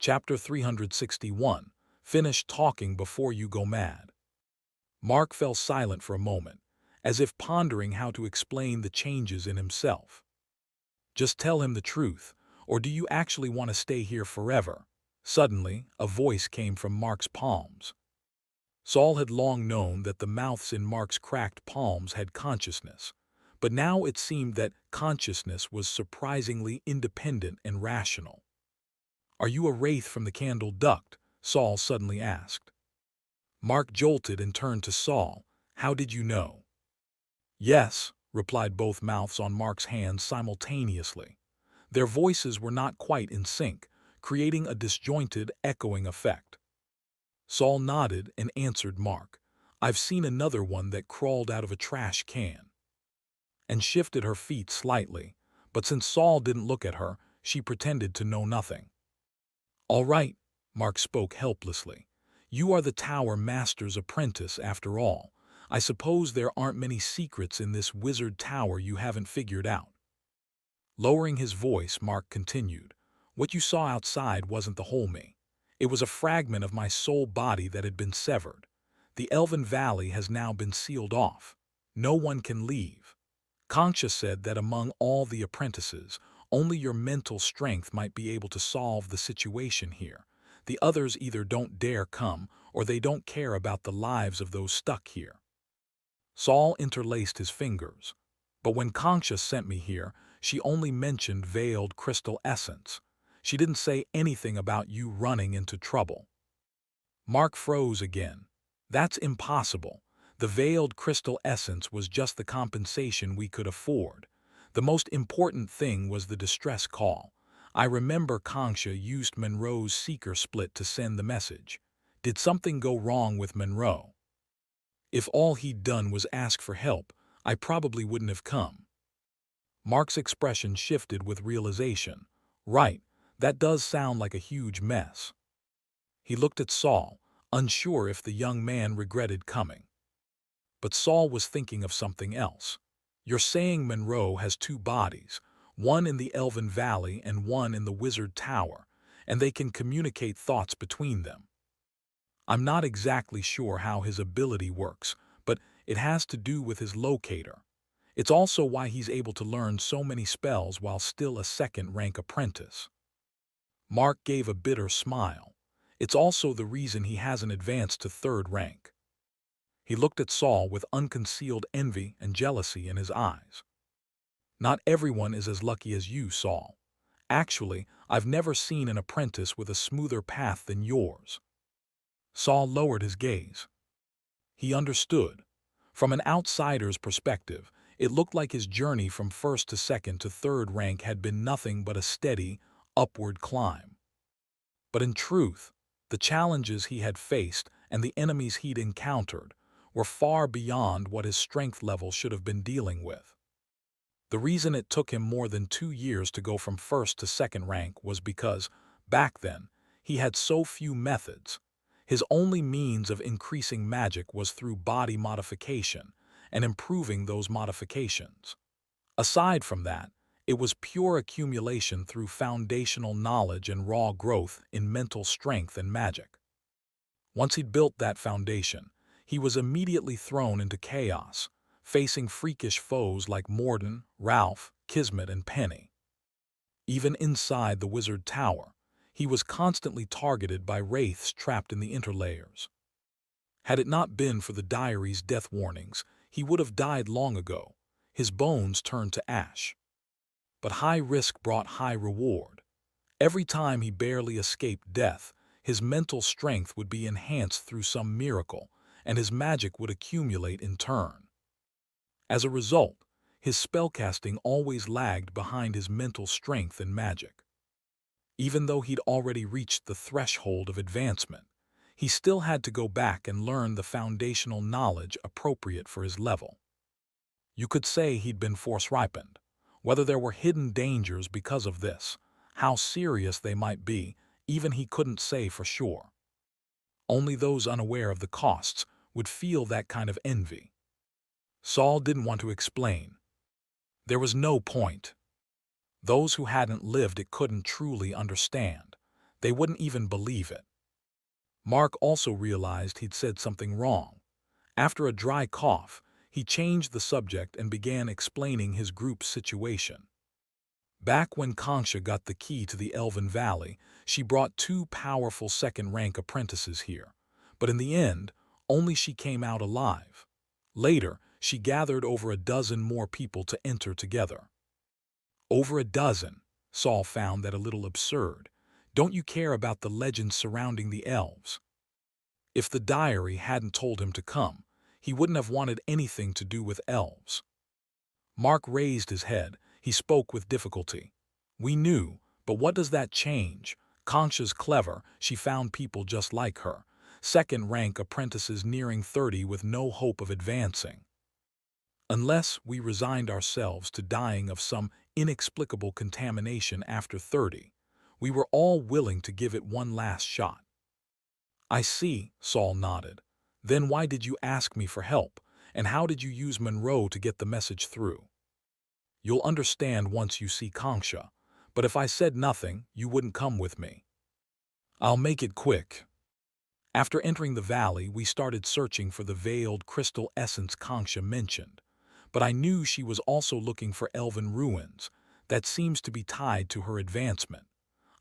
Chapter 361. Finish talking before you go mad. Mark fell silent for a moment, as if pondering how to explain the changes in himself. Just tell him the truth, or do you actually want to stay here forever? Suddenly, a voice came from Mark's palms. Saul had long known that the mouths in Mark's cracked palms had consciousness, but now it seemed that consciousness was surprisingly independent and rational. "Are you a wraith from the candle duct?" Saul suddenly asked. Mark jolted and turned to Saul. "How did you know?" "Yes," replied both mouths on Mark's hands simultaneously. Their voices were not quite in sync, creating a disjointed, echoing effect. Saul nodded and answered Mark. "I've seen another one that crawled out of a trash can," and shifted her feet slightly, but since Saul didn't look at her, she pretended to know nothing. "All right," Mark spoke helplessly. "You are the Tower Master's apprentice, after all. I suppose there aren't many secrets in this wizard tower you haven't figured out." Lowering his voice, Mark continued. "What you saw outside wasn't the whole me. It was a fragment of my soul body that had been severed. The Elven Valley has now been sealed off. No one can leave. Concha said that among all the apprentices, only your mental strength might be able to solve the situation here. The others either don't dare come, or they don't care about the lives of those stuck here." Saul interlaced his fingers. "But when Concha sent me here, she only mentioned veiled crystal essence. She didn't say anything about you running into trouble." Mark froze again. "That's impossible. The veiled crystal essence was just the compensation we could afford. The most important thing was the distress call. I remember Concha used Monroe's seeker split to send the message. Did something go wrong with Monroe? If all he'd done was ask for help, I probably wouldn't have come." Mark's expression shifted with realization. "Right, that does sound like a huge mess." He looked at Saul, unsure if the young man regretted coming. But Saul was thinking of something else. "You're saying Monroe has two bodies, one in the Elven Valley and one in the Wizard Tower, and they can communicate thoughts between them. I'm not exactly sure how his ability works, but it has to do with his locator. It's also why he's able to learn so many spells while still a second-rank apprentice." Mark gave a bitter smile. "It's also the reason he hasn't advanced to third rank." He looked at Saul with unconcealed envy and jealousy in his eyes. "Not everyone is as lucky as you, Saul. Actually, I've never seen an apprentice with a smoother path than yours." Saul lowered his gaze. He understood. From an outsider's perspective, it looked like his journey from first to second to third rank had been nothing but a steady, upward climb. But in truth, the challenges he had faced and the enemies he'd encountered were far beyond what his strength level should have been dealing with. The reason it took him more than 2 years to go from first to second rank was because, back then, he had so few methods. His only means of increasing magic was through body modification and improving those modifications. Aside from that, it was pure accumulation through foundational knowledge and raw growth in mental strength and magic. Once he'd built that foundation, he was immediately thrown into chaos, facing freakish foes like Morden, Ralph, Kismet, and Penny. Even inside the Wizard Tower, he was constantly targeted by wraiths trapped in the interlayers. Had it not been for the diary's death warnings, he would have died long ago, his bones turned to ash. But high risk brought high reward. Every time he barely escaped death, his mental strength would be enhanced through some miracle, and his magic would accumulate in turn. As a result, his spellcasting always lagged behind his mental strength and magic. Even though he'd already reached the threshold of advancement, he still had to go back and learn the foundational knowledge appropriate for his level. You could say he'd been force-ripened. Whether there were hidden dangers because of this, how serious they might be, even he couldn't say for sure. Only those unaware of the costs would feel that kind of envy. Saul didn't want to explain. There was no point. Those who hadn't lived it couldn't truly understand. They wouldn't even believe it. Mark also realized he'd said something wrong. After a dry cough, he changed the subject and began explaining his group's situation. Back when Concha got the key to the Elven Valley, she brought two powerful second-rank apprentices here. But in the end, only she came out alive. Later, she gathered over a dozen more people to enter together. Over a dozen, Saul found that a little absurd. Don't you care about the legends surrounding the elves? If the diary hadn't told him to come, he wouldn't have wanted anything to do with elves. Mark raised his head. He spoke with difficulty. We knew, but what does that change? Concha's clever. She found people just like her. Second-rank apprentices nearing 30 with no hope of advancing. Unless we resigned ourselves to dying of some inexplicable contamination after 30, we were all willing to give it one last shot. I see, Saul nodded. Then why did you ask me for help, and how did you use Monroe to get the message through? You'll understand once you see Concha, but if I said nothing, you wouldn't come with me. I'll make it quick. After entering the valley, we started searching for the veiled crystal essence Concha mentioned, but I knew she was also looking for elven ruins. That seems to be tied to her advancement.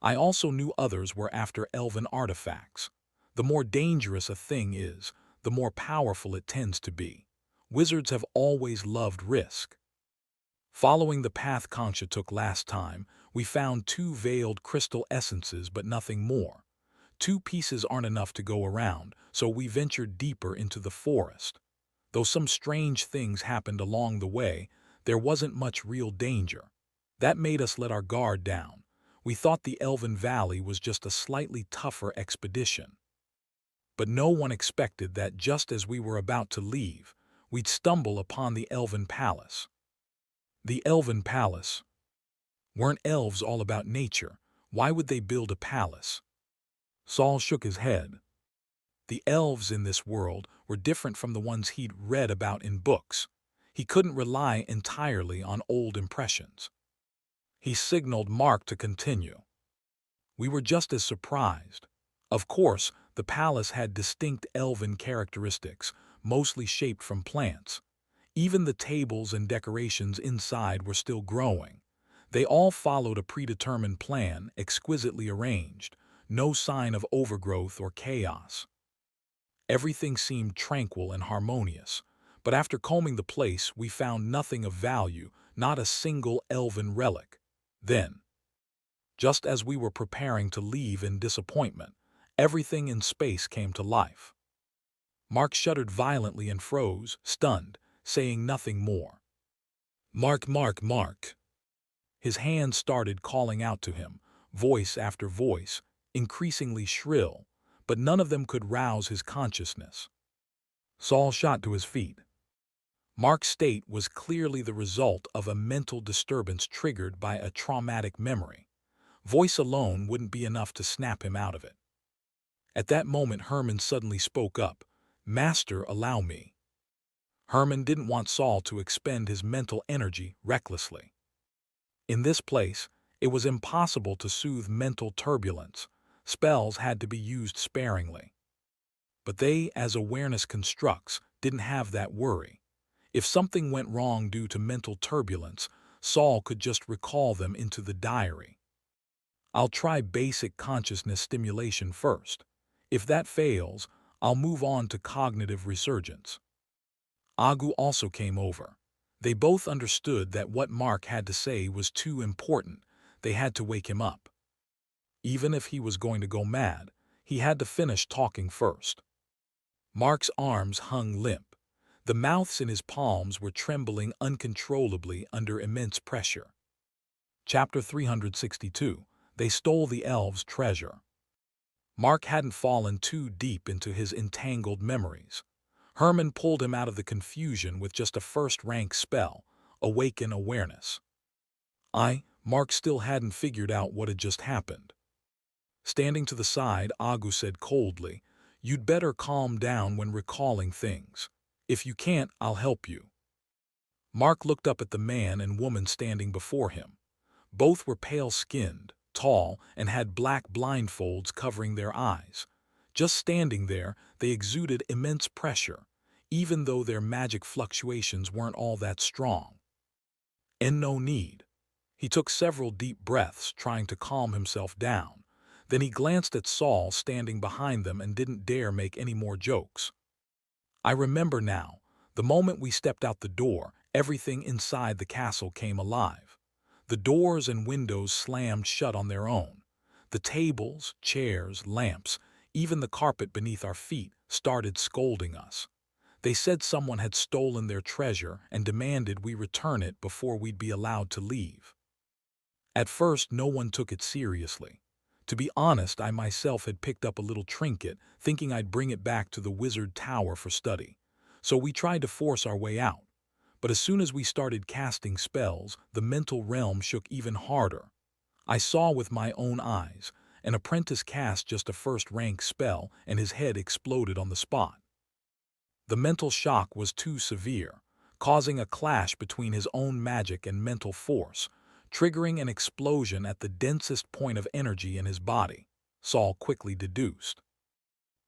I also knew others were after elven artifacts. The more dangerous a thing is, the more powerful it tends to be. Wizards have always loved risk. Following the path Concha took last time, we found two veiled crystal essences but nothing more. 2 pieces aren't enough to go around, so we ventured deeper into the forest. Though some strange things happened along the way, there wasn't much real danger. That made us let our guard down. We thought the Elven Valley was just a slightly tougher expedition. But no one expected that just as we were about to leave, we'd stumble upon the Elven Palace. The Elven Palace. Weren't elves all about nature? Why would they build a palace? Saul shook his head. The elves in this world were different from the ones he'd read about in books. He couldn't rely entirely on old impressions. He signaled Mark to continue. We were just as surprised. Of course, the palace had distinct elven characteristics, mostly shaped from plants. Even the tables and decorations inside were still growing. They all followed a predetermined plan, exquisitely arranged. No sign of overgrowth or chaos. Everything seemed tranquil and harmonious, but after combing the place, we found nothing of value, not a single elven relic. Then, just as we were preparing to leave in disappointment, everything in space came to life. Mark shuddered violently and froze, stunned, saying nothing more. Mark, Mark, Mark. His hands started calling out to him, voice after voice, increasingly shrill, but none of them could rouse his consciousness. Saul shot to his feet. Mark's state was clearly the result of a mental disturbance triggered by a traumatic memory. Voice alone wouldn't be enough to snap him out of it. At that moment, Herman suddenly spoke up. Master, allow me. Herman didn't want Saul to expend his mental energy recklessly. In this place, it was impossible to soothe mental turbulence. Spells had to be used sparingly. But they, as awareness constructs, didn't have that worry. If something went wrong due to mental turbulence, Saul could just recall them into the diary. I'll try basic consciousness stimulation first. If that fails, I'll move on to cognitive resurgence. Agu also came over. They both understood that what Mark had to say was too important. They had to wake him up. Even if he was going to go mad, he had to finish talking first. Mark's arms hung limp. The mouths in his palms were trembling uncontrollably under immense pressure. Chapter 362. They stole the elves' treasure. Mark hadn't fallen too deep into his entangled memories. Herman pulled him out of the confusion with just a first-rank spell, Awaken Awareness. Mark still hadn't figured out what had just happened. Standing to the side, Agu said coldly, You'd better calm down when recalling things. If you can't, I'll help you. Mark looked up at the man and woman standing before him. Both were pale-skinned, tall and had black blindfolds covering their eyes. Just standing there, they exuded immense pressure, even though their magic fluctuations weren't all that strong. And no need. He took several deep breaths, trying to calm himself down. Then he glanced at Saul standing behind them and didn't dare make any more jokes. I remember now, the moment we stepped out the door, everything inside the castle came alive. The doors and windows slammed shut on their own. The tables, chairs, lamps, even the carpet beneath our feet started scolding us. They said someone had stolen their treasure and demanded we return it before we'd be allowed to leave. At first, no one took it seriously. To be honest, I myself had picked up a little trinket, thinking I'd bring it back to the wizard tower for study. So we tried to force our way out. But as soon as we started casting spells, the mental realm shook even harder. I saw with my own eyes. An apprentice cast just a first-rank spell, and his head exploded on the spot. The mental shock was too severe, causing a clash between his own magic and mental force, triggering an explosion at the densest point of energy in his body, Saul quickly deduced.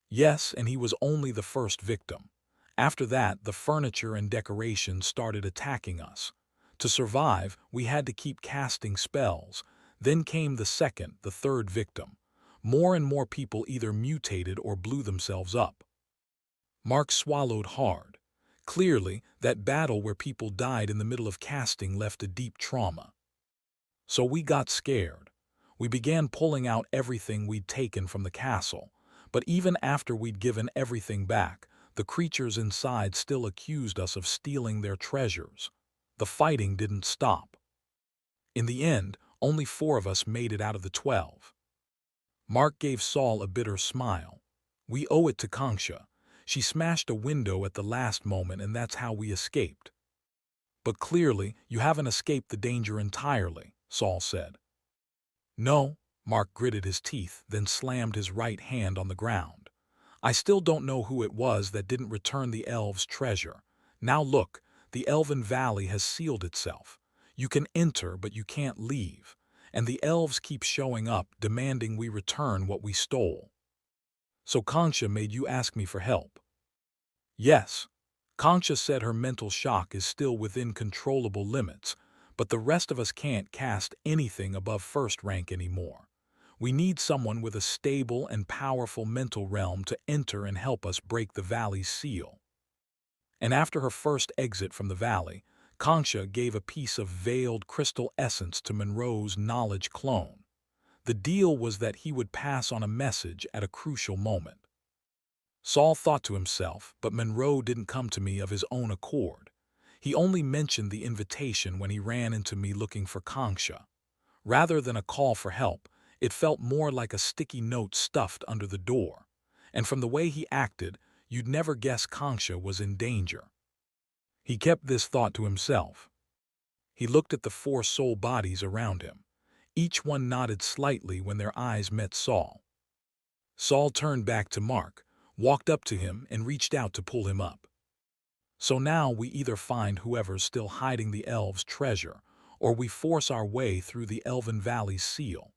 Yes, and he was only the first victim. After that, the furniture and decorations started attacking us. To survive, we had to keep casting spells. Then came the second, the third victim. More and more people either mutated or blew themselves up. Mark swallowed hard. Clearly, that battle where people died in the middle of casting left a deep trauma. So we got scared. We began pulling out everything we'd taken from the castle. But even after we'd given everything back, the creatures inside still accused us of stealing their treasures. The fighting didn't stop. In the end, only 4 of us made it out of the 12. Mark gave Saul a bitter smile. We owe it to Kanksha. She smashed a window at the last moment, and that's how we escaped. But clearly, you haven't escaped the danger entirely, Saul said. No, Mark gritted his teeth, then slammed his right hand on the ground. I still don't know who it was that didn't return the elves' treasure. Now look, the Elven Valley has sealed itself. You can enter, but you can't leave. And the elves keep showing up, demanding we return what we stole. So Kanksha made you ask me for help. Yes, Kanksha said her mental shock is still within controllable limits, but the rest of us can't cast anything above first rank anymore. We need someone with a stable and powerful mental realm to enter and help us break the valley's seal. And after her first exit from the valley, Kanksha gave a piece of veiled crystal essence to Monroe's knowledge clone. The deal was that he would pass on a message at a crucial moment. Saul thought to himself, but Monroe didn't come to me of his own accord. He only mentioned the invitation when he ran into me looking for Kanksha. Rather than a call for help, it felt more like a sticky note stuffed under the door. And from the way he acted, you'd never guess Kanksha was in danger. He kept this thought to himself. He looked at the 4 soul bodies around him. Each one nodded slightly when their eyes met Saul. Saul turned back to Mark, walked up to him, and reached out to pull him up. So now we either find whoever's still hiding the elves' treasure, or we force our way through the Elven Valley's seal.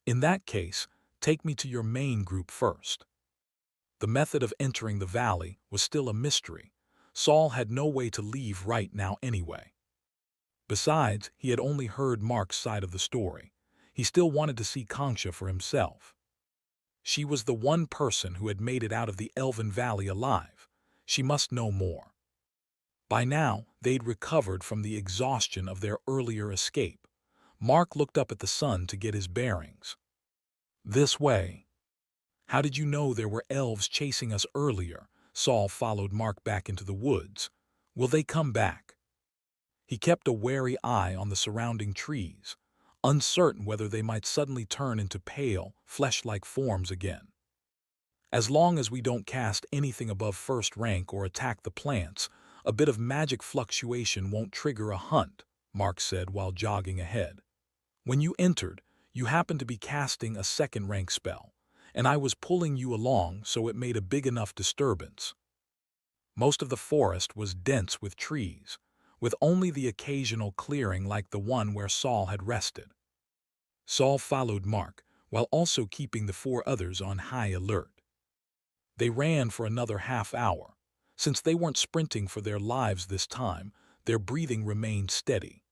In that case, take me to your main group first. The method of entering the valley was still a mystery. Saul had no way to leave right now anyway. Besides, he had only heard Mark's side of the story. He still wanted to see Kanksha for himself. She was the one person who had made it out of the Elven Valley alive. She must know more. By now, they'd recovered from the exhaustion of their earlier escape. Mark looked up at the sun to get his bearings. This way. How did you know there were elves chasing us earlier? Saul followed Mark back into the woods. Will they come back? He kept a wary eye on the surrounding trees, uncertain whether they might suddenly turn into pale, flesh-like forms again. As long as we don't cast anything above first rank or attack the plants, a bit of magic fluctuation won't trigger a hunt, Mark said while jogging ahead. When you entered, you happened to be casting a second-rank spell, and I was pulling you along so it made a big enough disturbance. Most of the forest was dense with trees, with only the occasional clearing like the one where Saul had rested. Saul followed Mark, while also keeping the four others on high alert. They ran for another half-hour. Since they weren't sprinting for their lives this time, their breathing remained steady.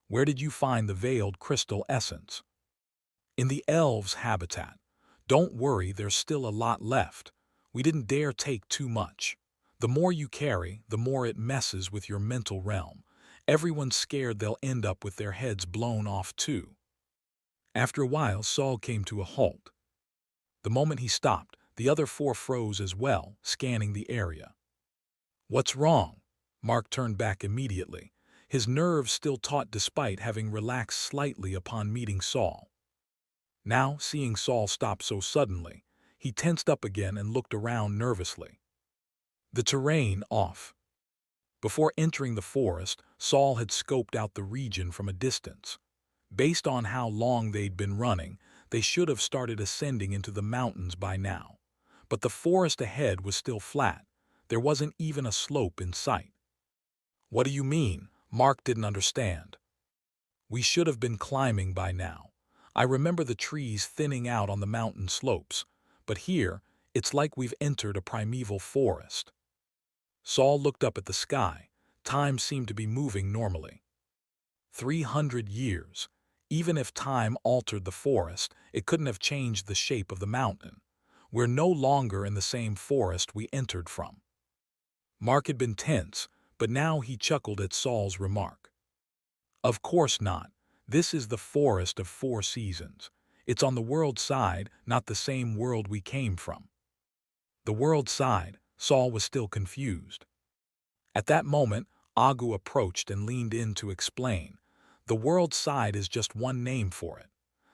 Where did you find the veiled crystal essence? In the elves' habitat. Don't worry, there's still a lot left. We didn't dare take too much. The more you carry, the more it messes with your mental realm. Everyone's scared they'll end up with their heads blown off too. After a while, Saul came to a halt. The moment he stopped, the other four froze as well, scanning the area. What's wrong? Mark turned back immediately, his nerves still taut despite having relaxed slightly upon meeting Saul. Now, seeing Saul stop so suddenly, he tensed up again and looked around nervously. The terrain off. Before entering the forest, Saul had scoped out the region from a distance. Based on how long they'd been running, they should have started ascending into the mountains by now. But the forest ahead was still flat. There wasn't even a slope in sight. What do you mean? Mark didn't understand. We should have been climbing by now. I remember the trees thinning out on the mountain slopes, but here, it's like we've entered a primeval forest. Saul looked up at the sky. Time seemed to be moving normally. 300 years. Even if time altered the forest, it couldn't have changed the shape of the mountain. We're no longer in the same forest we entered from. Mark had been tense, but now he chuckled at Saul's remark. Of course not. This is the Forest of Four Seasons. It's on the world side, not the same world we came from. The world side. Saul was still confused. At that moment, Agu approached and leaned in to explain. The world side is just one name for it.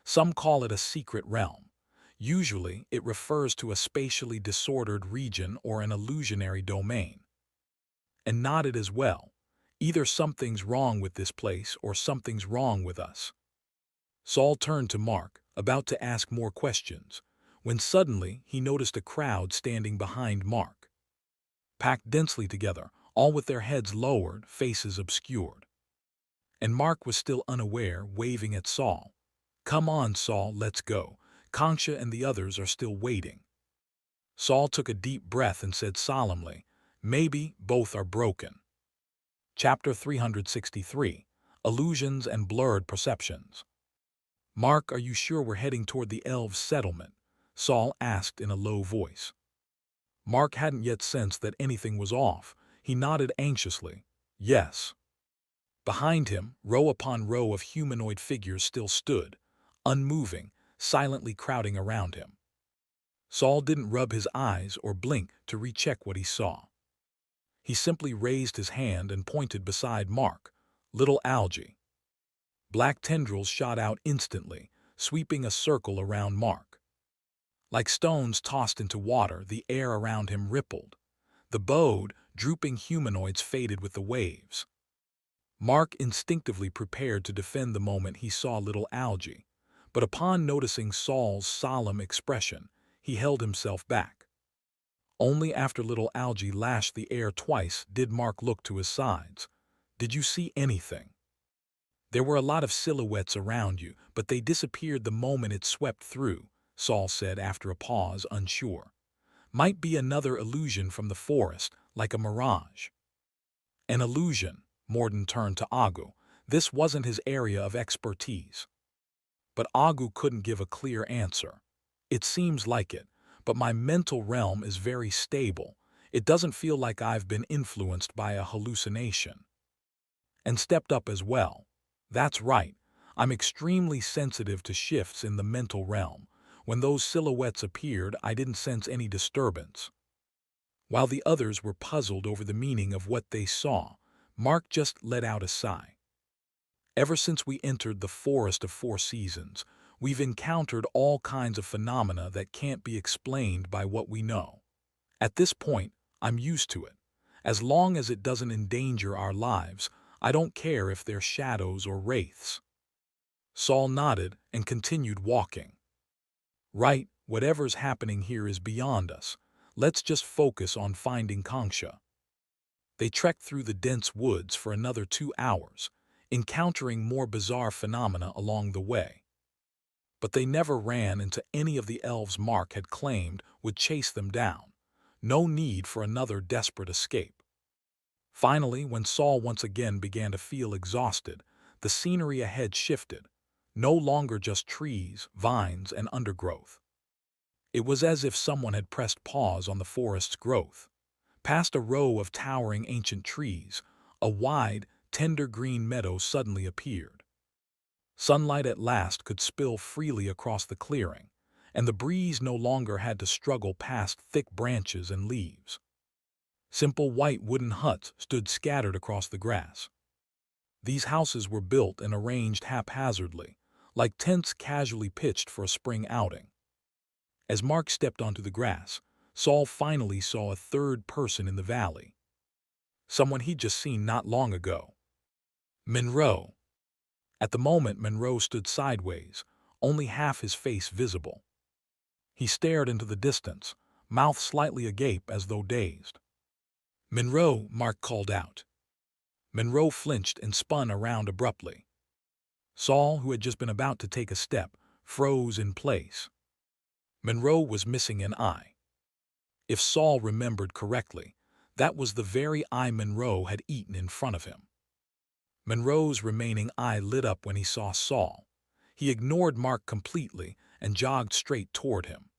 Some call it a secret realm. Usually, it refers to a spatially disordered region or an illusionary domain. And nodded as well. Either something's wrong with this place or something's wrong with us. Saul turned to Mark, about to ask more questions, when suddenly he noticed a crowd standing behind Mark. Packed densely together, all with their heads lowered, faces obscured. And Mark was still unaware, waving at Saul. Come on, Saul, let's go. Kanksha and the others are still waiting. Saul took a deep breath and said solemnly, maybe both are broken. Chapter 363, Illusions and Blurred Perceptions. Mark, are you sure we're heading toward the elves' settlement? Saul asked in a low voice. Mark hadn't yet sensed that anything was off. He nodded anxiously. Yes. Behind him, row upon row of humanoid figures still stood, unmoving, silently crowding around him. Saul didn't rub his eyes or blink to recheck what he saw. He simply raised his hand and pointed beside Mark. Little algae. Black tendrils shot out instantly, sweeping a circle around Mark. Like stones tossed into water, the air around him rippled. The bowed, drooping humanoids faded with the waves. Mark instinctively prepared to defend the moment he saw little algae, but upon noticing Saul's solemn expression, he held himself back. Only after little algae lashed the air twice did Mark look to his sides. Did you see anything? There were a lot of silhouettes around you, but they disappeared the moment it swept through, Saul said after a pause, unsure. Might be another illusion from the forest, like a mirage. An illusion, Morden turned to Agu. This wasn't his area of expertise. But Agu couldn't give a clear answer. It seems like it. But my mental realm is very stable. It doesn't feel like I've been influenced by a hallucination. And stepped up as well. That's right. I'm extremely sensitive to shifts in the mental realm. When those silhouettes appeared, I didn't sense any disturbance. While the others were puzzled over the meaning of what they saw, Mark just let out a sigh. Ever since we entered the Forest of Four Seasons, we've encountered all kinds of phenomena that can't be explained by what we know. At this point, I'm used to it. As long as it doesn't endanger our lives, I don't care if they're shadows or wraiths. Saul nodded and continued walking. Right, whatever's happening here is beyond us. Let's just focus on finding Kanksha. They trekked through the dense woods for another 2 hours, encountering more bizarre phenomena along the way. But they never ran into any of the elves Mark had claimed would chase them down. No need for another desperate escape. Finally, when Saul once again began to feel exhausted, the scenery ahead shifted. No longer just trees, vines, and undergrowth. It was as if someone had pressed pause on the forest's growth. Past a row of towering ancient trees, a wide, tender green meadow suddenly appeared. Sunlight at last could spill freely across the clearing, and the breeze no longer had to struggle past thick branches and leaves. Simple white wooden huts stood scattered across the grass. These houses were built and arranged haphazardly, like tents casually pitched for a spring outing. As Mark stepped onto the grass, Saul finally saw a third person in the valley. Someone he'd just seen not long ago. Monroe. At the moment, Monroe stood sideways, only half his face visible. He stared into the distance, mouth slightly agape as though dazed. "Monroe," Mark called out. Monroe flinched and spun around abruptly. Saul, who had just been about to take a step, froze in place. Monroe was missing an eye. If Saul remembered correctly, that was the very eye Monroe had eaten in front of him. Monroe's remaining eye lit up when he saw Saul. He ignored Mark completely and jogged straight toward him.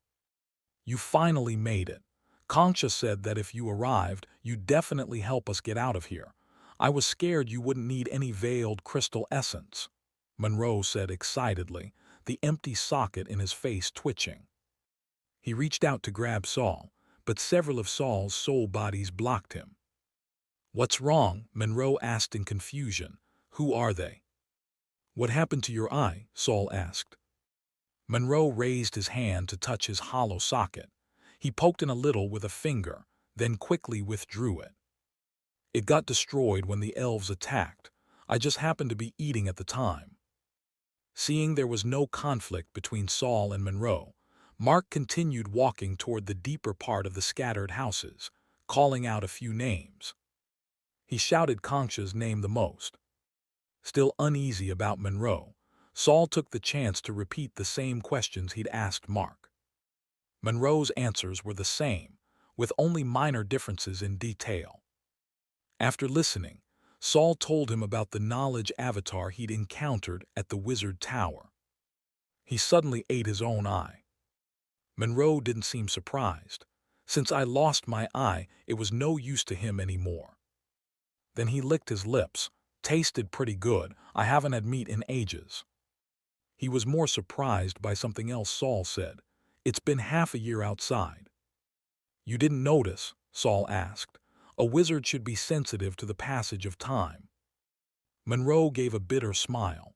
"You finally made it. Concha said that if you arrived, you'd definitely help us get out of here. I was scared you wouldn't need any veiled crystal essence," Monroe said excitedly, the empty socket in his face twitching. He reached out to grab Saul, but several of Saul's soul bodies blocked him. "What's wrong?" Monroe asked in confusion. "Who are they?" "What happened to your eye?" Saul asked. Monroe raised his hand to touch his hollow socket. He poked in a little with a finger, then quickly withdrew it. "It got destroyed when the elves attacked. I just happened to be eating at the time." Seeing there was no conflict between Saul and Monroe, Mark continued walking toward the deeper part of the scattered houses, calling out a few names. He shouted Concha's name the most. Still uneasy about Monroe, Saul took the chance to repeat the same questions he'd asked Mark. Monroe's answers were the same, with only minor differences in detail. After listening, Saul told him about the knowledge avatar he'd encountered at the Wizard Tower. He suddenly ate his own eye. Monroe didn't seem surprised. "Since I lost my eye, it was no use to him anymore." Then he licked his lips. "Tasted pretty good. I haven't had meat in ages." He was more surprised by something else Saul said. "It's been half a year outside." "You didn't notice?" Saul asked. "A wizard should be sensitive to the passage of time." Monroe gave a bitter smile.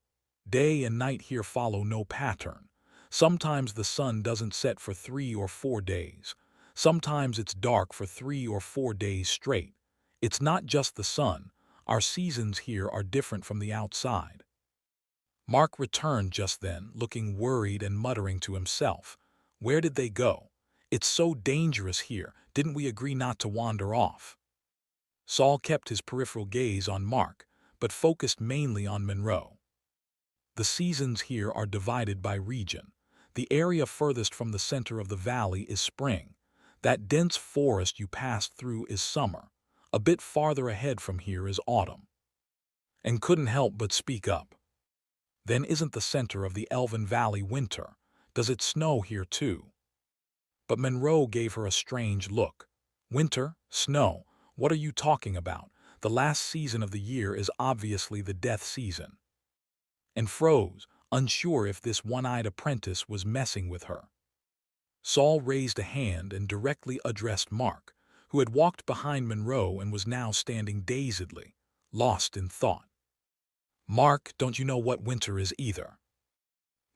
"Day and night here follow no pattern. Sometimes the sun doesn't set for 3 or 4 days. Sometimes it's dark for 3 or 4 days straight. It's not just the sun. Our seasons here are different from the outside." Mark returned just then, looking worried and muttering to himself. "Where did they go? It's so dangerous here. Didn't we agree not to wander off?" Saul kept his peripheral gaze on Mark, but focused mainly on Monroe. "The seasons here are divided by region. The area furthest from the center of the valley is spring. That dense forest you passed through is summer. A bit farther ahead from here is autumn." And couldn't help but speak up. "Then isn't the center of the Elven Valley winter? Does it snow here too?" But Monroe gave her a strange look. "Winter? Snow? What are you talking about? The last season of the year is obviously the death season." And froze, unsure if this one-eyed apprentice was messing with her. Saul raised a hand and directly addressed Mark, who had walked behind Monroe and was now standing dazedly, lost in thought. "Mark, don't you know what winter is either?"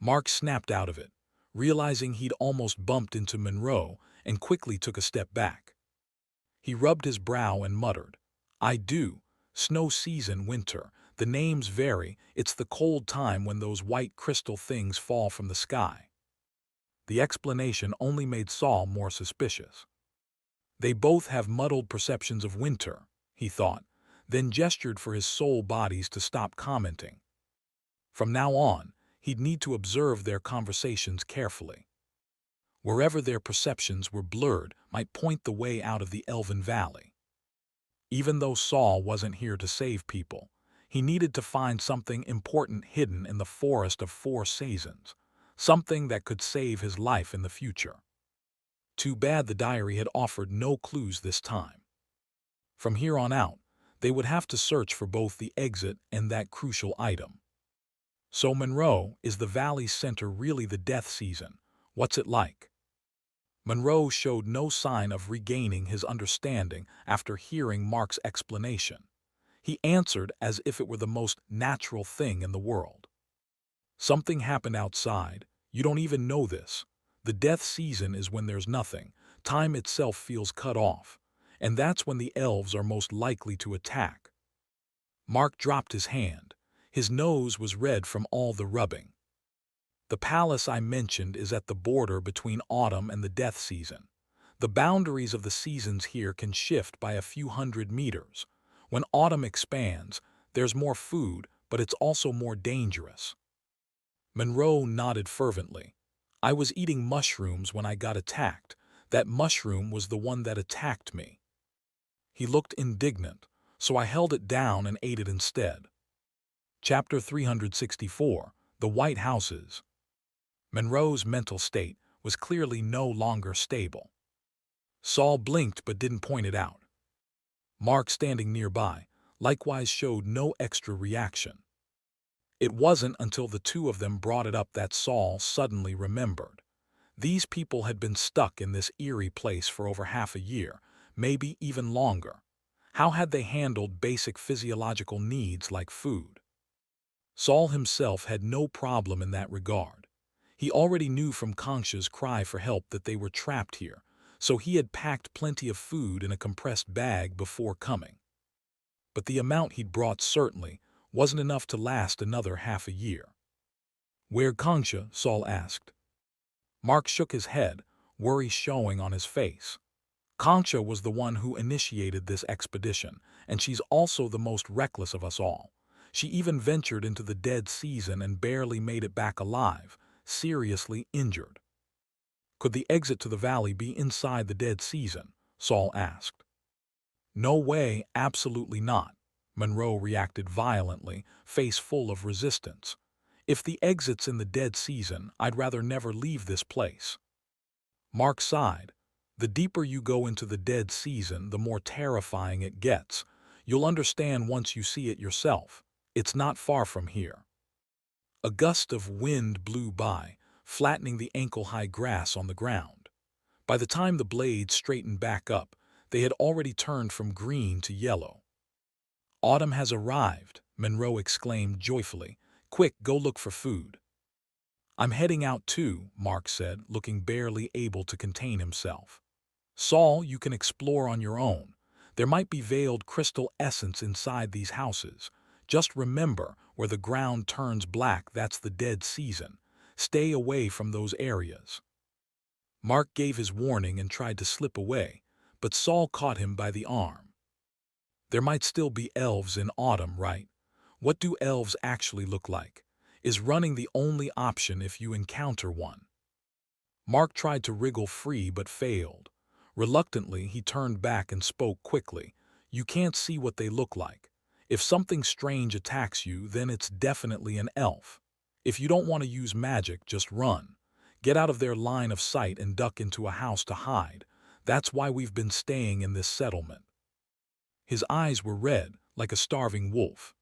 Mark snapped out of it, realizing he'd almost bumped into Monroe, and quickly took a step back. He rubbed his brow and muttered, "I do. Snow season, winter. The names vary. It's the cold time when those white crystal things fall from the sky." The explanation only made Saul more suspicious. They both have muddled perceptions of winter, he thought, then gestured for his soul bodies to stop commenting. From now on, He'd need to observe their conversations carefully. Wherever their perceptions were blurred might point the way out of the Elven Valley. Even though Saul wasn't here to save people, he needed to find something important hidden in the Forest of Four Seasons, something that could save his life in the future. Too bad the diary had offered no clues this time. From here on out, they would have to search for both the exit and that crucial item. So Monroe, is the valley's center really the death season? What's it like? Monroe showed no sign of regaining his understanding after hearing Mark's explanation. He answered as if it were the most natural thing in the world. Something happened outside. You don't even know this. The death season is when there's nothing. Time itself feels cut off. And that's when the elves are most likely to attack. Mark dropped his hand. His nose was red from all the rubbing. The palace I mentioned is at the border between autumn and the death season. The boundaries of the seasons here can shift by a few hundred meters. When autumn expands, there's more food, but it's also more dangerous. Monroe nodded fervently. I was eating mushrooms when I got attacked. That mushroom was the one that attacked me. He looked indignant, so I held it down and ate it instead. Chapter 364, The White Houses. Monroe's mental state was clearly no longer stable. Saul blinked but didn't point it out. Mark, standing nearby, likewise showed no extra reaction. It wasn't until the two of them brought it up that Saul suddenly remembered. These people had been stuck in this eerie place for over half a year, maybe even longer. How had they handled basic physiological needs like food? Saul himself had no problem in that regard. He already knew from Concha's cry for help that they were trapped here, so he had packed plenty of food in a compressed bag before coming. But the amount he'd brought certainly wasn't enough to last another half a year. Where Concha? Saul asked. Mark shook his head, worry showing on his face. Concha was the one who initiated this expedition, and she's also the most reckless of us all. She even ventured into the dead season and barely made it back alive, seriously injured. Could the exit to the valley be inside the dead season? Saul asked. No way, absolutely not. Monroe reacted violently, face full of resistance. If the exit's in the dead season, I'd rather never leave this place. Mark sighed. The deeper you go into the dead season, the more terrifying it gets. You'll understand once you see it yourself. It's not far from here. A gust of wind blew by, flattening the ankle-high grass on the ground. By the time the blades straightened back up, they had already turned from green to yellow. Autumn has arrived, Monroe exclaimed joyfully. Quick, go look for food. I'm heading out too, Mark said, looking barely able to contain himself. Saul, you can explore on your own. There might be veiled crystal essence inside these houses. Just remember, where the ground turns black, that's the dead season. Stay away from those areas. Mark gave his warning and tried to slip away, but Saul caught him by the arm. There might still be elves in autumn, right? What do elves actually look like? Is running the only option if you encounter one? Mark tried to wriggle free but failed. Reluctantly, he turned back and spoke quickly. You can't see what they look like. If something strange attacks you, then it's definitely an elf. If you don't want to use magic, just run. Get out of their line of sight and duck into a house to hide. That's why we've been staying in this settlement. His eyes were red, like a starving wolf.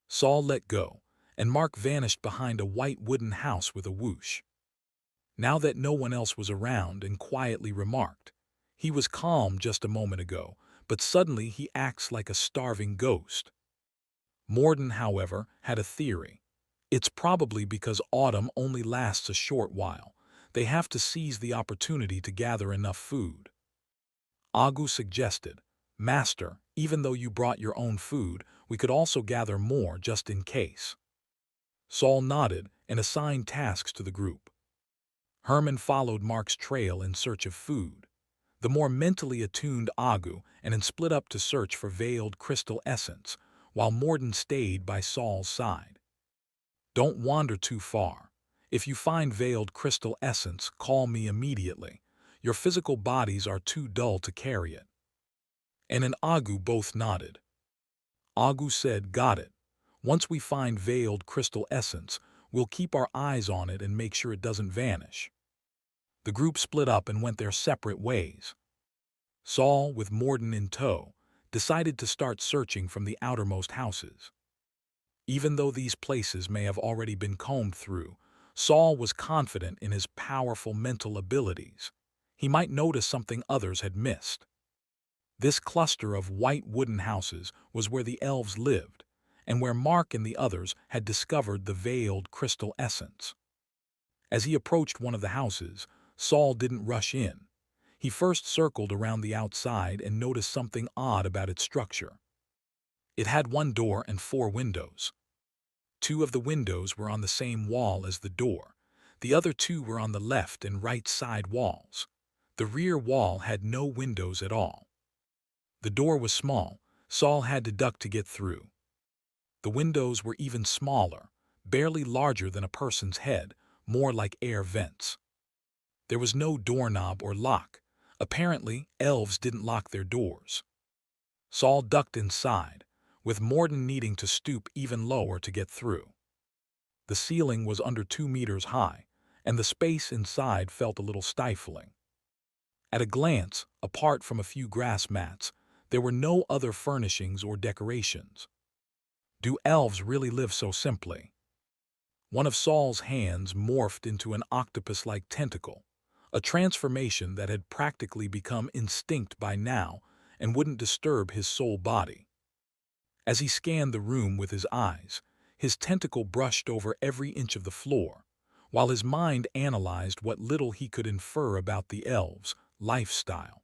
Saul let go, and Mark vanished behind a white wooden house with a whoosh. Now that no one else was around, and quietly remarked, he was calm just a moment ago, but suddenly he acts like a starving ghost. Morden, however, had a theory. It's probably because autumn only lasts a short while. They have to seize the opportunity to gather enough food. Agu suggested, Master, even though you brought your own food, we could also gather more just in case. Saul nodded and assigned tasks to the group. Herman followed Mark's trail in search of food. The more mentally attuned Agu and split up to search for veiled crystal essence, while Morden stayed by Saul's side. Don't wander too far. If you find veiled crystal essence, call me immediately. Your physical bodies are too dull to carry it." And Agu both nodded. Agu said, "Got it. Once we find veiled crystal essence, we'll keep our eyes on it and make sure it doesn't vanish." The group split up and went their separate ways. Saul, with Morden in tow, decided to start searching from the outermost houses. Even though these places may have already been combed through, Saul was confident in his powerful mental abilities. He might notice something others had missed. This cluster of white wooden houses was where the elves lived, and where Mark and the others had discovered the veiled crystal essence. As he approached one of the houses, Saul didn't rush in. He first circled around the outside and noticed something odd about its structure. It had one door and 4 windows. 2 of the windows were on the same wall as the door. The other 2 were on the left and right side walls. The rear wall had no windows at all. The door was small. Saul had to duck to get through. The windows were even smaller, barely larger than a person's head, more like air vents. There was no doorknob or lock. Apparently, elves didn't lock their doors. Saul ducked inside, with Morden needing to stoop even lower to get through. The ceiling was under 2 meters high, and the space inside felt a little stifling. At a glance, apart from a few grass mats, there were no other furnishings or decorations. Do elves really live so simply? One of Saul's hands morphed into an octopus-like tentacle, a transformation that had practically become instinct by now and wouldn't disturb his soul body. As he scanned the room with his eyes, his tentacle brushed over every inch of the floor, while his mind analyzed what little he could infer about the elves' lifestyle.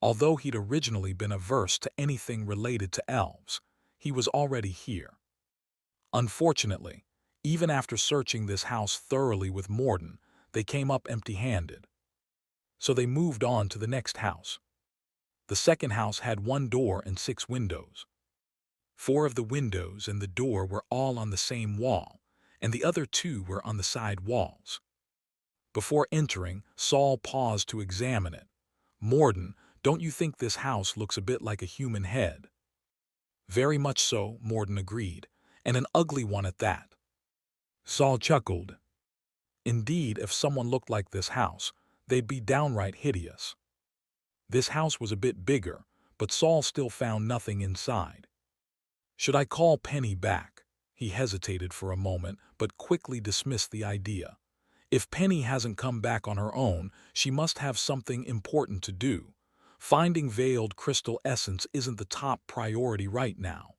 Although he'd originally been averse to anything related to elves, he was already here. Unfortunately, even after searching this house thoroughly with Morden, they came up empty-handed. So they moved on to the next house. The second house had 1 door and 6 windows. 4 of the windows and the door were all on the same wall, and the other 2 were on the side walls. Before entering, Saul paused to examine it. "Morden, don't you think this house looks a bit like a human head?" "Very much so," Morden agreed, "and an ugly one at that." Saul chuckled. Indeed, if someone looked like this house, they'd be downright hideous. This house was a bit bigger, but Saul still found nothing inside. "Should I call Penny back?" He hesitated for a moment, but quickly dismissed the idea. If Penny hasn't come back on her own, she must have something important to do. Finding veiled crystal essence isn't the top priority right now.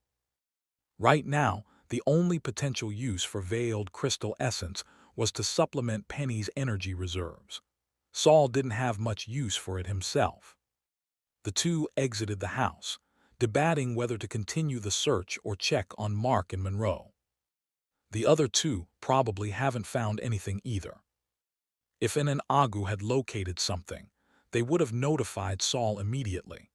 Right now, the only potential use for veiled crystal essence was to supplement Penny's energy reserves. Saul didn't have much use for it himself. The 2 exited the house, debating whether to continue the search or check on Mark and Monroe. The other 2 probably haven't found anything either. If Agu had located something, they would have notified Saul immediately.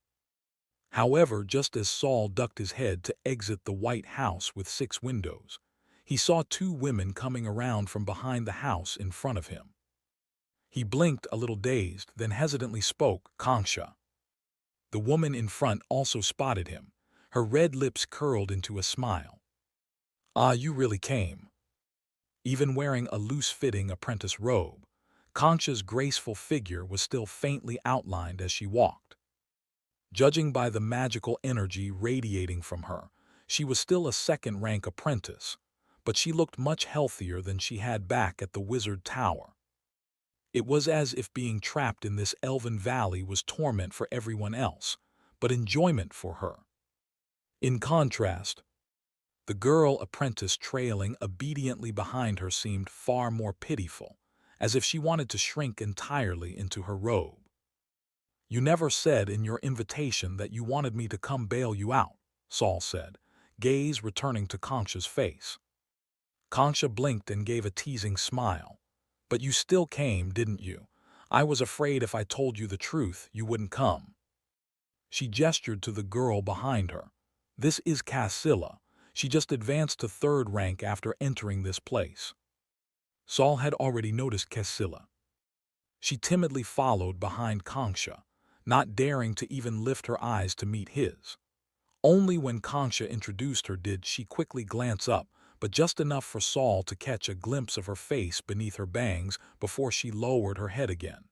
However, just as Saul ducked his head to exit the white house with 6 windows, he saw 2 women coming around from behind the house in front of him. He blinked a little dazed, then hesitantly spoke, "Kanksha." The woman in front also spotted him. Her red lips curled into a smile. "Ah, you really came." Even wearing a loose-fitting apprentice robe, Kanksha's graceful figure was still faintly outlined as she walked. Judging by the magical energy radiating from her, she was still a second-rank apprentice, but she looked much healthier than she had back at the Wizard Tower. It was as if being trapped in this elven valley was torment for everyone else, but enjoyment for her. In contrast, the girl apprentice trailing obediently behind her seemed far more pitiful, as if she wanted to shrink entirely into her robe. "You never said in your invitation that you wanted me to come bail you out," Saul said, gaze returning to Kanksha's face. Kanksha blinked and gave a teasing smile. "But you still came, didn't you? I was afraid if I told you the truth, you wouldn't come." She gestured to the girl behind her. "This is Cassilla. She just advanced to third rank after entering this place. Saul had already noticed Cassila. She timidly followed behind Kanksha, not daring to even lift her eyes to meet his. Only when Kanksha introduced her did she quickly glance up, but just enough for Saul to catch a glimpse of her face beneath her bangs before she lowered her head again.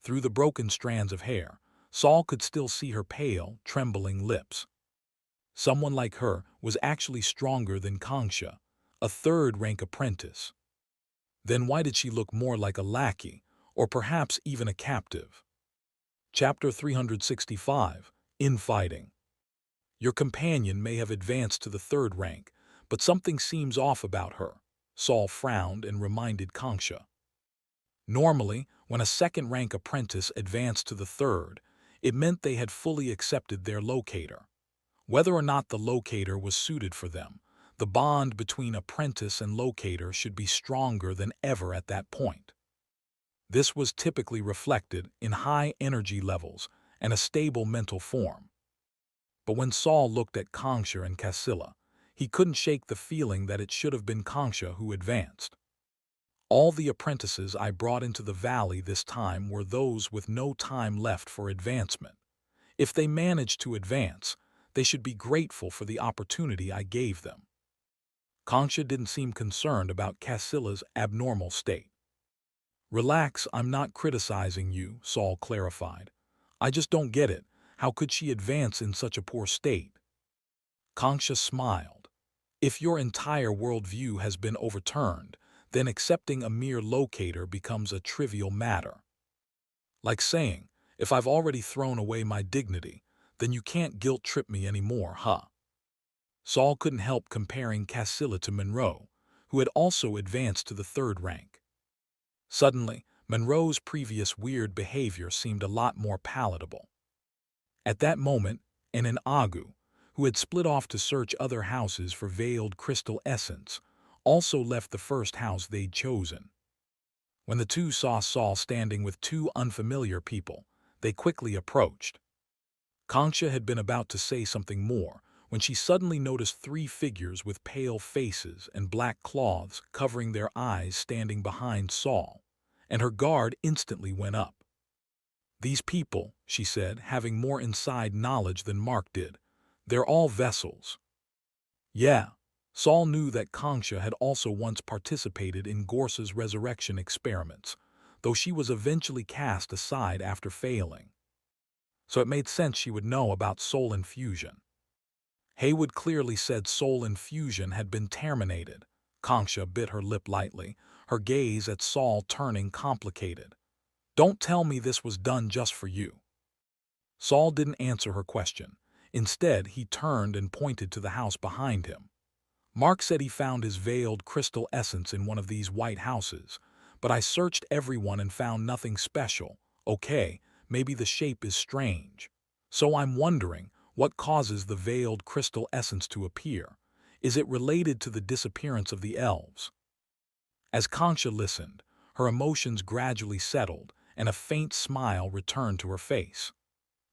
Through the broken strands of hair, Saul could still see her pale, trembling lips. Someone like her was actually stronger than Kanksha, a third-rank apprentice. Then why did she look more like a lackey, or perhaps even a captive? Chapter 365, Infighting. Your companion may have advanced to the third rank, but something seems off about her. Saul frowned and reminded Kanksha. Normally, when a second-rank apprentice advanced to the third, it meant they had fully accepted their locator. Whether or not the locator was suited for them, the bond between apprentice and locator should be stronger than ever at that point. This was typically reflected in high energy levels and a stable mental form. But when Saul looked at Kanksha and Cassila, he couldn't shake the feeling that it should have been Kanksha who advanced. All the apprentices I brought into the valley this time were those with no time left for advancement. If they managed to advance, they should be grateful for the opportunity I gave them. Kanksha didn't seem concerned about Cassila's abnormal state. Relax, I'm not criticizing you, Saul clarified. I just don't get it. How could she advance in such a poor state? Kanksha smiled. If your entire worldview has been overturned, then accepting a mere locator becomes a trivial matter. Like saying, if I've already thrown away my dignity, then you can't guilt-trip me anymore, huh? Saul couldn't help comparing Cassila to Monroe, who had also advanced to the third rank. Suddenly, Monroe's previous weird behavior seemed a lot more palatable. At that moment, an Agu, who had split off to search other houses for veiled crystal essence, also left the first house they'd chosen. When the two saw Saul standing with two unfamiliar people, they quickly approached. Kanksha had been about to say something more when she suddenly noticed three figures with pale faces and black cloths covering their eyes standing behind Saul, and her guard instantly went up. These people, she said, having more inside knowledge than Mark did, they're all vessels. Yeah. Saul knew that Kanksha had also once participated in Gorsa's resurrection experiments, though she was eventually cast aside after failing. So it made sense she would know about soul infusion. Haywood clearly said soul infusion had been terminated. Kanksha bit her lip lightly, her gaze at Saul turning complicated. Don't tell me this was done just for you. Saul didn't answer her question. Instead, he turned and pointed to the house behind him. Mark said he found his veiled crystal essence in one of these white houses, but I searched everyone and found nothing special. Okay, maybe the shape is strange. So I'm wondering, what causes the veiled crystal essence to appear? Is it related to the disappearance of the elves? As Kanksha listened, her emotions gradually settled and a faint smile returned to her face.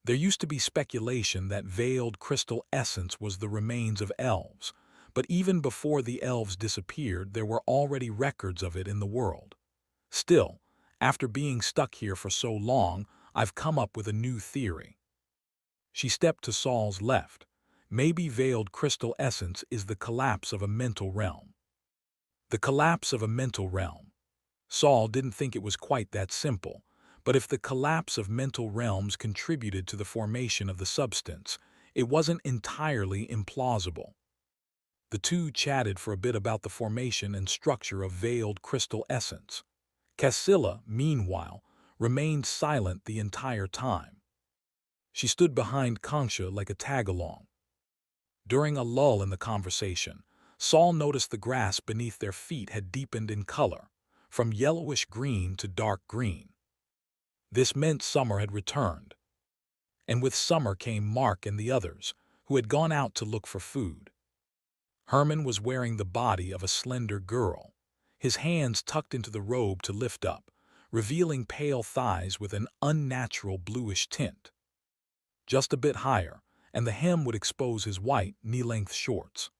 There used to be speculation that veiled crystal essence was the remains of elves, but even before the elves disappeared, there were already records of it in the world. Still, after being stuck here for so long, I've come up with a new theory. She stepped to Saul's left. Maybe veiled crystal essence is the collapse of a mental realm. The collapse of a mental realm. Saul didn't think it was quite that simple, but if the collapse of mental realms contributed to the formation of the substance, it wasn't entirely implausible. The two chatted for a bit about the formation and structure of veiled crystal essence. Cassila, meanwhile, remained silent the entire time. She stood behind Kanksha like a tag-along. During a lull in the conversation, Saul noticed the grass beneath their feet had deepened in color, from yellowish green to dark green. This meant summer had returned. And with summer came Mark and the others, who had gone out to look for food. Herman was wearing the body of a slender girl, his hands tucked into the robe to lift up, revealing pale thighs with an unnatural bluish tint. Just a bit higher, and the hem would expose his white, knee-length shorts.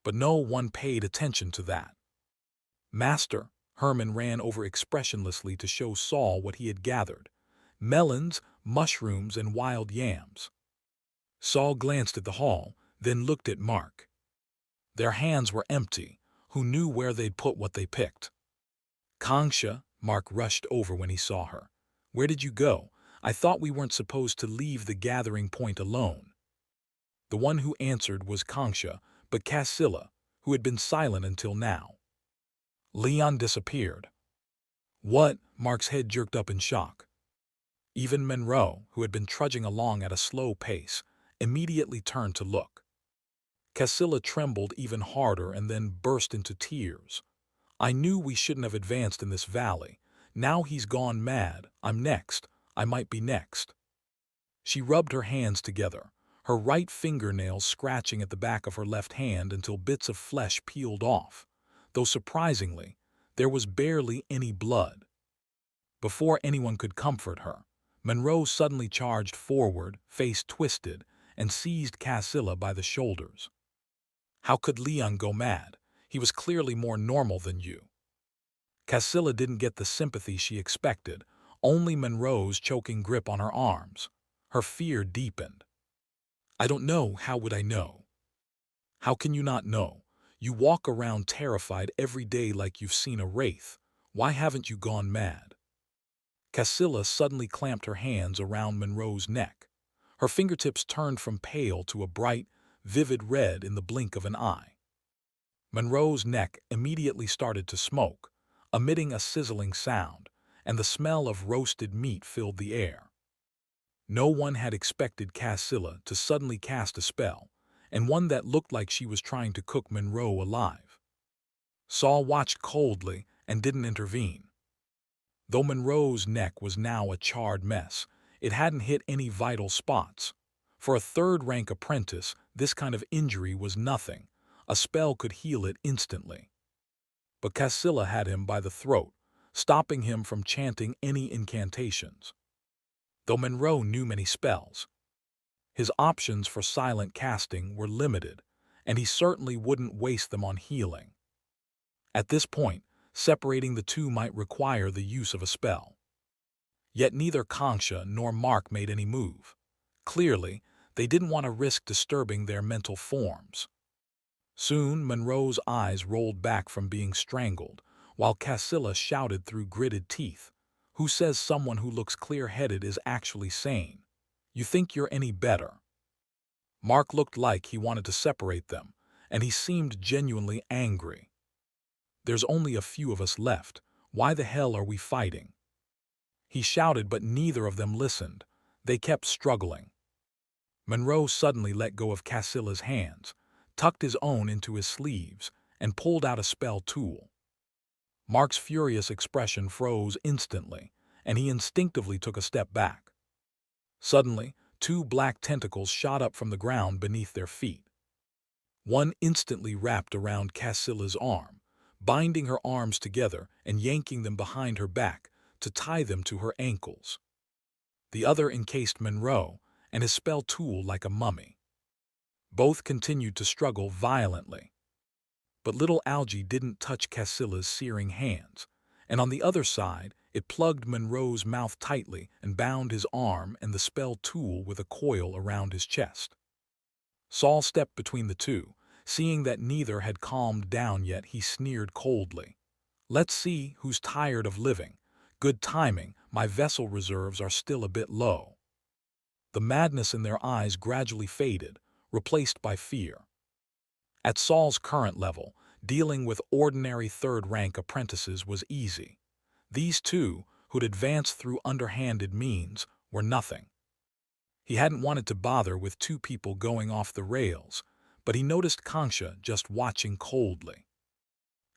but no one paid attention to that. Master, Herman ran over expressionlessly to show Saul what he had gathered: melons, mushrooms, and wild yams. Saul glanced at the haul, then looked at Mark. Their hands were empty. Who knew where they'd put what they picked? Kangsha, Mark rushed over when he saw her. Where did you go? I thought we weren't supposed to leave the gathering point alone. The one who answered was Kangsha, but Cassila, who had been silent until now. Leon disappeared. What? Mark's head jerked up in shock. Even Monroe, who had been trudging along at a slow pace, immediately turned to look. Cassila trembled even harder and then burst into tears. I knew we shouldn't have advanced in this valley. Now he's gone mad. I'm next. I might be next. She rubbed her hands together, her right fingernails scratching at the back of her left hand until bits of flesh peeled off, though surprisingly, there was barely any blood. Before anyone could comfort her, Monroe suddenly charged forward, face twisted, and seized Cassila by the shoulders. How could Leon go mad? He was clearly more normal than you. Cassila didn't get the sympathy she expected, only Monroe's choking grip on her arms. Her fear deepened. I don't know. How would I know? How can you not know? You walk around terrified every day like you've seen a wraith. Why haven't you gone mad? Cassila suddenly clamped her hands around Monroe's neck. Her fingertips turned from pale to a bright, vivid red in the blink of an eye. Monroe's neck immediately started to smoke, emitting a sizzling sound, and the smell of roasted meat filled the air. No one had expected Cassila to suddenly cast a spell, and one that looked like she was trying to cook Monroe alive. Saul watched coldly and didn't intervene. Though Monroe's neck was now a charred mess, it hadn't hit any vital spots. For a third-rank apprentice, this kind of injury was nothing. A spell could heal it instantly. But Cassila had him by the throat, stopping him from chanting any incantations. Though Monroe knew many spells, his options for silent casting were limited, and he certainly wouldn't waste them on healing. At this point, separating the two might require the use of a spell. Yet neither Kangsha nor Mark made any move. Clearly, they didn't want to risk disturbing their mental forms. Soon, Monroe's eyes rolled back from being strangled, while Cassila shouted through gritted teeth, "Who says someone who looks clear-headed is actually sane? You think you're any better?" Mark looked like he wanted to separate them, and he seemed genuinely angry. "There's only a few of us left. Why the hell are we fighting?" He shouted, but neither of them listened. They kept struggling. Monroe suddenly let go of Cassila's hands, tucked his own into his sleeves, and pulled out a spell tool. Mark's furious expression froze instantly, and he instinctively took a step back. Suddenly, two black tentacles shot up from the ground beneath their feet. One instantly wrapped around Cassila's arm, binding her arms together and yanking them behind her back to tie them to her ankles. The other encased Monroe and his spell tool like a mummy. Both continued to struggle violently. But little Algie didn't touch Cassila's searing hands, and on the other side, it plugged Monroe's mouth tightly and bound his arm and the spell tool with a coil around his chest. Saul stepped between the two. Seeing that neither had calmed down yet, he sneered coldly. "Let's see who's tired of living. Good timing, my vessel reserves are still a bit low." The madness in their eyes gradually faded, replaced by fear. At Saul's current level, dealing with ordinary third-rank apprentices was easy. These two, who'd advanced through underhanded means, were nothing. He hadn't wanted to bother with two people going off the rails, but he noticed Kangsha just watching coldly.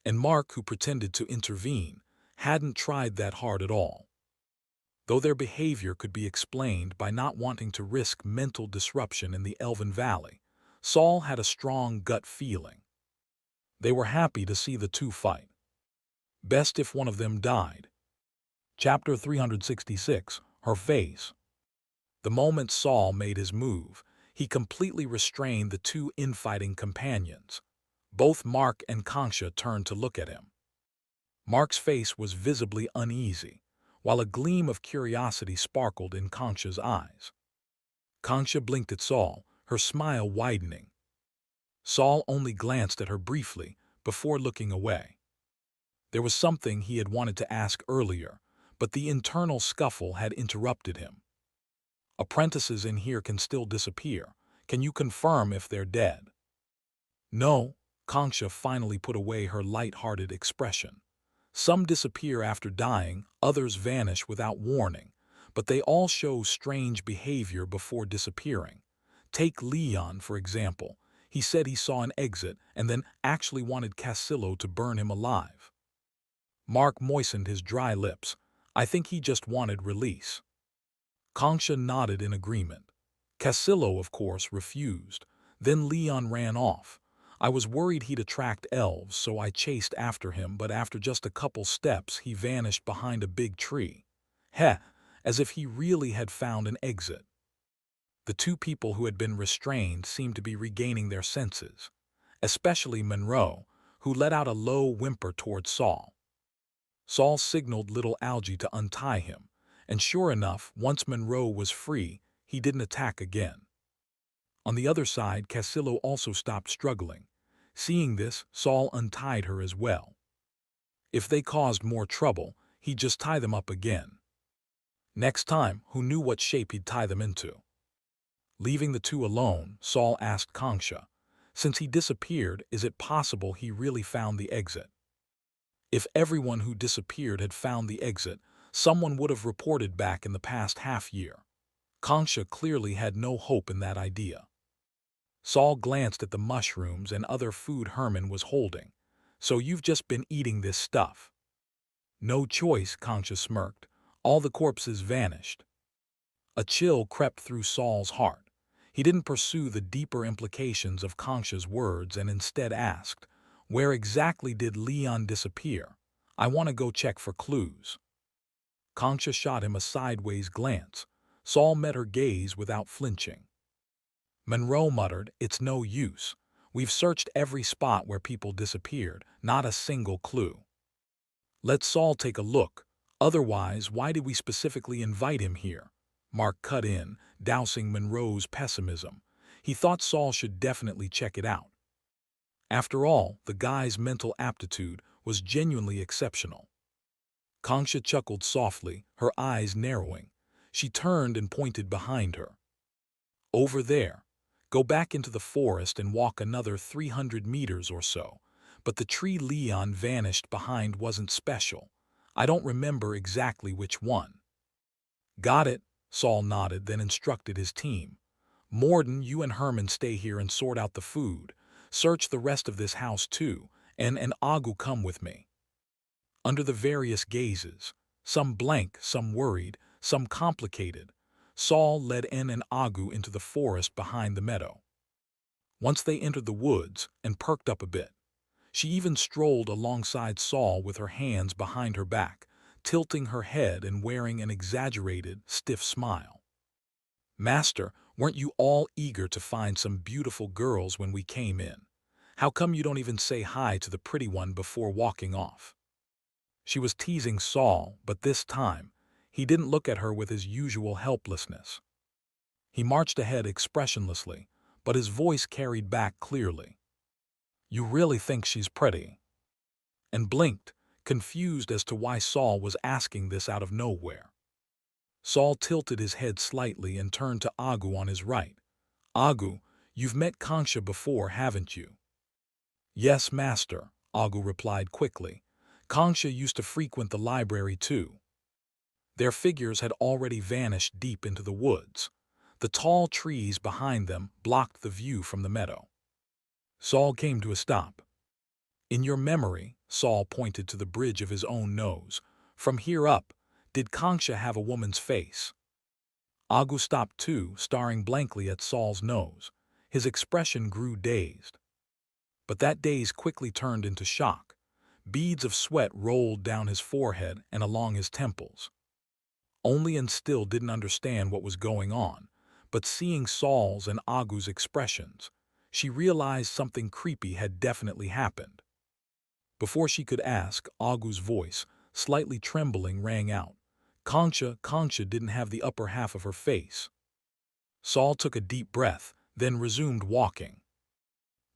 And Mark, who pretended to intervene, hadn't tried that hard at all. Though their behavior could be explained by not wanting to risk mental disruption in the Elven Valley, Saul had a strong gut feeling. They were happy to see the two fight. Best if one of them died. Chapter 366, Her Face. The moment Saul made his move, he completely restrained the two infighting companions. Both Mark and Kanksha turned to look at him. Mark's face was visibly uneasy, while a gleam of curiosity sparkled in Kanksha's eyes. Kanksha blinked at Saul, her smile widening. Saul only glanced at her briefly before looking away. There was something he had wanted to ask earlier, but the internal scuffle had interrupted him. Apprentices in here can still disappear. Can you confirm if they're dead? No, Kanksha finally put away her light-hearted expression. Some disappear after dying, others vanish without warning, but they all show strange behavior before disappearing. Take Leon, for example. He said he saw an exit and then actually wanted Cassillo to burn him alive. Mark moistened his dry lips. I think he just wanted release. Kanksha nodded in agreement. Cassillo, of course, refused. Then Leon ran off. I was worried he'd attract elves, so I chased after him, but after just a couple steps he vanished behind a big tree. Heh, as if he really had found an exit. The two people who had been restrained seemed to be regaining their senses, especially Monroe, who let out a low whimper toward Saul. Saul signaled little Algie to untie him, and sure enough, once Monroe was free, he didn't attack again. On the other side, Cassillo also stopped struggling. Seeing this, Saul untied her as well. If they caused more trouble, he'd just tie them up again. Next time, who knew what shape he'd tie them into? Leaving the two alone, Saul asked Kanksha, since he disappeared, is it possible he really found the exit? If everyone who disappeared had found the exit, someone would have reported back in the past half-year. Kanksha clearly had no hope in that idea. Saul glanced at the mushrooms and other food Herman was holding. So you've just been eating this stuff? No choice, Kanksha smirked. All the corpses vanished. A chill crept through Saul's heart. He didn't pursue the deeper implications of Kanksha's words and instead asked, where exactly did Leon disappear? I want to go check for clues. Kanksha shot him a sideways glance. Saul met her gaze without flinching. Monroe muttered, it's no use. We've searched every spot where people disappeared, not a single clue. Let Saul take a look. Otherwise, why did we specifically invite him here? Mark cut in, dousing Monroe's pessimism. He thought Saul should definitely check it out. After all, the guy's mental aptitude was genuinely exceptional. Kanksha chuckled softly, her eyes narrowing. She turned and pointed behind her. Over there. Go back into the forest and walk another 300 meters or so. But the tree Leon vanished behind wasn't special. I don't remember exactly which one. Got it, Saul nodded, then instructed his team. Morden, you and Herman stay here and sort out the food. Search the rest of this house too, and Agu come with me. Under the various gazes, some blank, some worried, some complicated, Saul led En and Agu into the forest behind the meadow. Once they entered the woods and perked up a bit, she even strolled alongside Saul with her hands behind her back, tilting her head and wearing an exaggerated, stiff smile. Master, weren't you all eager to find some beautiful girls when we came in? How come you don't even say hi to the pretty one before walking off? She was teasing Saul, but this time, he didn't look at her with his usual helplessness. He marched ahead expressionlessly, but his voice carried back clearly. You really think she's pretty? And blinked, confused as to why Saul was asking this out of nowhere. Saul tilted his head slightly and turned to Agu on his right. Agu, you've met Kanksha before, haven't you? Yes, master, Agu replied quickly. Kanksha used to frequent the library too. Their figures had already vanished deep into the woods. The tall trees behind them blocked the view from the meadow. Saul came to a stop. In your memory, Saul pointed to the bridge of his own nose. From here up, did Kanksha have a woman's face? Agu stopped too, staring blankly at Saul's nose. His expression grew dazed. But that daze quickly turned into shock. Beads of sweat rolled down his forehead and along his temples. Only and still didn't understand what was going on, but seeing Saul's and Agu's expressions, she realized something creepy had definitely happened. Before she could ask, Agu's voice, slightly trembling, rang out. Concha didn't have the upper half of her face. Saul took a deep breath, then resumed walking.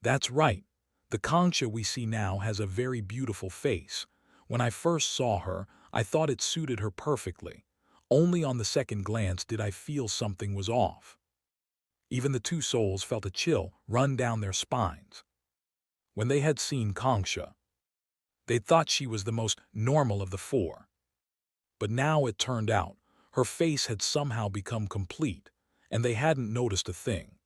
That's right. The Concha we see now has a very beautiful face. When I first saw her, I thought it suited her perfectly. Only on the second glance did I feel something was off. Even the two souls felt a chill run down their spines. When they had seen Concha, they thought she was the most normal of the four. But now it turned out, her face had somehow become complete, and they hadn't noticed a thing.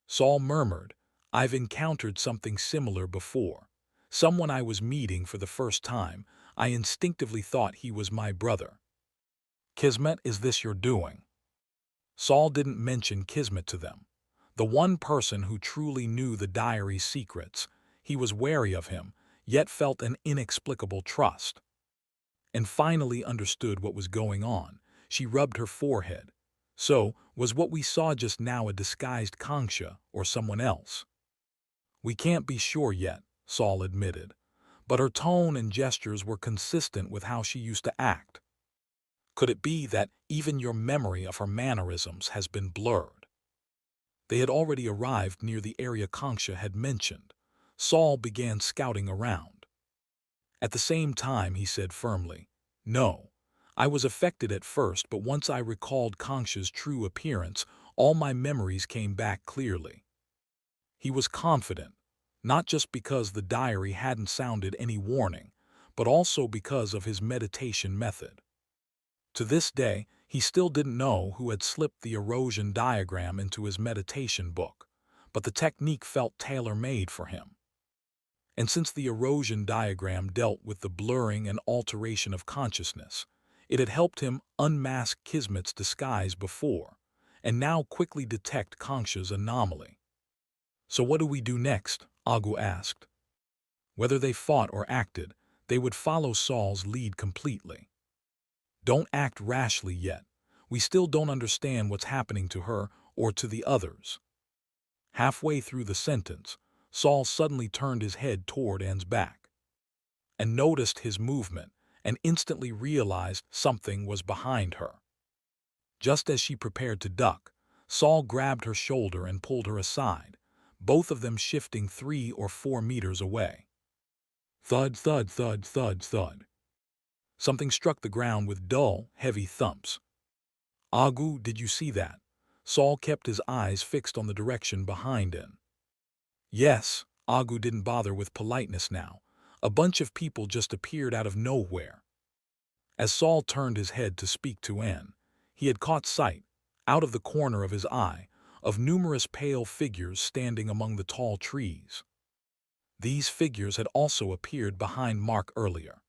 Saul murmured, I've encountered something similar before. Someone I was meeting for the first time, I instinctively thought he was my brother. Kismet, is this your doing? Saul didn't mention Kismet to them. The one person who truly knew the diary's secrets, he was wary of him, yet felt an inexplicable trust. And finally understood what was going on. She rubbed her forehead. So, was what we saw just now a disguised Concha or someone else? We can't be sure yet, Saul admitted, but her tone and gestures were consistent with how she used to act. Could it be that even your memory of her mannerisms has been blurred? They had already arrived near the area Concha had mentioned. Saul began scouting around. At the same time, he said firmly, No, I was affected at first, but once I recalled Concha's true appearance, all my memories came back clearly. He was confident, not just because the diary hadn't sounded any warning, but also because of his meditation method. To this day, he still didn't know who had slipped the erosion diagram into his meditation book, but the technique felt tailor-made for him. And since the erosion diagram dealt with the blurring and alteration of consciousness, it had helped him unmask Kismet's disguise before, and now quickly detect Concha's anomaly. So what do we do next? Agu asked. Whether they fought or acted, they would follow Saul's lead completely. Don't act rashly yet. We still don't understand what's happening to her or to the others. Halfway through the sentence, Saul suddenly turned his head toward Anne's back and noticed his movement and instantly realized something was behind her. Just as she prepared to duck, Saul grabbed her shoulder and pulled her aside, both of them shifting 3 or 4 meters away. Thud, thud, thud, thud, thud. Something struck the ground with dull, heavy thumps. Agu, did you see that? Saul kept his eyes fixed on the direction behind him. Yes, Agu didn't bother with politeness now. A bunch of people just appeared out of nowhere. As Saul turned his head to speak to Anne, he had caught sight, out of the corner of his eye, of numerous pale figures standing among the tall trees. These figures had also appeared behind Mark earlier.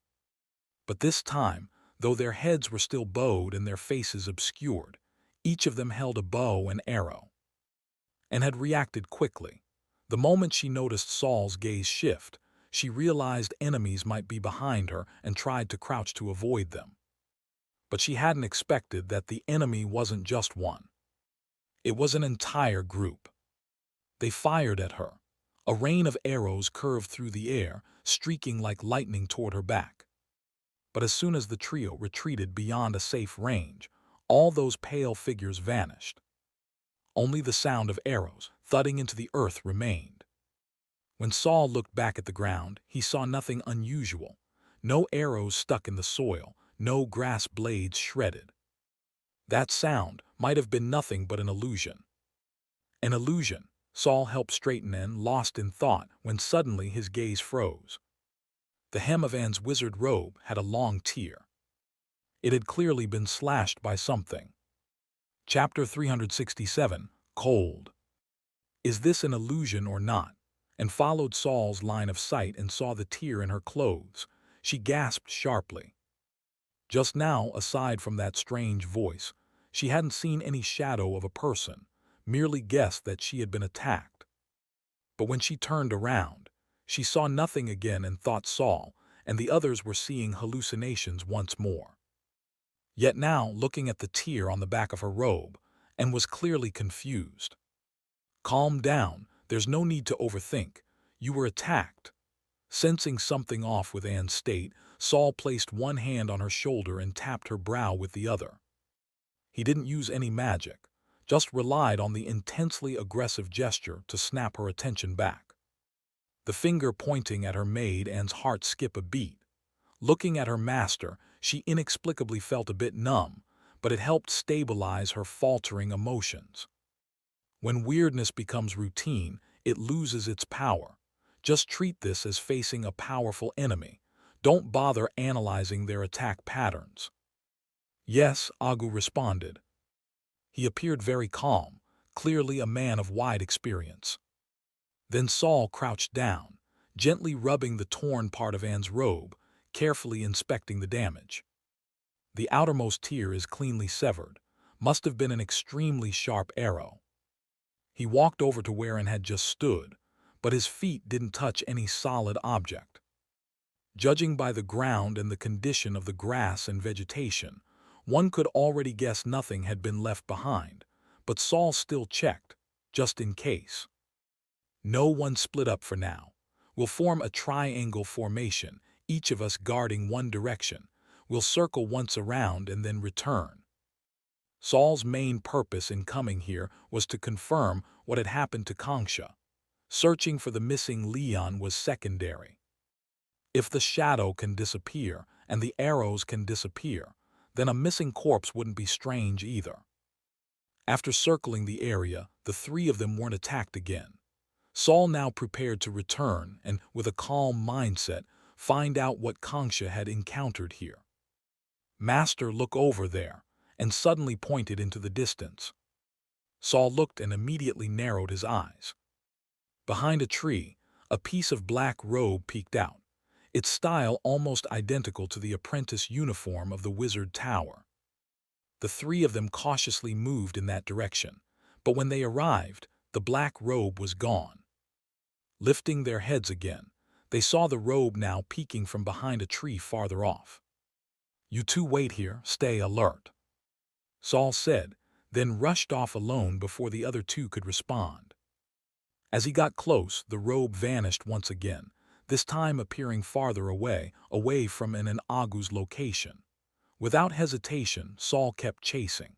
But this time, though their heads were still bowed and their faces obscured, each of them held a bow and arrow, and had reacted quickly. The moment she noticed Saul's gaze shift, she realized enemies might be behind her and tried to crouch to avoid them. But she hadn't expected that the enemy wasn't just one. It was an entire group. They fired at her. A rain of arrows curved through the air, streaking like lightning toward her back. But as soon as the trio retreated beyond a safe range, all those pale figures vanished. Only the sound of arrows thudding into the earth remained. When Saul looked back at the ground, he saw nothing unusual. No arrows stuck in the soil, no grass blades shredded. That sound might have been nothing but an illusion. An illusion. Saul helped straighten Anne, lost in thought, when suddenly his gaze froze. The hem of Anne's wizard robe had a long tear. It had clearly been slashed by something. Chapter 367, Cold. Is this an illusion or not? And followed Saul's line of sight and saw the tear in her clothes. She gasped sharply. Just now, aside from that strange voice, she hadn't seen any shadow of a person, merely guessed that she had been attacked. But when she turned around, she saw nothing again and thought Saul and the others were seeing hallucinations once more. Yet now, looking at the tear on the back of her robe, Anne was clearly confused. Calm down, There's no need to overthink. You were attacked. Sensing something off with Anne's state, Saul placed one hand on her shoulder and tapped her brow with the other. He didn't use any magic, just relied on the intensely aggressive gesture to snap her attention back. The finger pointing at her made Anne's heart skip a beat. Looking at her master, she inexplicably felt a bit numb, but it helped stabilize her faltering emotions. When weirdness becomes routine, it loses its power. Just treat this as facing a powerful enemy. Don't bother analyzing their attack patterns. Yes, Agu responded. He appeared very calm, clearly a man of wide experience. Then Saul crouched down, gently rubbing the torn part of Anne's robe, carefully inspecting the damage. The outermost tier is cleanly severed. Must have been an extremely sharp arrow. He walked over to where Anne had just stood, but his feet didn't touch any solid object. Judging by the ground and the condition of the grass and vegetation, one could already guess nothing had been left behind, but Saul still checked, just in case. No one split up for now. We'll form a triangle formation, each of us guarding one direction. We'll circle once around and then return. Saul's main purpose in coming here was to confirm what had happened to Kangsha. Searching for the missing Leon was secondary. If the shadow can disappear and the arrows can disappear, then a missing corpse wouldn't be strange either. After circling the area, the three of them weren't attacked again. Saul now prepared to return and, with a calm mindset, find out what Kangsha had encountered here. Master, look over there, and suddenly pointed into the distance. Saul looked and immediately narrowed his eyes. Behind a tree, a piece of black robe peeked out, its style almost identical to the apprentice uniform of the wizard tower. The three of them cautiously moved in that direction, but when they arrived, the black robe was gone. Lifting their heads again, they saw the robe now peeking from behind a tree farther off. "You two wait here, stay alert," Saul said, then rushed off alone before the other two could respond. As he got close, the robe vanished once again, this time appearing farther away from an Agu's location. Without hesitation, Saul kept chasing.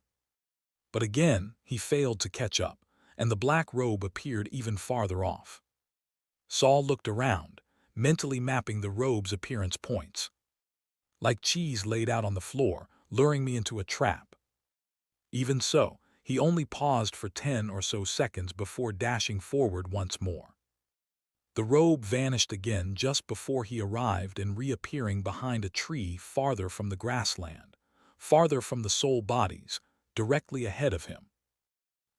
But again, he failed to catch up, and the black robe appeared even farther off. Saul looked around, mentally mapping the robe's appearance points. Like cheese laid out on the floor, luring me into a trap. Even so, he only paused for 10 or so seconds before dashing forward once more. The robe vanished again just before he arrived and reappearing behind a tree farther from the grassland, farther from the soul bodies, directly ahead of him.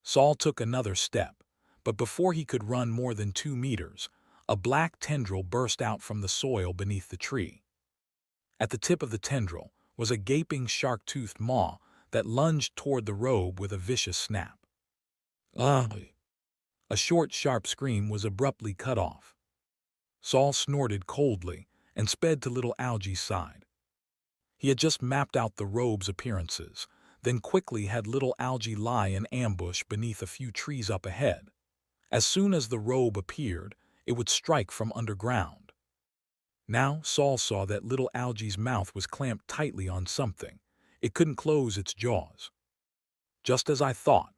Saul took another step, but before he could run more than 2 meters, a black tendril burst out from the soil beneath the tree. At the tip of the tendril was a gaping shark-toothed maw that lunged toward the robe with a vicious snap. "Ah!" A short, sharp scream was abruptly cut off. Saul snorted coldly and sped to little Algie's side. He had just mapped out the robe's appearances, then quickly had little Algie lie in ambush beneath a few trees up ahead. As soon as the robe appeared, it would strike from underground. Now Saul saw that little Algie's mouth was clamped tightly on something. It couldn't close its jaws. Just as I thought,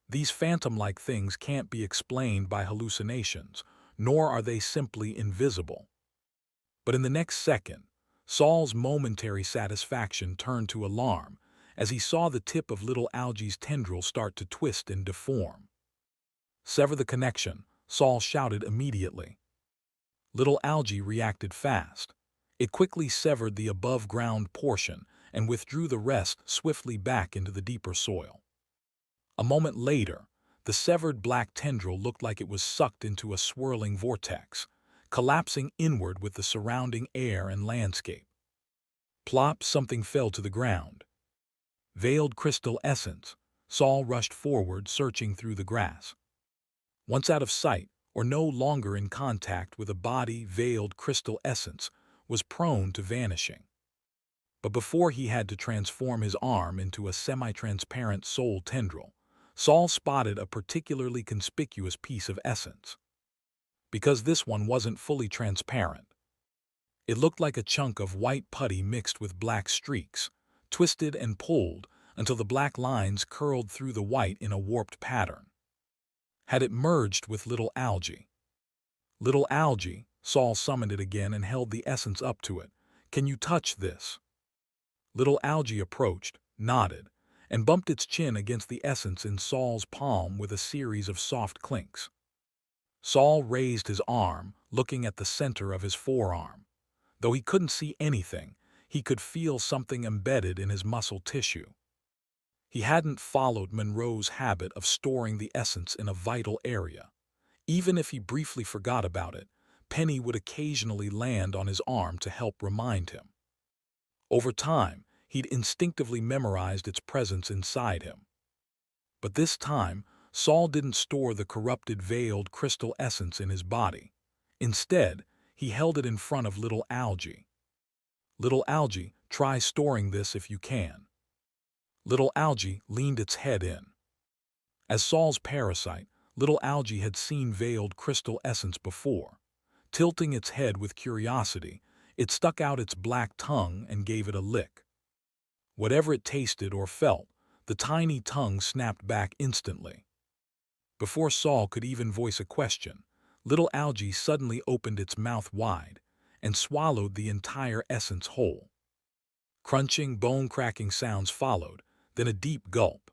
these phantom-like things can't be explained by hallucinations, nor are they simply invisible. But in the next second, Saul's momentary satisfaction turned to alarm as he saw the tip of little Algie's tendril start to twist and deform. "Sever the connection," Saul shouted immediately. Little Algie reacted fast. It quickly severed the above-ground portion and withdrew the rest swiftly back into the deeper soil. A moment later, the severed black tendril looked like it was sucked into a swirling vortex, collapsing inward with the surrounding air and landscape. Plop, something fell to the ground. Veiled crystal essence. Saul rushed forward, searching through the grass. Once out of sight, or no longer in contact with a body, veiled crystal essence was prone to vanishing. But before he had to transform his arm into a semi-transparent soul tendril, Saul spotted a particularly conspicuous piece of essence. Because this one wasn't fully transparent. It looked like a chunk of white putty mixed with black streaks, twisted and pulled until the black lines curled through the white in a warped pattern. Had it merged with little algae? Little algae, Saul summoned it again and held the essence up to it. Can you touch this? Little algae approached, nodded, and bumped its chin against the essence in Saul's palm with a series of soft clinks. Saul raised his arm, looking at the center of his forearm. Though he couldn't see anything, he could feel something embedded in his muscle tissue. He hadn't followed Monroe's habit of storing the essence in a vital area. Even if he briefly forgot about it, Penny would occasionally land on his arm to help remind him. Over time, he'd instinctively memorized its presence inside him. But this time, Saul didn't store the corrupted veiled crystal essence in his body. Instead, he held it in front of little algae. Little algae, try storing this if you can. Little algae leaned its head in. As Saul's parasite, little algae had seen veiled crystal essence before. Tilting its head with curiosity, it stuck out its black tongue and gave it a lick. Whatever it tasted or felt, the tiny tongue snapped back instantly. Before Saul could even voice a question, little algae suddenly opened its mouth wide and swallowed the entire essence whole. Crunching, bone-cracking sounds followed, then a deep gulp.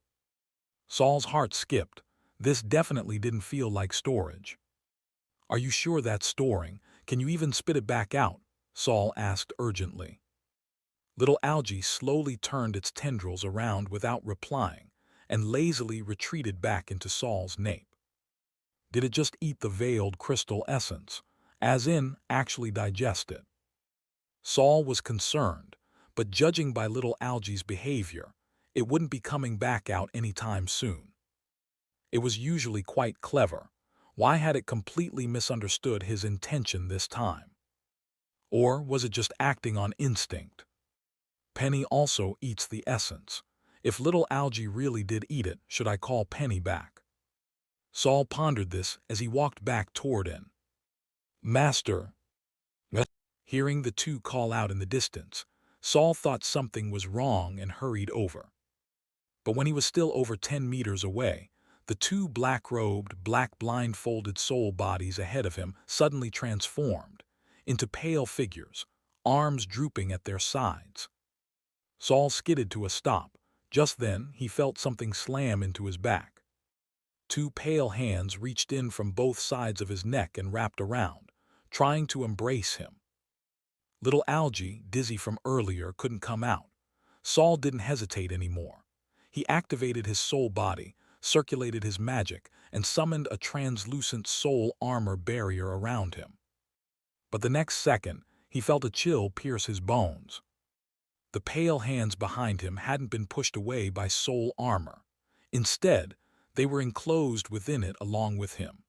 Saul's heart skipped. This definitely didn't feel like storage. Are you sure that's storing? Can you even spit it back out? Saul asked urgently. Little algae slowly turned its tendrils around without replying and lazily retreated back into Saul's nape. Did it just eat the veiled crystal essence, as in actually digest it? Saul was concerned, but judging by little algae's behavior, it wouldn't be coming back out anytime soon. It was usually quite clever. Why had it completely misunderstood his intention this time? Or was it just acting on instinct? Penny also eats the essence. If little algae really did eat it, should I call Penny back? Saul pondered this as he walked back toward it. Master. Hearing the two call out in the distance, Saul thought something was wrong and hurried over. But when he was still over 10 meters away, the two black-robed, black-blindfolded soul bodies ahead of him suddenly transformed into pale figures, arms drooping at their sides. Saul skidded to a stop. Just then, he felt something slam into his back. Two pale hands reached in from both sides of his neck and wrapped around, trying to embrace him. Little algae, dizzy from earlier, couldn't come out. Saul didn't hesitate anymore. He activated his soul body, circulated his magic, and summoned a translucent soul armor barrier around him. But the next second, he felt a chill pierce his bones. The pale hands behind him hadn't been pushed away by soul armor. Instead, they were enclosed within it along with him.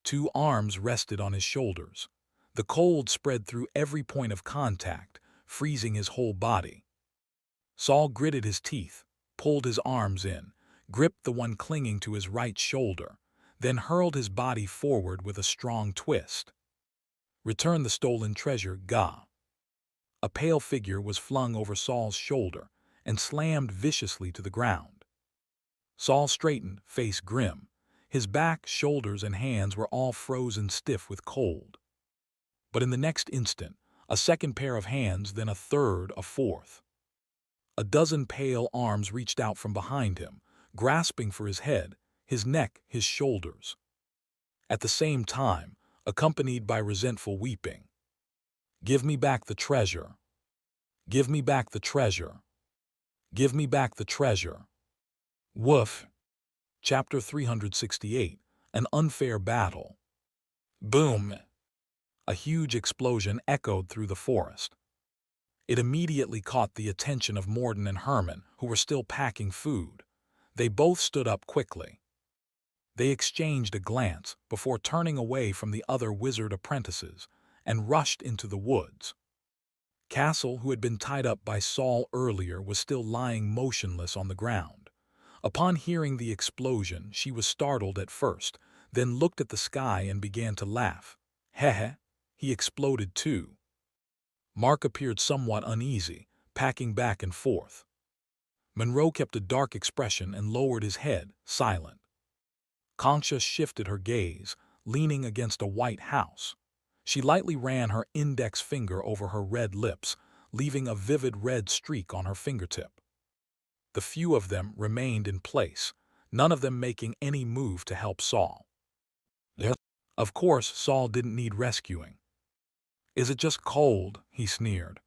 Two arms rested on his shoulders. The cold spread through every point of contact, freezing his whole body. Saul gritted his teeth, pulled his arms in, gripped the one clinging to his right shoulder, then hurled his body forward with a strong twist. Return the stolen treasure, Ga. A pale figure was flung over Saul's shoulder and slammed viciously to the ground. Saul straightened, face grim. His back, shoulders, and hands were all frozen stiff with cold. But in the next instant, a second pair of hands, then a third, a fourth. A dozen pale arms reached out from behind him, grasping for his head, his neck, his shoulders. At the same time, accompanied by resentful weeping. Give me back the treasure. Give me back the treasure. Give me back the treasure. Woof. Chapter 368, An Unfair Battle. Boom! A huge explosion echoed through the forest. It immediately caught the attention of Morden and Herman, who were still packing food. They both stood up quickly. They exchanged a glance before turning away from the other wizard apprentices and rushed into the woods. Castle, who had been tied up by Saul earlier, was still lying motionless on the ground. Upon hearing the explosion, she was startled at first, then looked at the sky and began to laugh. Heh, he exploded too. Mark appeared somewhat uneasy, packing back and forth. Monroe kept a dark expression and lowered his head, silent. Concha shifted her gaze, leaning against a white house. She lightly ran her index finger over her red lips, leaving a vivid red streak on her fingertip. The few of them remained in place, none of them making any move to help Saul. Of course, Saul didn't need rescuing. "Is it just cold?" he sneered.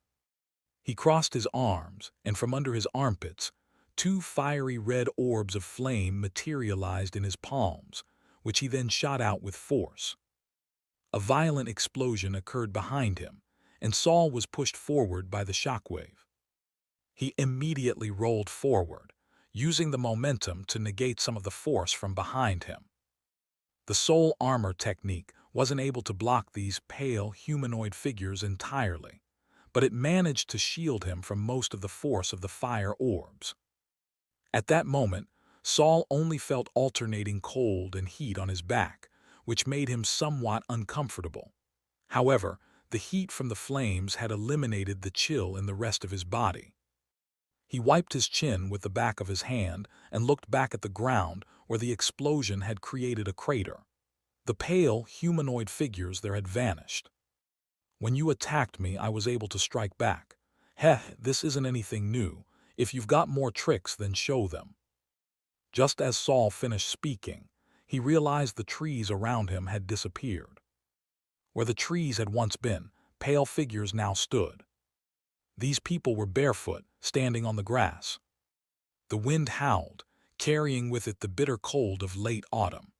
He crossed his arms, and from under his armpits, two fiery red orbs of flame materialized in his palms, which he then shot out with force. A violent explosion occurred behind him, and Saul was pushed forward by the shockwave. He immediately rolled forward, using the momentum to negate some of the force from behind him. The soul armor technique wasn't able to block these pale humanoid figures entirely, but it managed to shield him from most of the force of the fire orbs. At that moment, Saul only felt alternating cold and heat on his back, which made him somewhat uncomfortable. However, the heat from the flames had eliminated the chill in the rest of his body. He wiped his chin with the back of his hand and looked back at the ground where the explosion had created a crater. The pale, humanoid figures there had vanished. "When you attacked me, I was able to strike back. This isn't anything new. If you've got more tricks, then show them." Just as Saul finished speaking, he realized the trees around him had disappeared. Where the trees had once been, pale figures now stood. These people were barefoot, standing on the grass. The wind howled, carrying with it the bitter cold of late autumn.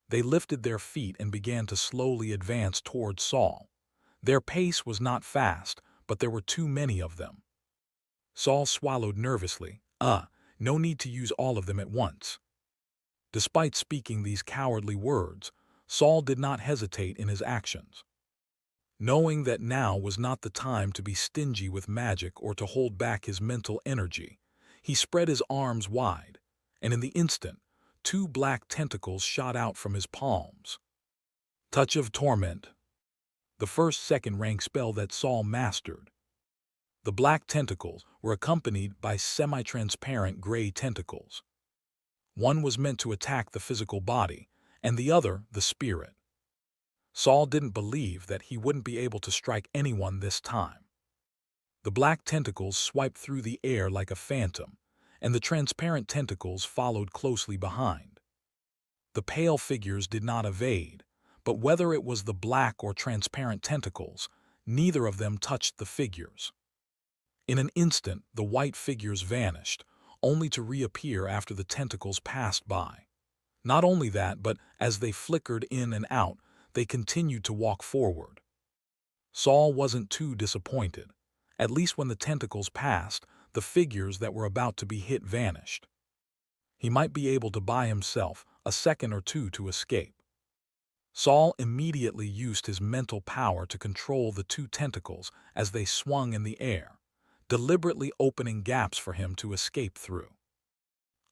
They lifted their feet and began to slowly advance toward Saul. Their pace was not fast, but there were too many of them. Saul swallowed nervously. No need to use all of them at once. Despite speaking these cowardly words, Saul did not hesitate in his actions. Knowing that now was not the time to be stingy with magic or to hold back his mental energy, he spread his arms wide, and in the instant, two black tentacles shot out from his palms. Touch of Torment. The first second-rank spell that Saul mastered. The black tentacles were accompanied by semi-transparent gray tentacles. One was meant to attack the physical body, and the other the spirit. Saul didn't believe that he wouldn't be able to strike anyone this time. The black tentacles swiped through the air like a phantom, and the transparent tentacles followed closely behind. The pale figures did not evade, but whether it was the black or transparent tentacles, neither of them touched the figures. In an instant, the white figures vanished, only to reappear after the tentacles passed by. Not only that, but as they flickered in and out, they continued to walk forward. Saul wasn't too disappointed. At least when the tentacles passed, the figures that were about to be hit vanished. He might be able to buy himself a second or two to escape. Saul immediately used his mental power to control the two tentacles as they swung in the air, deliberately opening gaps for him to escape through.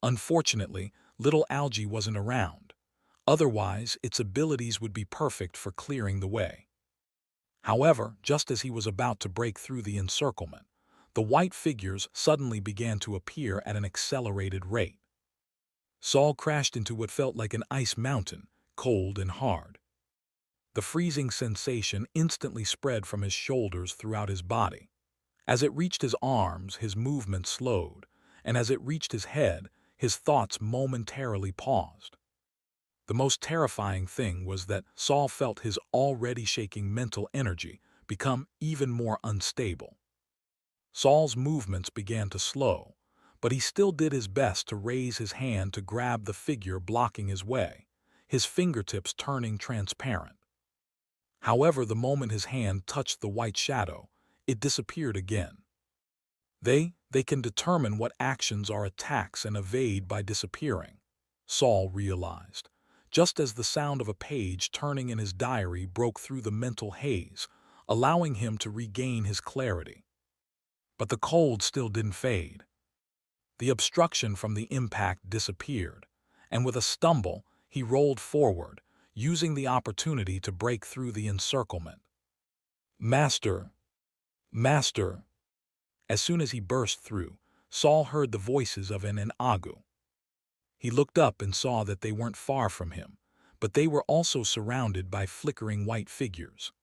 Unfortunately, little Algae wasn't around. Otherwise, its abilities would be perfect for clearing the way. However, just as he was about to break through the encirclement, the white figures suddenly began to appear at an accelerated rate. Saul crashed into what felt like an ice mountain, cold and hard. The freezing sensation instantly spread from his shoulders throughout his body. As it reached his arms, his movement slowed, and as it reached his head, his thoughts momentarily paused. The most terrifying thing was that Saul felt his already shaking mental energy become even more unstable. Saul's movements began to slow, but he still did his best to raise his hand to grab the figure blocking his way, his fingertips turning transparent. However, the moment his hand touched the white shadow, it disappeared again. They can determine what actions are attacks and evade by disappearing, Saul realized, just as the sound of a page turning in his diary broke through the mental haze, allowing him to regain his clarity. But the cold still didn't fade. The obstruction from the impact disappeared, and with a stumble, he rolled forward, using the opportunity to break through the encirclement. "Master! Master!" As soon as he burst through, Saul heard the voices of An and Agu. He looked up and saw that they weren't far from him, but they were also surrounded by flickering white figures.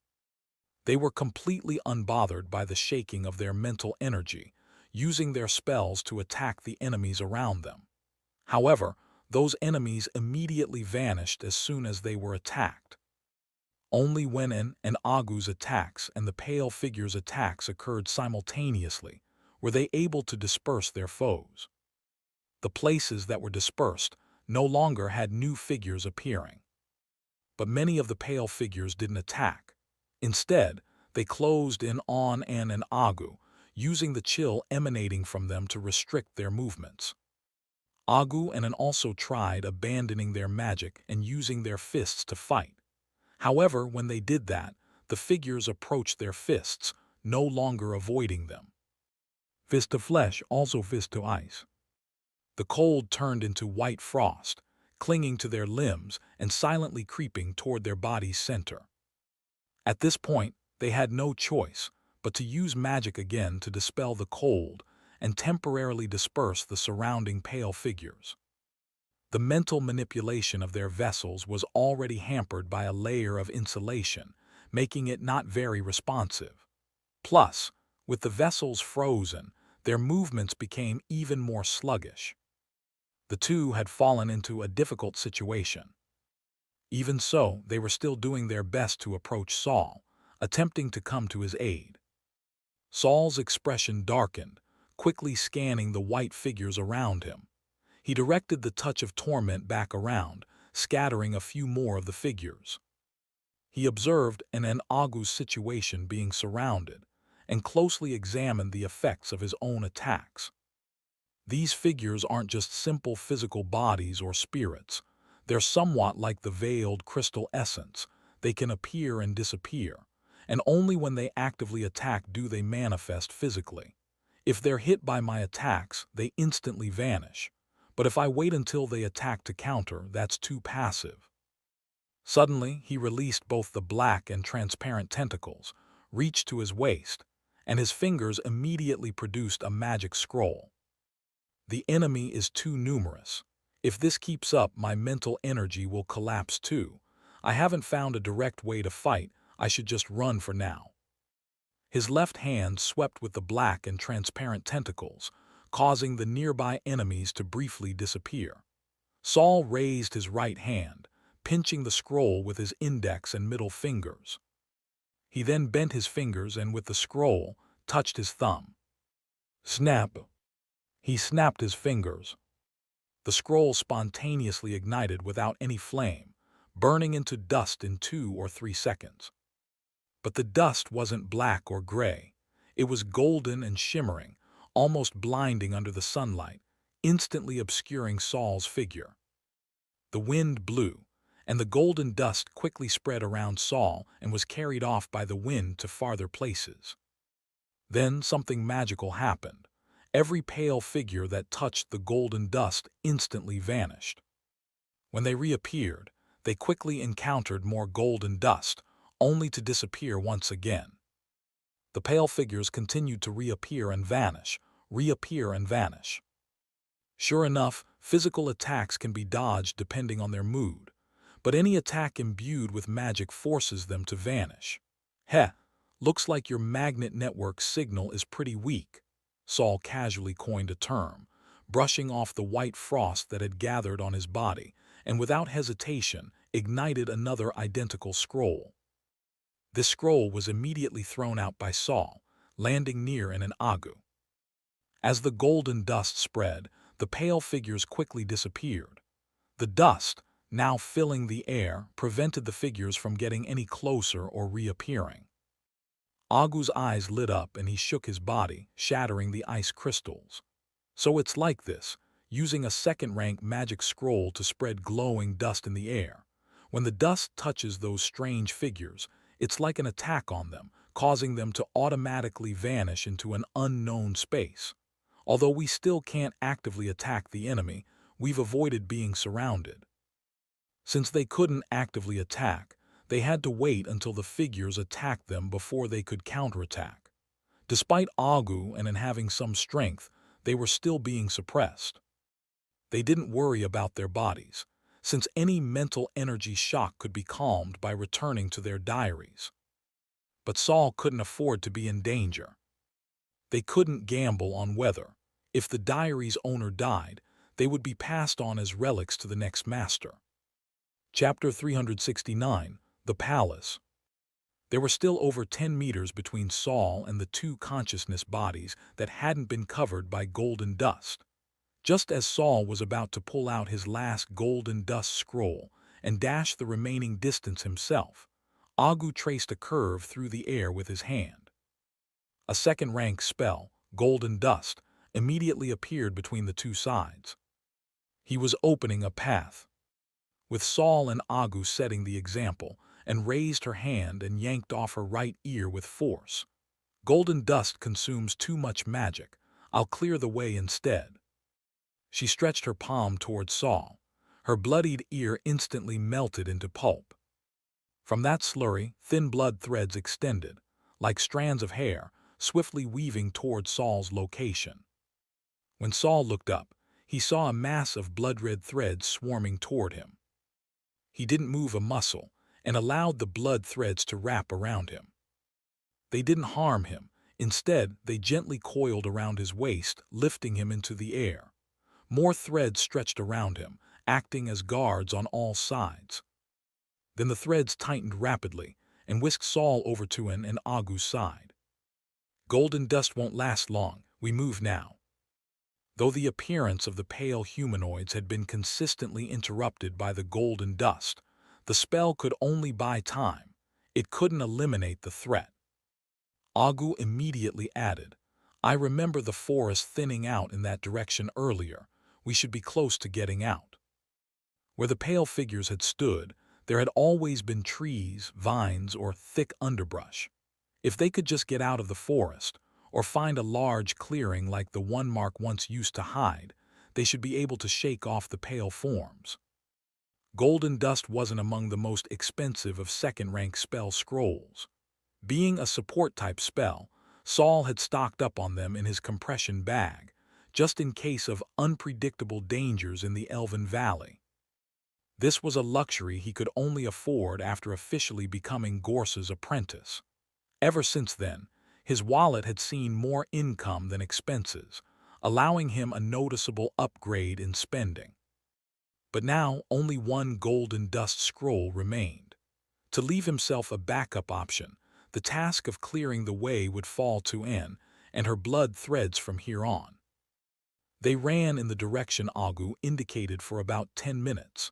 They were completely unbothered by the shaking of their mental energy, using their spells to attack the enemies around them. However, those enemies immediately vanished as soon as they were attacked. Only when An and Agu's attacks and the pale figure's attacks occurred simultaneously were they able to disperse their foes. The places that were dispersed no longer had new figures appearing. But many of the pale figures didn't attack. Instead, they closed in on An and Agu, using the chill emanating from them to restrict their movements. Agu and An also tried abandoning their magic and using their fists to fight. However, when they did that, the figures approached their fists, no longer avoiding them. Fist to flesh, also fist to ice. The cold turned into white frost, clinging to their limbs and silently creeping toward their body's center. At this point, they had no choice but to use magic again to dispel the cold and temporarily disperse the surrounding pale figures. The mental manipulation of their vessels was already hampered by a layer of insulation, making it not very responsive. Plus, with the vessels frozen, their movements became even more sluggish. The two had fallen into a difficult situation. Even so, they were still doing their best to approach Saul, attempting to come to his aid. Saul's expression darkened, quickly scanning the white figures around him. He directed the touch of torment back around, scattering a few more of the figures. He observed An and Agu's situation being surrounded, and closely examined the effects of his own attacks. These figures aren't just simple physical bodies or spirits. They're somewhat like the veiled crystal essence. They can appear and disappear, and only when they actively attack do they manifest physically. If they're hit by my attacks, they instantly vanish. But if I wait until they attack to counter, that's too passive. Suddenly, he released both the black and transparent tentacles, reached to his waist, and his fingers immediately produced a magic scroll. The enemy is too numerous. If this keeps up, my mental energy will collapse too. I haven't found a direct way to fight. I should just run for now. His left hand swept with the black and transparent tentacles, causing the nearby enemies to briefly disappear. Saul raised his right hand, pinching the scroll with his index and middle fingers. He then bent his fingers and with the scroll, touched his thumb. Snap! He snapped his fingers. The scroll spontaneously ignited without any flame, burning into dust in 2 or 3 seconds. But the dust wasn't black or gray. It was golden and shimmering, almost blinding under the sunlight, instantly obscuring Saul's figure. The wind blew, and the golden dust quickly spread around Saul and was carried off by the wind to farther places. Then something magical happened. Every pale figure that touched the golden dust instantly vanished. When they reappeared, they quickly encountered more golden dust, only to disappear once again. The pale figures continued to reappear and vanish, reappear and vanish. Sure enough, physical attacks can be dodged depending on their mood, but any attack imbued with magic forces them to vanish. Heh, looks like your magnet network signal is pretty weak, Saul casually coined a term, brushing off the white frost that had gathered on his body, and without hesitation ignited another identical scroll. This scroll was immediately thrown out by Saul, landing near An and Agu. As the golden dust spread, the pale figures quickly disappeared. The dust, now filling the air, prevented the figures from getting any closer or reappearing. Agu's eyes lit up and he shook his body, shattering the ice crystals. So it's like this, using a second-rank magic scroll to spread glowing dust in the air. When the dust touches those strange figures, it's like an attack on them, causing them to automatically vanish into an unknown space. Although we still can't actively attack the enemy, we've avoided being surrounded. Since they couldn't actively attack, they had to wait until the figures attacked them before they could counterattack. Despite Agu and in having some strength, they were still being suppressed. They didn't worry about their bodies, since any mental energy shock could be calmed by returning to their diaries. But Saul couldn't afford to be in danger. They couldn't gamble on whether, if the diary's owner died, they would be passed on as relics to the next master. Chapter 369, The Palace. There were still over 10 meters between Saul and the two consciousness bodies that hadn't been covered by golden dust. Just as Saul was about to pull out his last golden dust scroll and dash the remaining distance himself, Agu traced a curve through the air with his hand. A second-rank spell, Golden Dust, immediately appeared between the two sides. He was opening a path. With Saul and Agu setting the example, and raised her hand and yanked off her right ear with force. Golden dust consumes too much magic. I'll clear the way instead. She stretched her palm toward Saul. Her bloodied ear instantly melted into pulp. From that slurry, thin blood threads extended, like strands of hair, swiftly weaving toward Saul's location. When Saul looked up, he saw a mass of blood-red threads swarming toward him. He didn't move a muscle and allowed the blood threads to wrap around him. They didn't harm him. Instead, they gently coiled around his waist, lifting him into the air. More threads stretched around him, acting as guards on all sides. Then the threads tightened rapidly and whisked Saul over to An and Agu's side. Golden dust won't last long. We move now. Though the appearance of the pale humanoids had been consistently interrupted by the golden dust, the spell could only buy time. It couldn't eliminate the threat. Agu immediately added, I remember the forest thinning out in that direction earlier. We should be close to getting out. Where the pale figures had stood, there had always been trees, vines, or thick underbrush. If they could just get out of the forest, or find a large clearing like the one Mark once used to hide, they should be able to shake off the pale forms. Golden dust wasn't among the most expensive of second-rank spell scrolls. Being a support-type spell, Saul had stocked up on them in his compression bag, just in case of unpredictable dangers in the Elven Valley. This was a luxury he could only afford after officially becoming Gorsa's apprentice. Ever since then, his wallet had seen more income than expenses, allowing him a noticeable upgrade in spending. But now only one golden dust scroll remained. To leave himself a backup option, the task of clearing the way would fall to An and her blood threads from here on. They ran in the direction Agu indicated for about 10 minutes.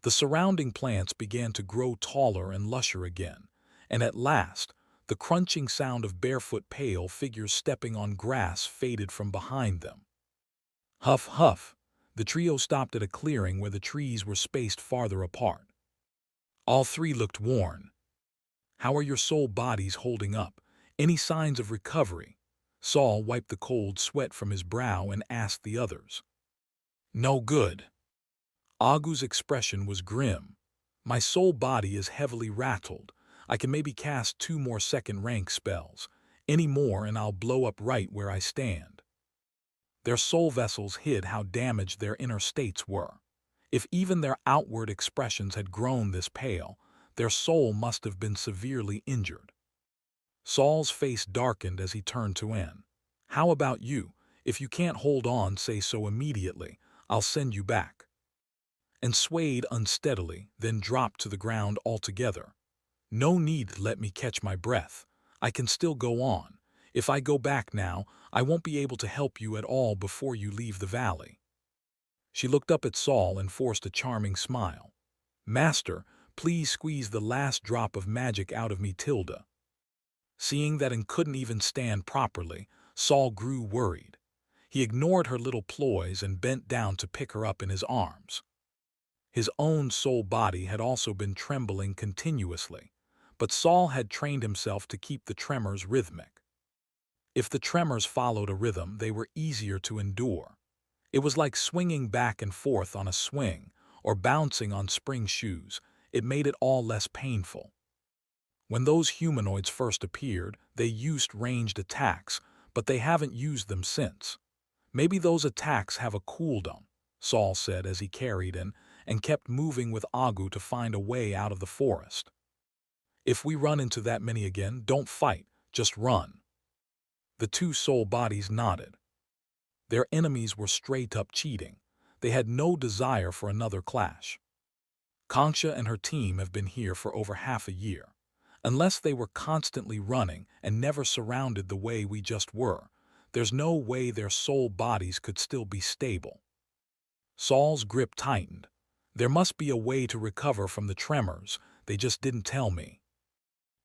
The surrounding plants began to grow taller and lusher again, and at last, the crunching sound of barefoot pale figures stepping on grass faded from behind them. Huff, huff, the trio stopped at a clearing where the trees were spaced farther apart. All three looked worn. How are your soul bodies holding up? Any signs of recovery? Saul wiped the cold sweat from his brow and asked the others. No good. Agu's expression was grim. My soul body is heavily rattled. I can maybe cast 2 more second-rank spells. Any more and I'll blow up right where I stand. Their soul vessels hid how damaged their inner states were. If even their outward expressions had grown this pale, their soul must have been severely injured. Saul's face darkened as he turned to An. How about you? If you can't hold on, say so immediately. I'll send you back. And swayed unsteadily, then dropped to the ground altogether. No need to let me catch my breath. I can still go on. If I go back now, I won't be able to help you at all before you leave the valley. She looked up at Saul and forced a charming smile. Master, please squeeze the last drop of magic out of me, Tilda. Seeing that An couldn't even stand properly, Saul grew worried. He ignored her little ploys and bent down to pick her up in his arms. His own soul body had also been trembling continuously, but Saul had trained himself to keep the tremors rhythmic. If the tremors followed a rhythm, they were easier to endure. It was like swinging back and forth on a swing or bouncing on spring shoes. It made it all less painful. When those humanoids first appeared, they used ranged attacks, but they haven't used them since. Maybe those attacks have a cooldown, Saul said as he carried in and kept moving with Agu to find a way out of the forest. If we run into that many again, don't fight, just run. The two soul bodies nodded. Their enemies were straight-up cheating. They had no desire for another clash. Konksha and her team have been here for over half a year. Unless they were constantly running and never surrounded the way we just were, there's no way their soul bodies could still be stable. Saul's grip tightened. There must be a way to recover from the tremors, they just didn't tell me.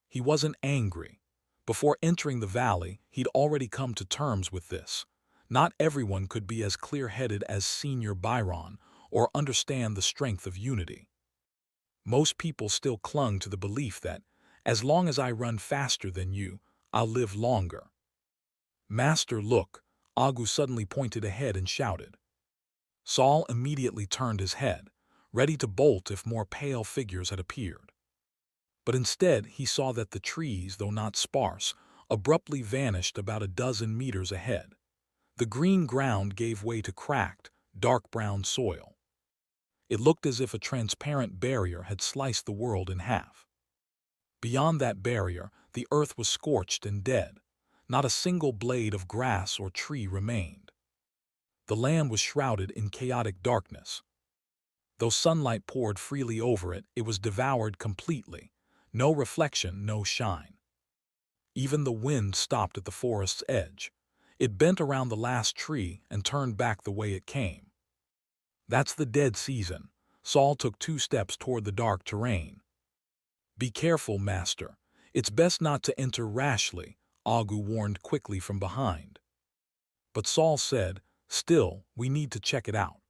He wasn't angry. Before entering the valley, he'd already come to terms with this. Not everyone could be as clear-headed as Senior Byron or understand the strength of unity. Most people still clung to the belief that, as long as I run faster than you, I'll live longer. Master, look, Agu suddenly pointed ahead and shouted. Saul immediately turned his head, ready to bolt if more pale figures had appeared. But instead he saw that the trees, though not sparse, abruptly vanished about a dozen meters ahead. The green ground gave way to cracked, dark brown soil. It looked as if a transparent barrier had sliced the world in half. Beyond that barrier, the earth was scorched and dead. Not a single blade of grass or tree remained. The land was shrouded in chaotic darkness. Though sunlight poured freely over it, it was devoured completely. No reflection, no shine. Even the wind stopped at the forest's edge. It bent around the last tree and turned back the way it came. That's the dead season. Saul took 2 steps toward the dark terrain. Be careful, Master. It's best not to enter rashly, Agu warned quickly from behind. But Saul said, still, we need to check it out.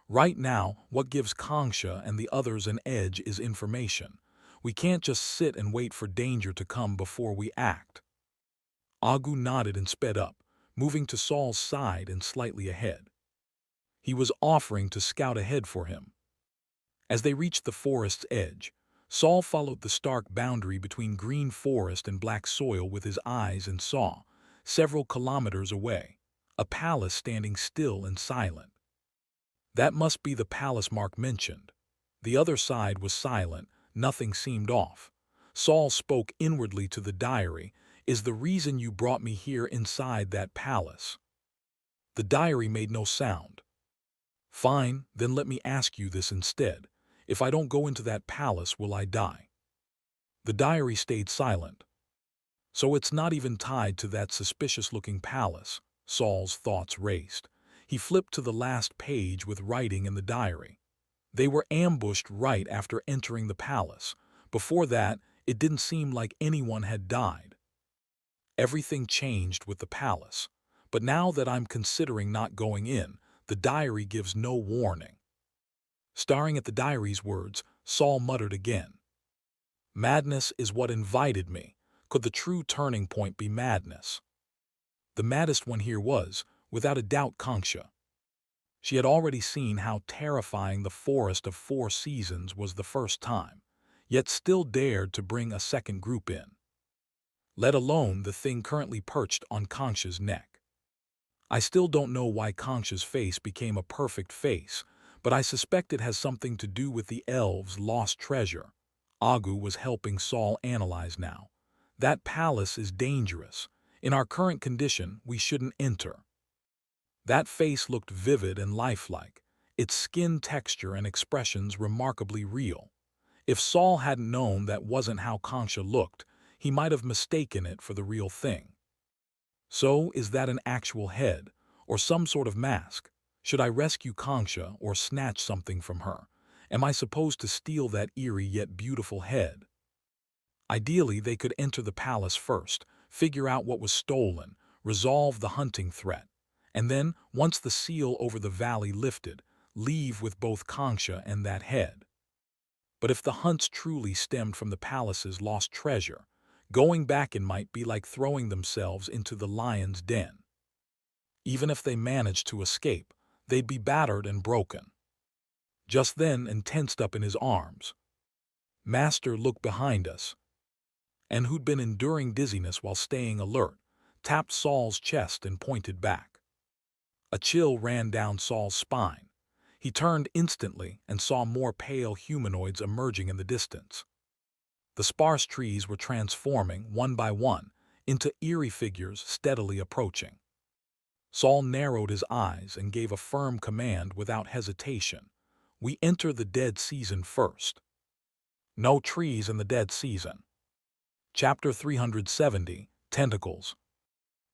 Right now, what gives Konksha and the others an edge is information. We can't just sit and wait for danger to come before we act. Agu nodded and sped up, moving to Saul's side and slightly ahead. He was offering to scout ahead for him. As they reached the forest's edge, Saul followed the stark boundary between green forest and black soil with his eyes and saw, several kilometers away, a palace standing still and silent. That must be the palace Mark mentioned. The other side was silent, nothing seemed off. Saul spoke inwardly to the diary, is the reason you brought me here inside that palace. The diary made no sound. Fine, then let me ask you this instead. If I don't go into that palace, will I die? The diary stayed silent. So it's not even tied to that suspicious-looking palace. Saul's thoughts raced. He flipped to the last page with writing in the diary. They were ambushed right after entering the palace. Before that, it didn't seem like anyone had died. Everything changed with the palace. But now that I'm considering not going in, the diary gives no warning. Staring at the diary's words, Saul muttered again. Madness is what invited me. Could the true turning point be madness? The maddest one here was, without a doubt, Konksha. She had already seen how terrifying the Forest of 4 Seasons was the first time, yet still dared to bring a second group in. Let alone the thing currently perched on Konksha's neck. I still don't know why Konksha's face became a perfect face, but I suspect it has something to do with the elves' lost treasure. Agu was helping Saul analyze now. That palace is dangerous. In our current condition, we shouldn't enter. That face looked vivid and lifelike, its skin texture and expressions remarkably real. If Saul hadn't known that wasn't how Konksha looked, he might have mistaken it for the real thing. So, is that an actual head, or some sort of mask? Should I rescue Konksha or snatch something from her? Am I supposed to steal that eerie yet beautiful head? Ideally, they could enter the palace first, figure out what was stolen, resolve the hunting threat, and then, once the seal over the valley lifted, leave with both Konksha and that head. But if the hunts truly stemmed from the palace's lost treasure, Going back it might be like throwing themselves into the lion's den. Even if they managed to escape, they'd be battered and broken. Just then, and tensed up in his arms, Master looked behind us, and who'd been enduring dizziness while staying alert, tapped Saul's chest and pointed back. A chill ran down Saul's spine. He turned instantly and saw more pale humanoids emerging in the distance. The sparse trees were transforming, one by one, into eerie figures steadily approaching. Saul narrowed his eyes and gave a firm command without hesitation. "We enter the dead season first." No trees in the dead season. Chapter 370, Tentacles.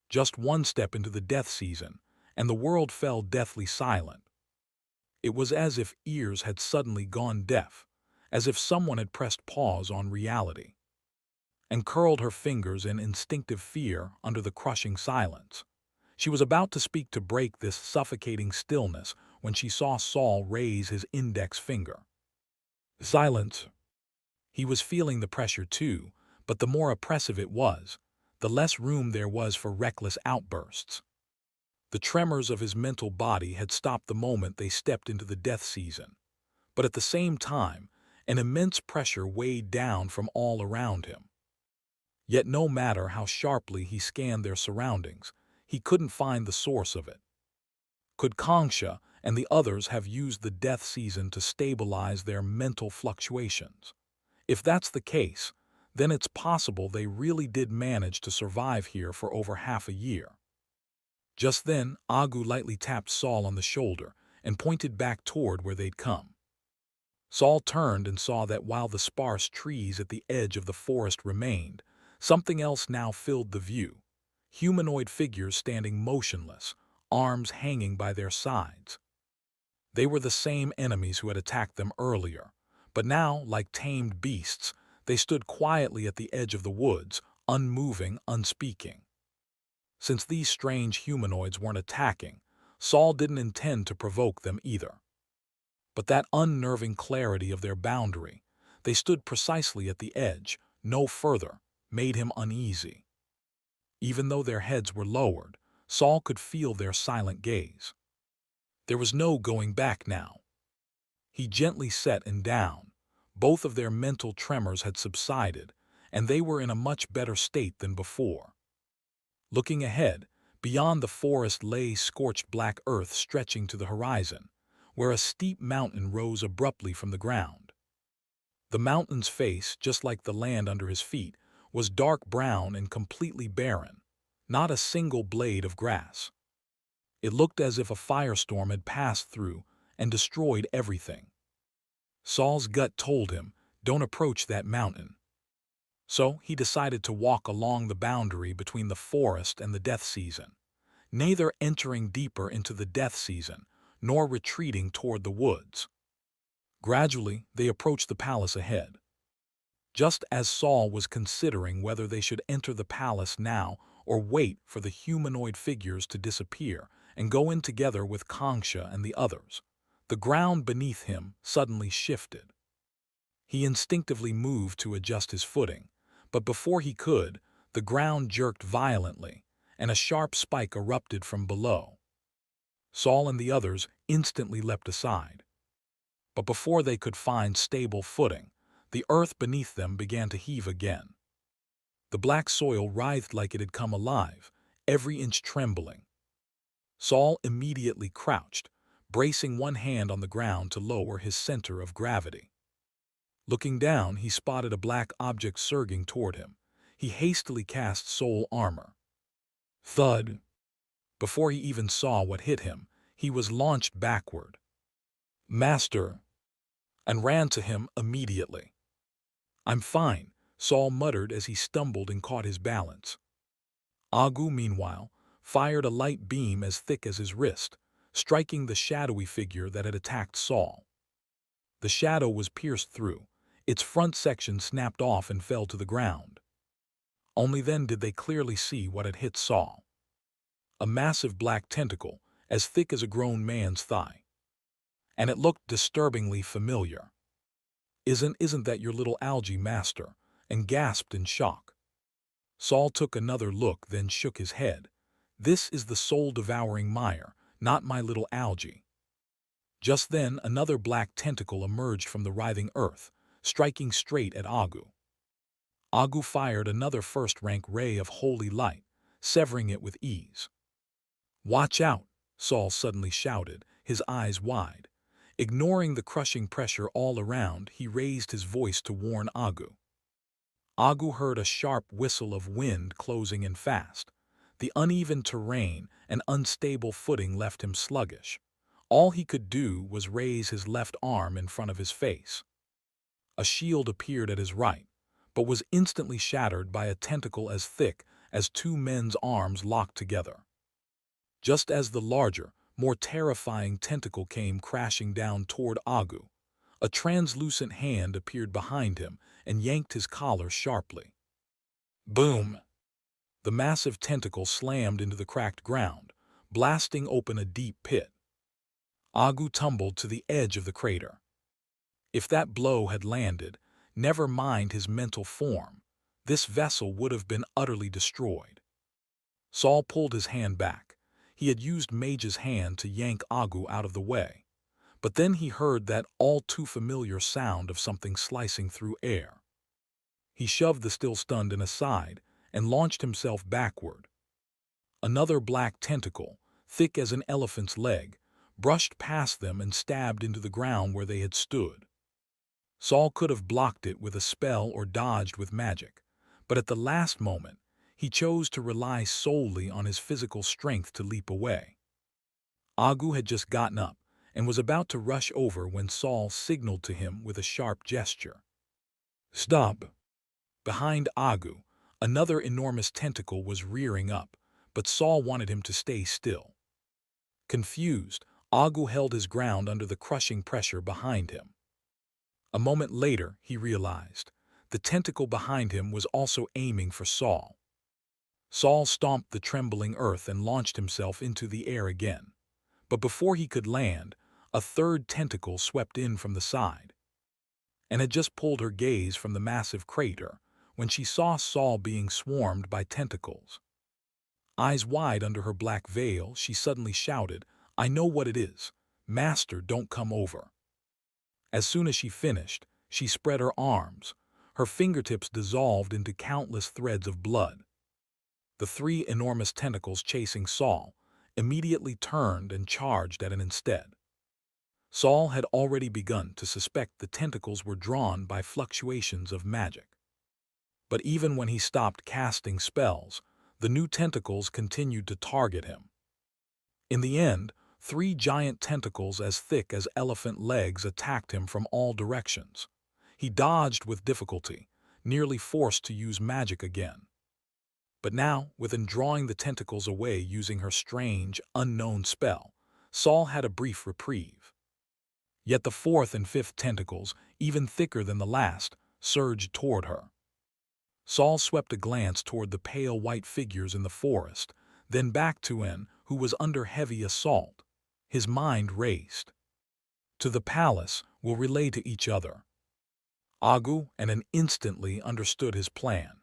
Just one step into the death season, and the world fell deathly silent. It was as if ears had suddenly gone deaf, as if someone had pressed pause on reality, and curled her fingers in instinctive fear under the crushing silence. She was about to speak to break this suffocating stillness when she saw Saul raise his index finger. Silence. He was feeling the pressure too, but the more oppressive it was, the less room there was for reckless outbursts. The tremors of his mental body had stopped the moment they stepped into the death season, but at the same time, an immense pressure weighed down from all around him. Yet no matter how sharply he scanned their surroundings, he couldn't find the source of it. Could Kongsha and the others have used the death season to stabilize their mental fluctuations? If that's the case, then it's possible they really did manage to survive here for over half a year. Just then, Agu lightly tapped Saul on the shoulder and pointed back toward where they'd come. Saul turned and saw that while the sparse trees at the edge of the forest remained, something else now filled the view. Humanoid figures standing motionless, arms hanging by their sides. They were the same enemies who had attacked them earlier, but now, like tamed beasts, they stood quietly at the edge of the woods, unmoving, unspeaking. Since these strange humanoids weren't attacking, Saul didn't intend to provoke them either. But that unnerving clarity of their boundary, they stood precisely at the edge, no further, made him uneasy. Even though their heads were lowered, Saul could feel their silent gaze. There was no going back now. He gently set and down. Both of their mental tremors had subsided, and they were in a much better state than before. Looking ahead, beyond the forest lay scorched black earth stretching to the horizon, where a steep mountain rose abruptly from the ground. The mountain's face, just like the land under his feet, was dark brown and completely barren, not a single blade of grass. It looked as if a firestorm had passed through and destroyed everything. Saul's gut told him, "Don't approach that mountain." So he decided to walk along the boundary between the forest and the death season, neither entering deeper into the death season nor retreating toward the woods. Gradually, they approached the palace ahead. Just as Saul was considering whether they should enter the palace now or wait for the humanoid figures to disappear and go in together with Kongsha and the others, the ground beneath him suddenly shifted. He instinctively moved to adjust his footing, but before he could, the ground jerked violently, and a sharp spike erupted from below. Saul and the others instantly leapt aside. But before they could find stable footing, the earth beneath them began to heave again. The black soil writhed like it had come alive, every inch trembling. Saul immediately crouched, bracing one hand on the ground to lower his center of gravity. Looking down, he spotted a black object surging toward him. He hastily cast soul armor. Thud! Before he even saw what hit him, he was launched backward. "Master!" and ran to him immediately. "I'm fine," Saul muttered as he stumbled and caught his balance. Agu, meanwhile, fired a light beam as thick as his wrist, striking the shadowy figure that had attacked Saul. The shadow was pierced through. Its front section snapped off and fell to the ground. Only then did they clearly see what had hit Saul. A massive black tentacle, as thick as a grown man's thigh. And it looked disturbingly familiar. Isn't that your little algae master?" and gasped in shock. Saul took another look, then shook his head. This is the soul-devouring mire, not my little algae. Just then, another black tentacle emerged from the writhing earth, striking straight at Agu. Agu fired another first-rank ray of holy light, severing it with ease. "Watch out!" Saul suddenly shouted, his eyes wide. Ignoring the crushing pressure all around, he raised his voice to warn Agu. Agu heard a sharp whistle of wind closing in fast. The uneven terrain and unstable footing left him sluggish. All he could do was raise his left arm in front of his face. A shield appeared at his right, but was instantly shattered by a tentacle as thick as two men's arms locked together. Just as the larger, more terrifying tentacle came crashing down toward Agu, a translucent hand appeared behind him and yanked his collar sharply. Boom! The massive tentacle slammed into the cracked ground, blasting open a deep pit. Agu tumbled to the edge of the crater. If that blow had landed, never mind his mental form, this vessel would have been utterly destroyed. Saul pulled his hand back. He had used Mage's hand to yank Agu out of the way. But then he heard that all-too-familiar sound of something slicing through air. He shoved the still-stunned aside and launched himself backward. Another black tentacle, thick as an elephant's leg, brushed past them and stabbed into the ground where they had stood. Saul could have blocked it with a spell or dodged with magic, but at the last moment, he chose to rely solely on his physical strength to leap away. Agu had just gotten up and was about to rush over when Saul signaled to him with a sharp gesture. "Stop!" Behind Agu, another enormous tentacle was rearing up, but Saul wanted him to stay still. Confused, Agu held his ground under the crushing pressure behind him. A moment later, he realized, the tentacle behind him was also aiming for Saul. Saul stomped the trembling earth and launched himself into the air again. But before he could land, a third tentacle swept in from the side, and had just pulled her gaze from the massive crater when she saw Saul being swarmed by tentacles. Eyes wide under her black veil, she suddenly shouted, "I know what it is. Master, don't come over." As soon as she finished, she spread her arms. Her fingertips dissolved into countless threads of blood. The three enormous tentacles chasing Saul immediately turned and charged at him instead. Saul had already begun to suspect the tentacles were drawn by fluctuations of magic. But even when he stopped casting spells, the new tentacles continued to target him. In the end, three giant tentacles as thick as elephant legs attacked him from all directions. He dodged with difficulty, nearly forced to use magic again. But now, within drawing the tentacles away using her strange, unknown spell, Saul had a brief reprieve. Yet the fourth and fifth tentacles, even thicker than the last, surged toward her. Saul swept a glance toward the pale white figures in the forest, then back to En, who was under heavy assault. His mind raced. To the palace, we'll relay to each other. Agu and En instantly understood his plan.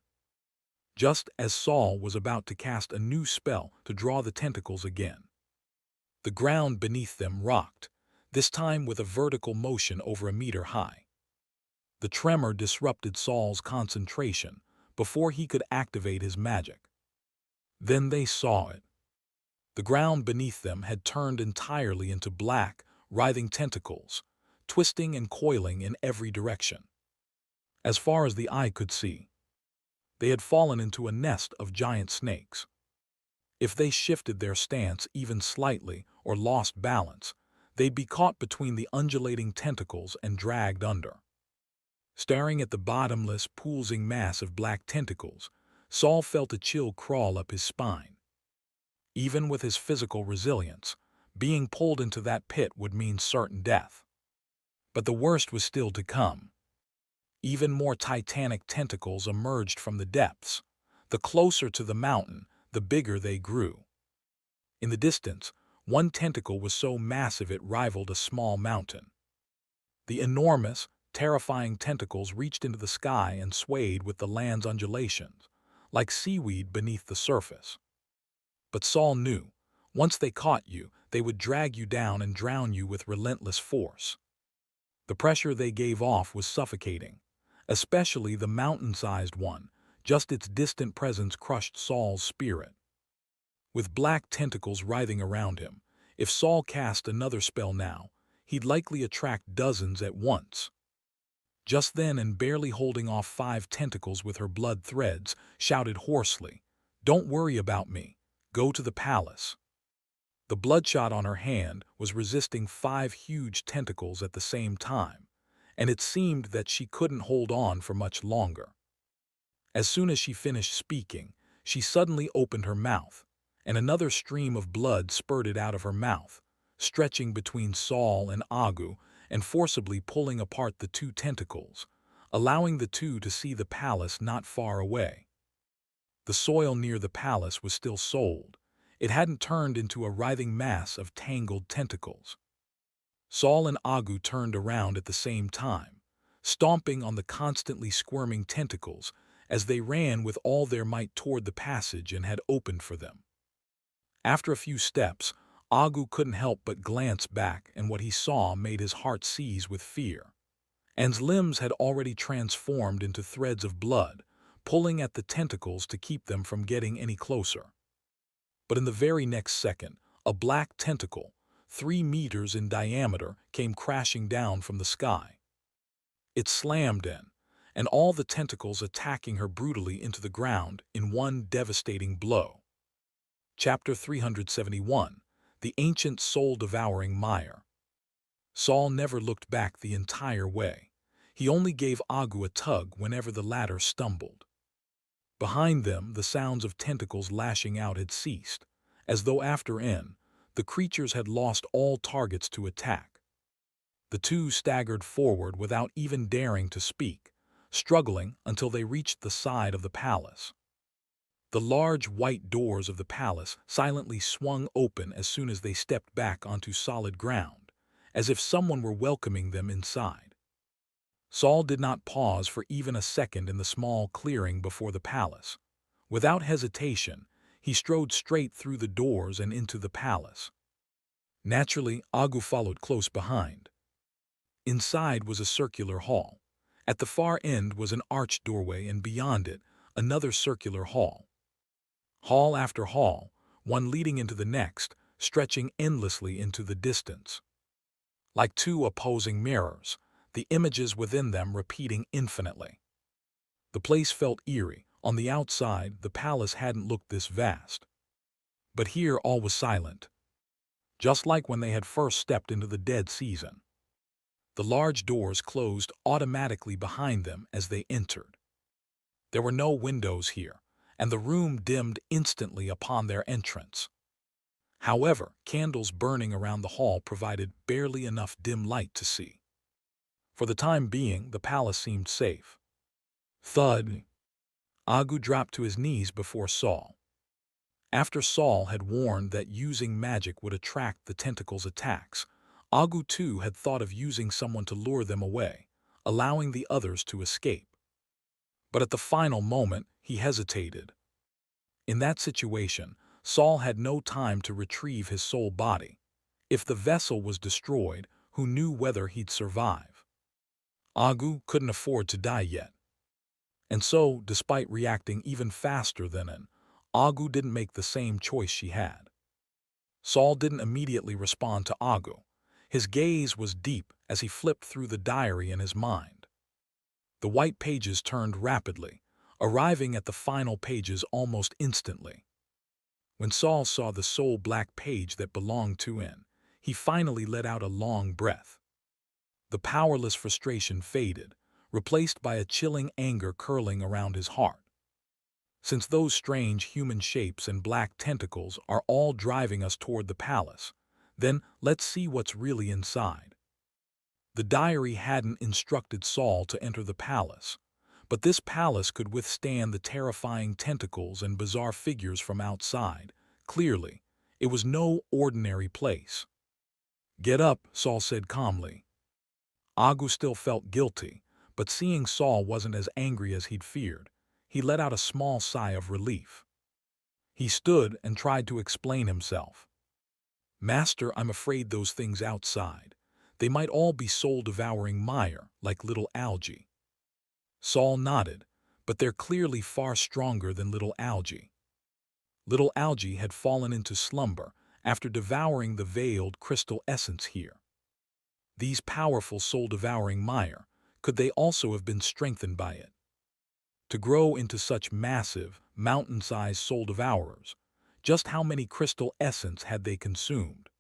Just as Saul was about to cast a new spell to draw the tentacles again, the ground beneath them rocked, this time with a vertical motion over a meter high. The tremor disrupted Saul's concentration before he could activate his magic. Then they saw it. The ground beneath them had turned entirely into black, writhing tentacles, twisting and coiling in every direction. As far as the eye could see, they had fallen into a nest of giant snakes. If they shifted their stance even slightly or lost balance, they'd be caught between the undulating tentacles and dragged under. Staring at the bottomless, poolsing mass of black tentacles, Saul felt a chill crawl up his spine. Even with his physical resilience, being pulled into that pit would mean certain death. But the worst was still to come. Even more titanic tentacles emerged from the depths. The closer to the mountain, the bigger they grew. In the distance, one tentacle was so massive it rivaled a small mountain. The enormous, terrifying tentacles reached into the sky and swayed with the land's undulations, like seaweed beneath the surface. But Saul knew, once they caught you, they would drag you down and drown you with relentless force. The pressure they gave off was suffocating, especially the mountain-sized one. Just its distant presence crushed Saul's spirit. With black tentacles writhing around him, if Saul cast another spell now, he'd likely attract dozens at once. Just then, and barely holding off 5 tentacles with her blood threads, shouted hoarsely, "Don't worry about me. Go to the palace." The bloodshot on her hand was resisting 5 huge tentacles at the same time, and it seemed that she couldn't hold on for much longer. As soon as she finished speaking, she suddenly opened her mouth, and another stream of blood spurted out of her mouth, stretching between Saul and Agu and forcibly pulling apart the 2 tentacles, allowing the two to see the palace not far away. The soil near the palace was still sold. It hadn't turned into a writhing mass of tangled tentacles. Saul and Agu turned around at the same time, stomping on the constantly squirming tentacles as they ran with all their might toward the passage and had opened for them. After a few steps, Agu couldn't help but glance back, and what he saw made his heart seize with fear. Anne's limbs had already transformed into threads of blood, pulling at the tentacles to keep them from getting any closer. But in the very next second, a black tentacle, 3 meters in diameter, came crashing down from the sky. It slammed in, and all the tentacles attacking her brutally into the ground in one devastating blow. Chapter 371. The Ancient Soul-Devouring Mire. Saul never looked back the entire way. He only gave Agu a tug whenever the latter stumbled. Behind them, the sounds of tentacles lashing out had ceased, as though after the creatures had lost all targets to attack. The two staggered forward without even daring to speak, struggling until they reached the side of the palace. The large white doors of the palace silently swung open as soon as they stepped back onto solid ground, as if someone were welcoming them inside. Saul did not pause for even a second in the small clearing before the palace. Without hesitation, he strode straight through the doors and into the palace. Naturally, Agu followed close behind. Inside was a circular hall. At the far end was an arched doorway, and beyond it, another circular hall. Hall after hall, one leading into the next, stretching endlessly into the distance. Like 2 opposing mirrors, the images within them repeating infinitely. The place felt eerie. On the outside, the palace hadn't looked this vast. But here all was silent, just like when they had first stepped into the dead season. The large doors closed automatically behind them as they entered. There were no windows here, and the room dimmed instantly upon their entrance. However, candles burning around the hall provided barely enough dim light to see. For the time being, the palace seemed safe. Thud! Agu dropped to his knees before Saul. After Saul had warned that using magic would attract the tentacles' attacks, Agu too had thought of using someone to lure them away, allowing the others to escape. But at the final moment, he hesitated. In that situation, Saul had no time to retrieve his soul body. If the vessel was destroyed, who knew whether he'd survive? Agu couldn't afford to die yet. And so, despite reacting even faster than Agu didn't make the same choice she had. Saul didn't immediately respond to Agu. His gaze was deep as he flipped through the diary in his mind. The white pages turned rapidly, arriving at the final pages almost instantly. When Saul saw the sole black page that belonged to he finally let out a long breath. The powerless frustration faded, replaced by a chilling anger curling around his heart. Since those strange human shapes and black tentacles are all driving us toward the palace, then let's see what's really inside. The diary hadn't instructed Saul to enter the palace, but this palace could withstand the terrifying tentacles and bizarre figures from outside. Clearly, it was no ordinary place. "Get up," Saul said calmly. Agu still felt guilty, but seeing Saul wasn't as angry as he'd feared. he let out a small sigh of relief. He stood and tried to explain himself. "Master, I'm afraid those things outside. They might all be soul-devouring mire, like little algae." Saul nodded, "But they're clearly far stronger than little algae." Little algae had fallen into slumber after devouring the veiled crystal essence here. These powerful soul-devouring mire, could they also have been strengthened by it? To grow into such massive, mountain-sized soul-devourers, just how many crystal essence had they consumed?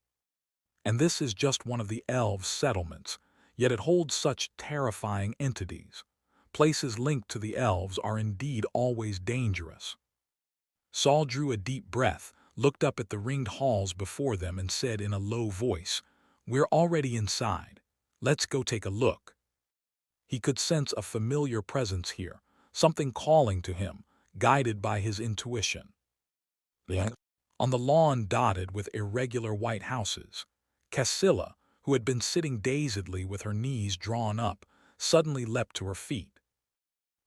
And this is just one of the elves' settlements, yet it holds such terrifying entities. Places linked to the elves are indeed always dangerous. Saul drew a deep breath, looked up at the ringed halls before them and said in a low voice, "We're already inside. Let's go take a look." He could sense a familiar presence here, something calling to him, guided by his intuition. Yeah. On the lawn dotted with irregular white houses, Cassilla, who had been sitting dazedly with her knees drawn up, suddenly leapt to her feet.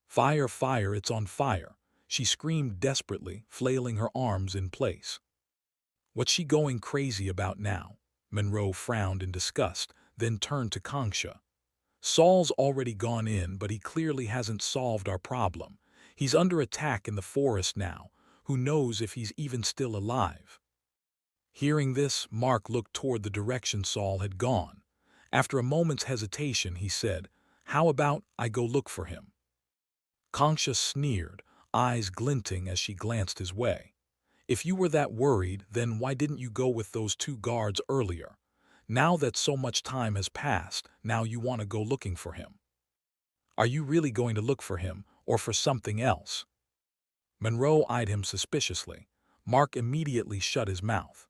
"Fire, fire, it's on fire!" she screamed desperately, flailing her arms in place. "What's she going crazy about now?" Monroe frowned in disgust, then turned to Concha. "Saul's already gone in, but he clearly hasn't solved our problem. He's under attack in the forest now. Who knows if he's even still alive?" Hearing this, Mark looked toward the direction Saul had gone. After a moment's hesitation, he said, "How about I go look for him?" Concha sneered, eyes glinting as she glanced his way. "If you were that worried, then why didn't you go with those 2 guards earlier? Now that so much time has passed, now you want to go looking for him. Are you really going to look for him, or for something else?" Monroe eyed him suspiciously. Mark immediately shut his mouth.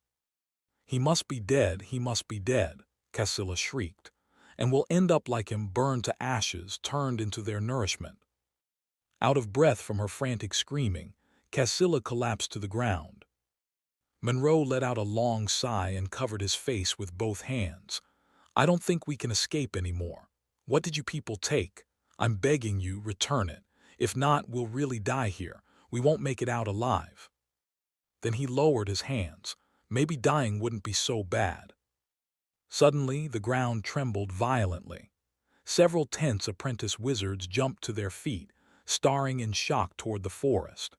"He must be dead, he must be dead," Cassilla shrieked, "and we'll end up like him, burned to ashes, turned into their nourishment." Out of breath from her frantic screaming, Cassilla collapsed to the ground. Monroe let out a long sigh and covered his face with both hands. "I don't think we can escape anymore. What did you people take? I'm begging you, return it. If not, we'll really die here. We won't make it out alive." Then he lowered his hands. Maybe dying wouldn't be so bad. Suddenly, the ground trembled violently. Several tense apprentice wizards jumped to their feet, staring in shock toward the forest.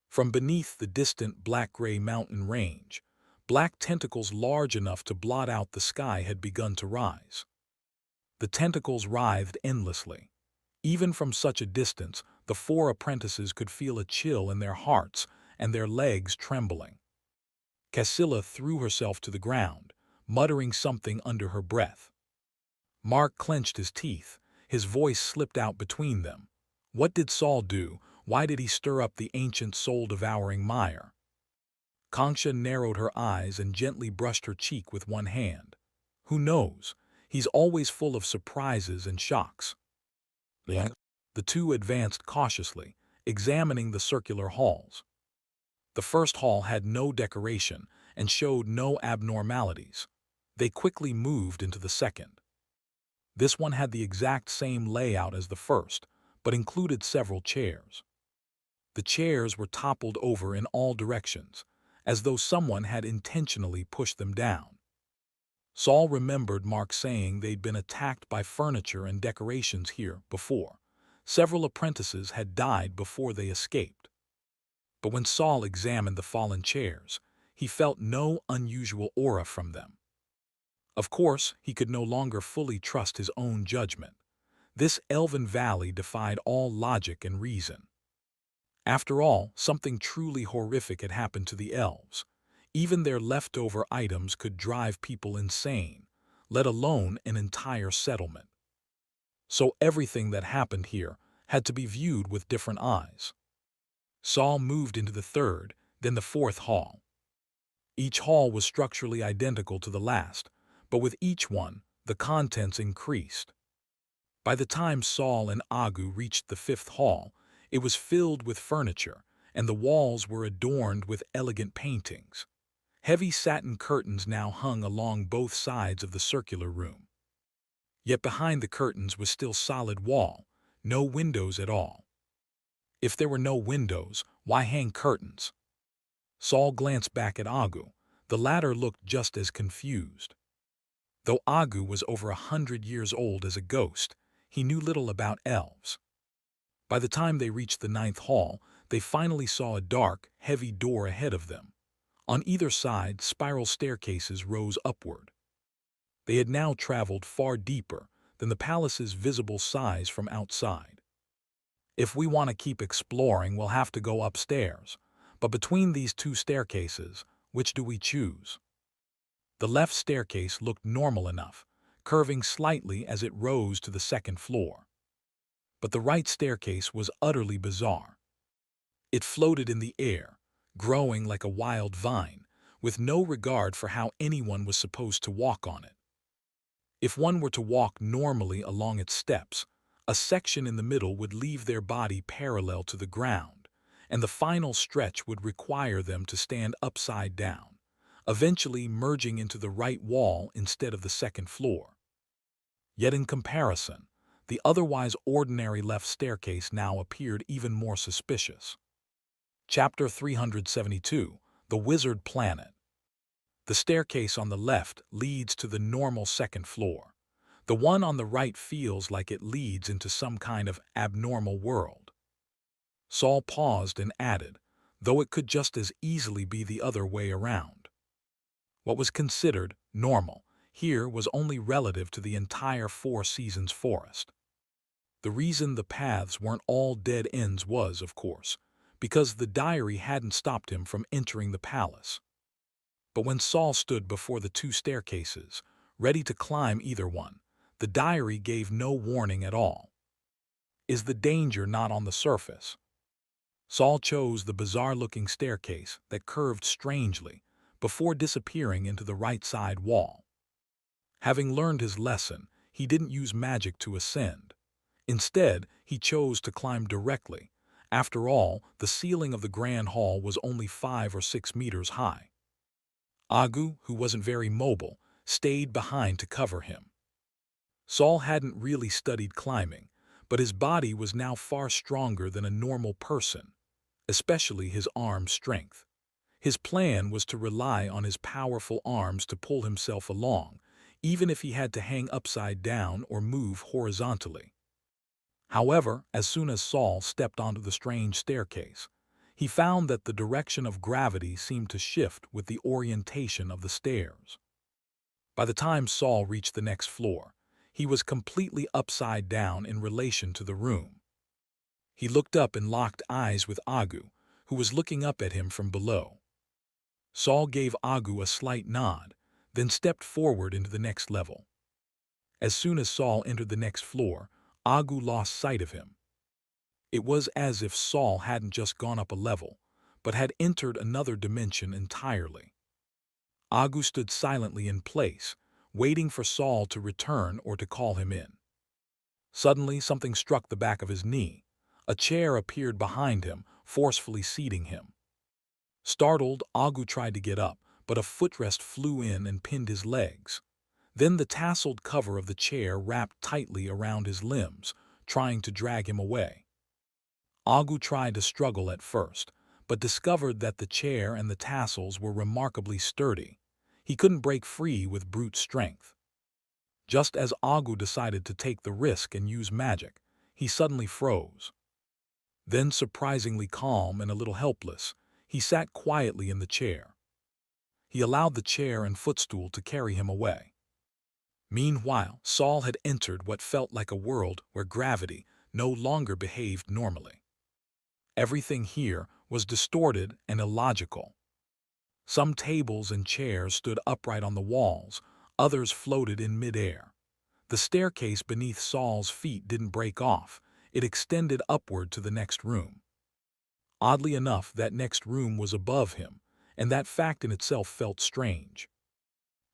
From beneath the distant black-gray mountain range, black tentacles large enough to blot out the sky had begun to rise. The tentacles writhed endlessly. Even from such a distance, the 4 apprentices could feel a chill in their hearts and their legs trembling. Cassilla threw herself to the ground, muttering something under her breath. Mark clenched his teeth. His voice slipped out between them. What did Saul do? Why did he stir up the ancient soul-devouring mire? Concha narrowed her eyes and gently brushed her cheek with one hand. "Who knows? He's always full of surprises and shocks." Yeah. The 2 advanced cautiously, examining the circular halls. The first hall had no decoration and showed no abnormalities. They quickly moved into the second. This one had the exact same layout as the first, but included several chairs. The chairs were toppled over in all directions, as though someone had intentionally pushed them down. Saul remembered Mark saying they'd been attacked by furniture and decorations here before. Several apprentices had died before they escaped. But when Saul examined the fallen chairs, he felt no unusual aura from them. Of course, he could no longer fully trust his own judgment. This elven valley defied all logic and reason. After all, something truly horrific had happened to the elves. Even their leftover items could drive people insane, let alone an entire settlement. So everything that happened here had to be viewed with different eyes. Saul moved into the third, then the fourth hall. Each hall was structurally identical to the last, but with each one, the contents increased. By the time Saul and Agu reached the fifth hall, it was filled with furniture, and the walls were adorned with elegant paintings. Heavy satin curtains now hung along both sides of the circular room. Yet behind the curtains was still solid wall, no windows at all. If there were no windows, why hang curtains? Saul glanced back at Agu. The latter looked just as confused. Though Agu was over 100 years old as a ghost, he knew little about elves. By the time they reached the ninth hall, they finally saw a dark, heavy door ahead of them. On either side, spiral staircases rose upward. They had now traveled far deeper than the palace's visible size from outside. If we want to keep exploring, we'll have to go upstairs. But between these two staircases, which do we choose? The left staircase looked normal enough, curving slightly as it rose to the second floor. But the right staircase was utterly bizarre. It floated in the air, growing like a wild vine, with no regard for how anyone was supposed to walk on it. If one were to walk normally along its steps, a section in the middle would leave their body parallel to the ground, and the final stretch would require them to stand upside down, eventually merging into the right wall instead of the second floor. Yet in comparison, the otherwise ordinary left staircase now appeared even more suspicious. Chapter 372: The Wizard Planet. The staircase on the left leads to the normal second floor. The one on the right feels like it leads into some kind of abnormal world. Saul paused and added, though it could just as easily be the other way around. What was considered normal here was only relative to the entire Four Seasons forest. The reason the paths weren't all dead ends was, of course, because the diary hadn't stopped him from entering the palace. But when Saul stood before the two staircases, ready to climb either one, the diary gave no warning at all. Is the danger not on the surface? Saul chose the bizarre-looking staircase that curved strangely before disappearing into the right side wall. Having learned his lesson, he didn't use magic to ascend. Instead, he chose to climb directly. After all, the ceiling of the Grand Hall was only 5 or 6 meters high. Agu, who wasn't very mobile, stayed behind to cover him. Saul hadn't really studied climbing, but his body was now far stronger than a normal person, especially his arm strength. His plan was to rely on his powerful arms to pull himself along, even if he had to hang upside down or move horizontally. However, as soon as Saul stepped onto the strange staircase, he found that the direction of gravity seemed to shift with the orientation of the stairs. By the time Saul reached the next floor, he was completely upside down in relation to the room. He looked up and locked eyes with Agu, who was looking up at him from below. Saul gave Agu a slight nod, then stepped forward into the next level. As soon as Saul entered the next floor, Agu lost sight of him. It was as if Saul hadn't just gone up a level, but had entered another dimension entirely. Agu stood silently in place, waiting for Saul to return or to call him in. Suddenly, something struck the back of his knee. A chair appeared behind him, forcefully seating him. Startled, Agu tried to get up, but a footrest flew in and pinned his legs. Then the tasseled cover of the chair wrapped tightly around his limbs, trying to drag him away. Agu tried to struggle at first, but discovered that the chair and the tassels were remarkably sturdy. He couldn't break free with brute strength. Just as Agu decided to take the risk and use magic, he suddenly froze. Then, surprisingly calm and a little helpless, he sat quietly in the chair. He allowed the chair and footstool to carry him away. Meanwhile, Saul had entered what felt like a world where gravity no longer behaved normally. Everything here was distorted and illogical. Some tables and chairs stood upright on the walls, others floated in midair. The staircase beneath Saul's feet didn't break off, it extended upward to the next room. Oddly enough, that next room was above him, and that fact in itself felt strange.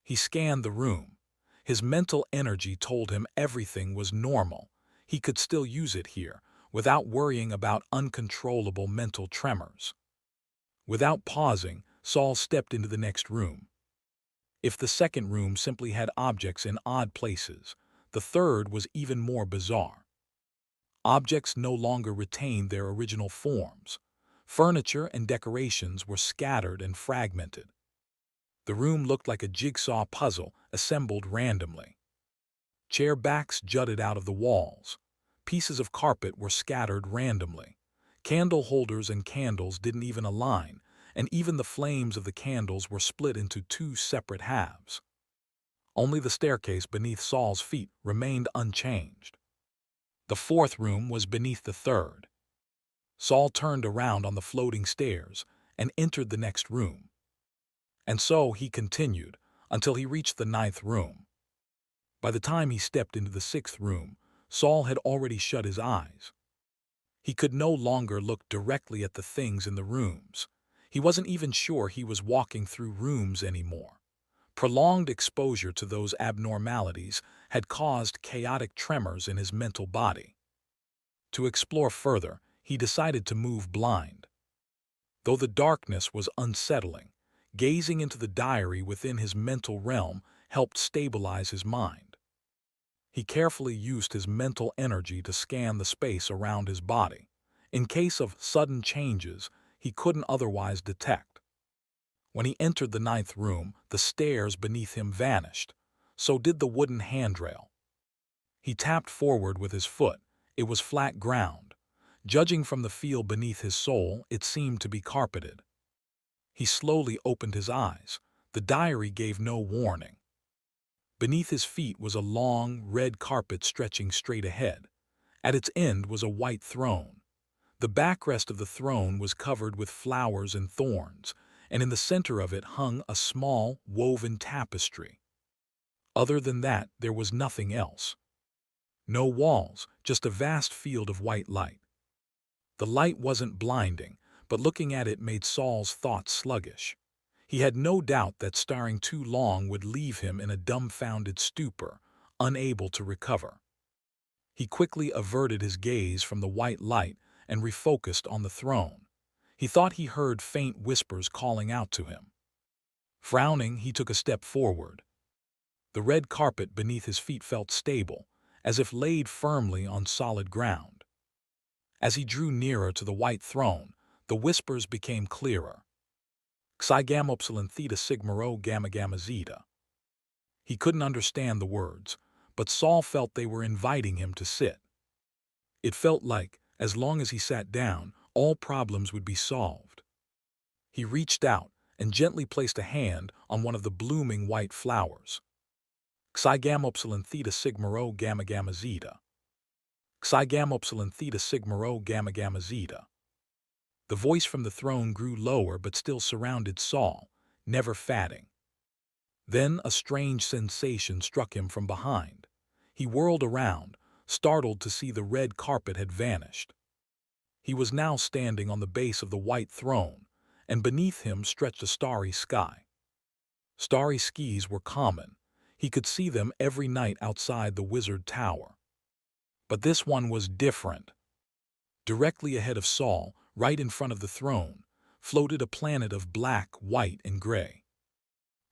He scanned the room. His mental energy told him everything was normal. He could still use it here, without worrying about uncontrollable mental tremors. Without pausing, Saul stepped into the next room. If the second room simply had objects in odd places, the third was even more bizarre. Objects no longer retained their original forms. Furniture and decorations were scattered and fragmented. The room looked like a jigsaw puzzle assembled randomly. Chair backs jutted out of the walls. Pieces of carpet were scattered randomly. Candle holders and candles didn't even align, and even the flames of the candles were split into two separate halves. Only the staircase beneath Saul's feet remained unchanged. The fourth room was beneath the third. Saul turned around on the floating stairs and entered the next room. And so he continued until he reached the ninth room. By the time he stepped into the sixth room, Saul had already shut his eyes. He could no longer look directly at the things in the rooms. He wasn't even sure he was walking through rooms anymore. Prolonged exposure to those abnormalities had caused chaotic tremors in his mental body. To explore further, he decided to move blind. Though the darkness was unsettling, gazing into the diary within his mental realm helped stabilize his mind. He carefully used his mental energy to scan the space around his body, in case of sudden changes he couldn't otherwise detect. When he entered the ninth room, the stairs beneath him vanished. So did the wooden handrail. He tapped forward with his foot. It was flat ground. Judging from the feel beneath his sole, it seemed to be carpeted. He slowly opened his eyes. The diary gave no warning. Beneath his feet was a long, red carpet stretching straight ahead. At its end was a white throne. The backrest of the throne was covered with flowers and thorns, and in the center of it hung a small, woven tapestry. Other than that, there was nothing else. No walls, just a vast field of white light. The light wasn't blinding, but looking at it made Saul's thoughts sluggish. He had no doubt that staring too long would leave him in a dumbfounded stupor, unable to recover. He quickly averted his gaze from the white light and refocused on the throne. He thought he heard faint whispers calling out to him. Frowning, he took a step forward. The red carpet beneath his feet felt stable, as if laid firmly on solid ground. As he drew nearer to the white throne, the whispers became clearer. Xi Gamma Epsilon Theta Sigma Rho Gamma Gamma Zeta. He couldn't understand the words, but Saul felt they were inviting him to sit. It felt like, as long as he sat down, all problems would be solved. He reached out and gently placed a hand on one of the blooming white flowers. Xi Gamma Epsilon Theta Sigma Rho Gamma Gamma Zeta. Xi Gamma Epsilon Theta Sigma Rho Gamma Gamma Zeta. The voice from the throne grew lower but still surrounded Saul, never fading. Then a strange sensation struck him from behind. He whirled around, startled to see the red carpet had vanished. He was now standing on the base of the white throne, and beneath him stretched a starry sky. Starry skies were common. He could see them every night outside the wizard tower. But this one was different. Directly ahead of Saul, right in front of the throne, floated a planet of black, white, and gray.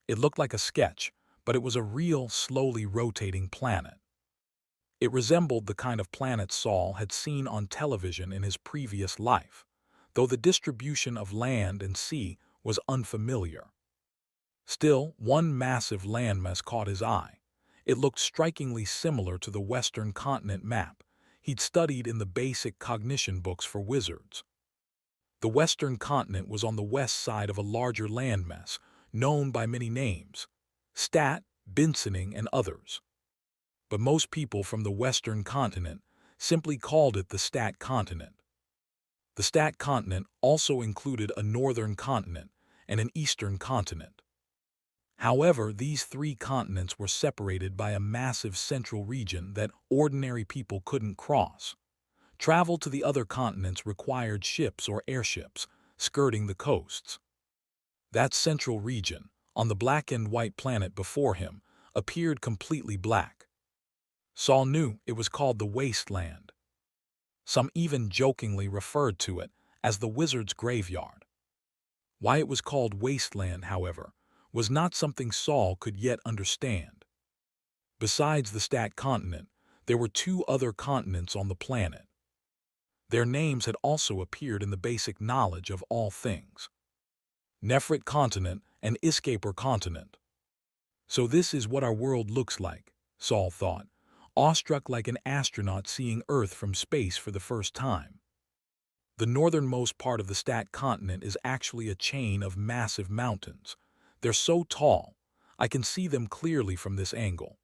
It looked like a sketch, but it was a real, slowly rotating planet. It resembled the kind of planet Saul had seen on television in his previous life, though the distribution of land and sea was unfamiliar. Still, one massive landmass caught his eye. It looked strikingly similar to the Western continent map he'd studied in the basic cognition books for wizards. The Western continent was on the west side of a larger landmass, known by many names, Stat, Binsoning, and others. But most people from the Western continent simply called it the Stat continent. The Stat continent also included a northern continent and an eastern continent. However, these three continents were separated by a massive central region that ordinary people couldn't cross. Travel to the other continents required ships or airships, skirting the coasts. That central region, on the black and white planet before him, appeared completely black. Saul knew it was called the Wasteland. Some even jokingly referred to it as the Wizard's Graveyard. Why it was called Wasteland, however, was not something Saul could yet understand. Besides the Stat continent, there were two other continents on the planet. Their names had also appeared in the basic knowledge of all things. Nefrit continent and Iskaper continent. So this is what our world looks like, Saul thought, awestruck like an astronaut seeing Earth from space for the first time. The northernmost part of the Stat continent is actually a chain of massive mountains. They're so tall, I can see them clearly from this angle.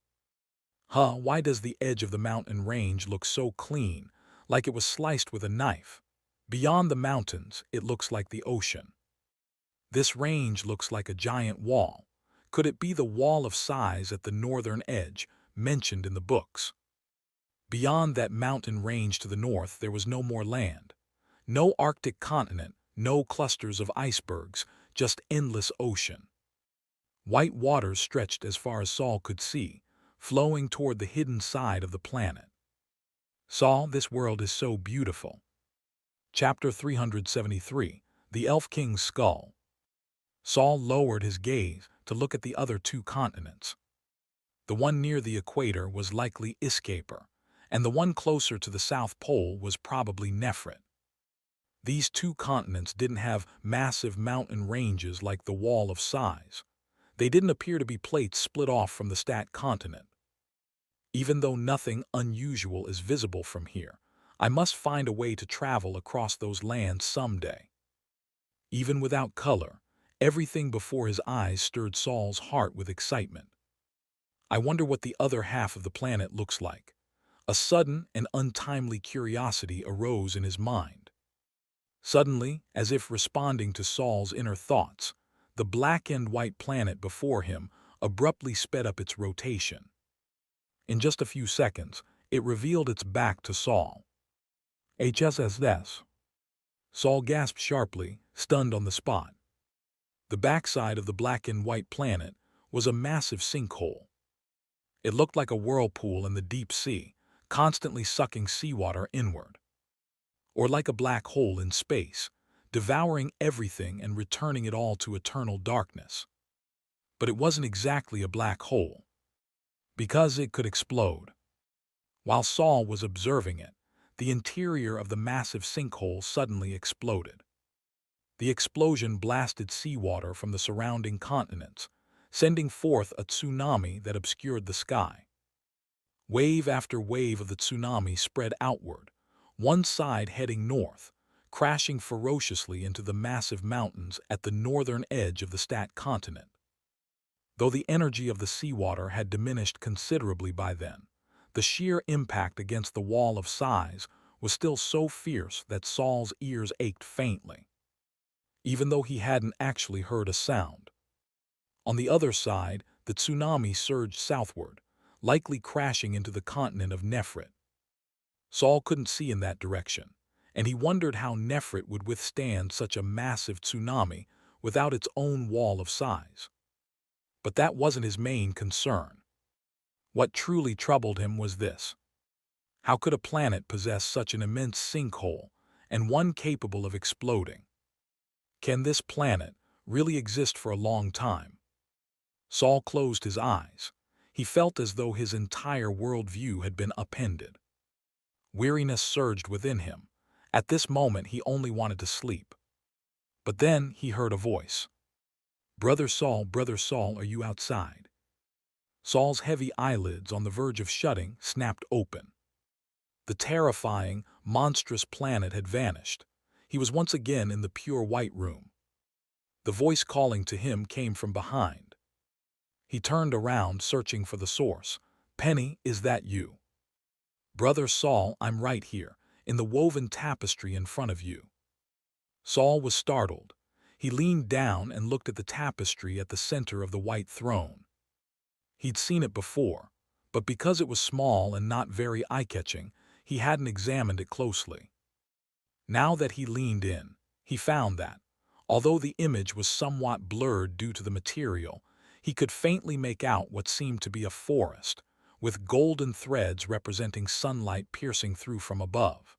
Why does the edge of the mountain range look so clean, like it was sliced with a knife? Beyond the mountains, it looks like the ocean. This range looks like a giant wall. Could it be the wall of size at the northern edge, mentioned in the books? Beyond that mountain range to the north, there was no more land. No Arctic continent, no clusters of icebergs, just endless ocean. White waters stretched as far as Saul could see, flowing toward the hidden side of the planet. Saul, this world is so beautiful. Chapter 373, The Elf King's Skull. Saul lowered his gaze to look at the other two continents. The one near the equator was likely Iskaper, and the one closer to the South Pole was probably Nefrit. These two continents didn't have massive mountain ranges like the Wall of Size. They didn't appear to be plates split off from the Stat continent. Even though nothing unusual is visible from here, I must find a way to travel across those lands someday. Even without color, everything before his eyes stirred Saul's heart with excitement. I wonder what the other half of the planet looks like. A sudden and untimely curiosity arose in his mind. Suddenly, as if responding to Saul's inner thoughts, the black and white planet before him abruptly sped up its rotation. In just a few seconds, it revealed its back to Saul. HSS. Saul gasped sharply, stunned on the spot. The backside of the black and white planet was a massive sinkhole. It looked like a whirlpool in the deep sea, constantly sucking seawater inward. Or like a black hole in space, devouring everything and returning it all to eternal darkness. But it wasn't exactly a black hole, because it could explode. While Saul was observing it, the interior of the massive sinkhole suddenly exploded. The explosion blasted seawater from the surrounding continents, sending forth a tsunami that obscured the sky. Wave after wave of the tsunami spread outward, one side heading north, crashing ferociously into the massive mountains at the northern edge of the Stat continent. Though the energy of the seawater had diminished considerably by then, the sheer impact against the Wall of Size was still so fierce that Saul's ears ached faintly, even though he hadn't actually heard a sound. On the other side, the tsunami surged southward, likely crashing into the continent of Nefrit. Saul couldn't see in that direction, and he wondered how Nefrit would withstand such a massive tsunami without its own Wall of Size. But that wasn't his main concern. What truly troubled him was this. How could a planet possess such an immense sinkhole, and one capable of exploding? Can this planet really exist for a long time? Saul closed his eyes. He felt as though his entire worldview had been upended. Weariness surged within him. At this moment he only wanted to sleep. But then he heard a voice. Brother Saul, are you outside?" Saul's heavy eyelids, on the verge of shutting, snapped open. The terrifying, monstrous planet had vanished. He was once again in the pure white room. The voice calling to him came from behind. He turned around, searching for the source. "Penny, is that you?" "Brother Saul, I'm right here, in the woven tapestry in front of you." Saul was startled. He leaned down and looked at the tapestry at the center of the white throne. He'd seen it before, but because it was small and not very eye-catching, he hadn't examined it closely. Now that he leaned in, he found that, although the image was somewhat blurred due to the material, he could faintly make out what seemed to be a forest, with golden threads representing sunlight piercing through from above.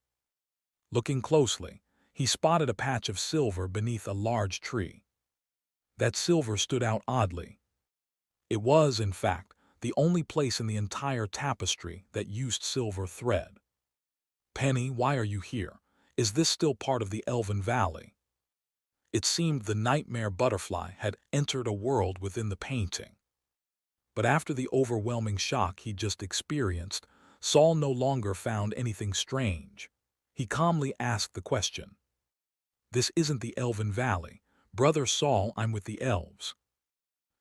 Looking closely, he spotted a patch of silver beneath a large tree. That silver stood out oddly. It was, in fact, the only place in the entire tapestry that used silver thread. "Penny, why are you here?" Is this still part of the Elven Valley? It seemed the nightmare butterfly had entered a world within the painting. But after the overwhelming shock he just experienced, Saul no longer found anything strange. He calmly asked the question. This isn't the Elven Valley. Brother Saul, I'm with the elves.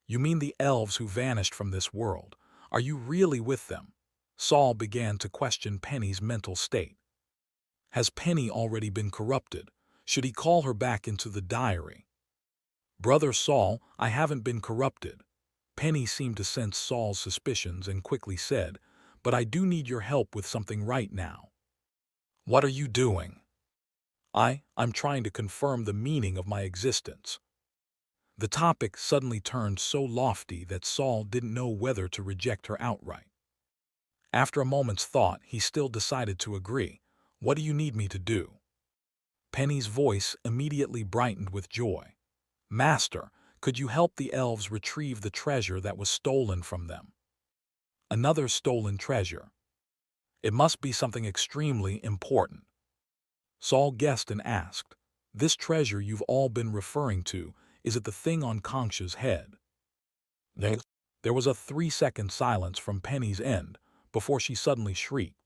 You mean the elves who vanished from this world? Are you really with them? Saul began to question Penny's mental state. Has Penny already been corrupted? Should he call her back into the diary? Brother Saul, I haven't been corrupted. Penny seemed to sense Saul's suspicions and quickly said, but I do need your help with something right now. What are you doing? I'm trying to confirm the meaning of my existence. The topic suddenly turned so lofty that Saul didn't know whether to reject her outright. After a moment's thought, he still decided to agree. What do you need me to do? Penny's voice immediately brightened with joy. Master, could you help the elves retrieve the treasure that was stolen from them? Another stolen treasure. It must be something extremely important. Saul guessed and asked, this treasure you've all been referring to, is it the thing on Conch's head? Yes. There was a 3-second silence from Penny's end before she suddenly shrieked.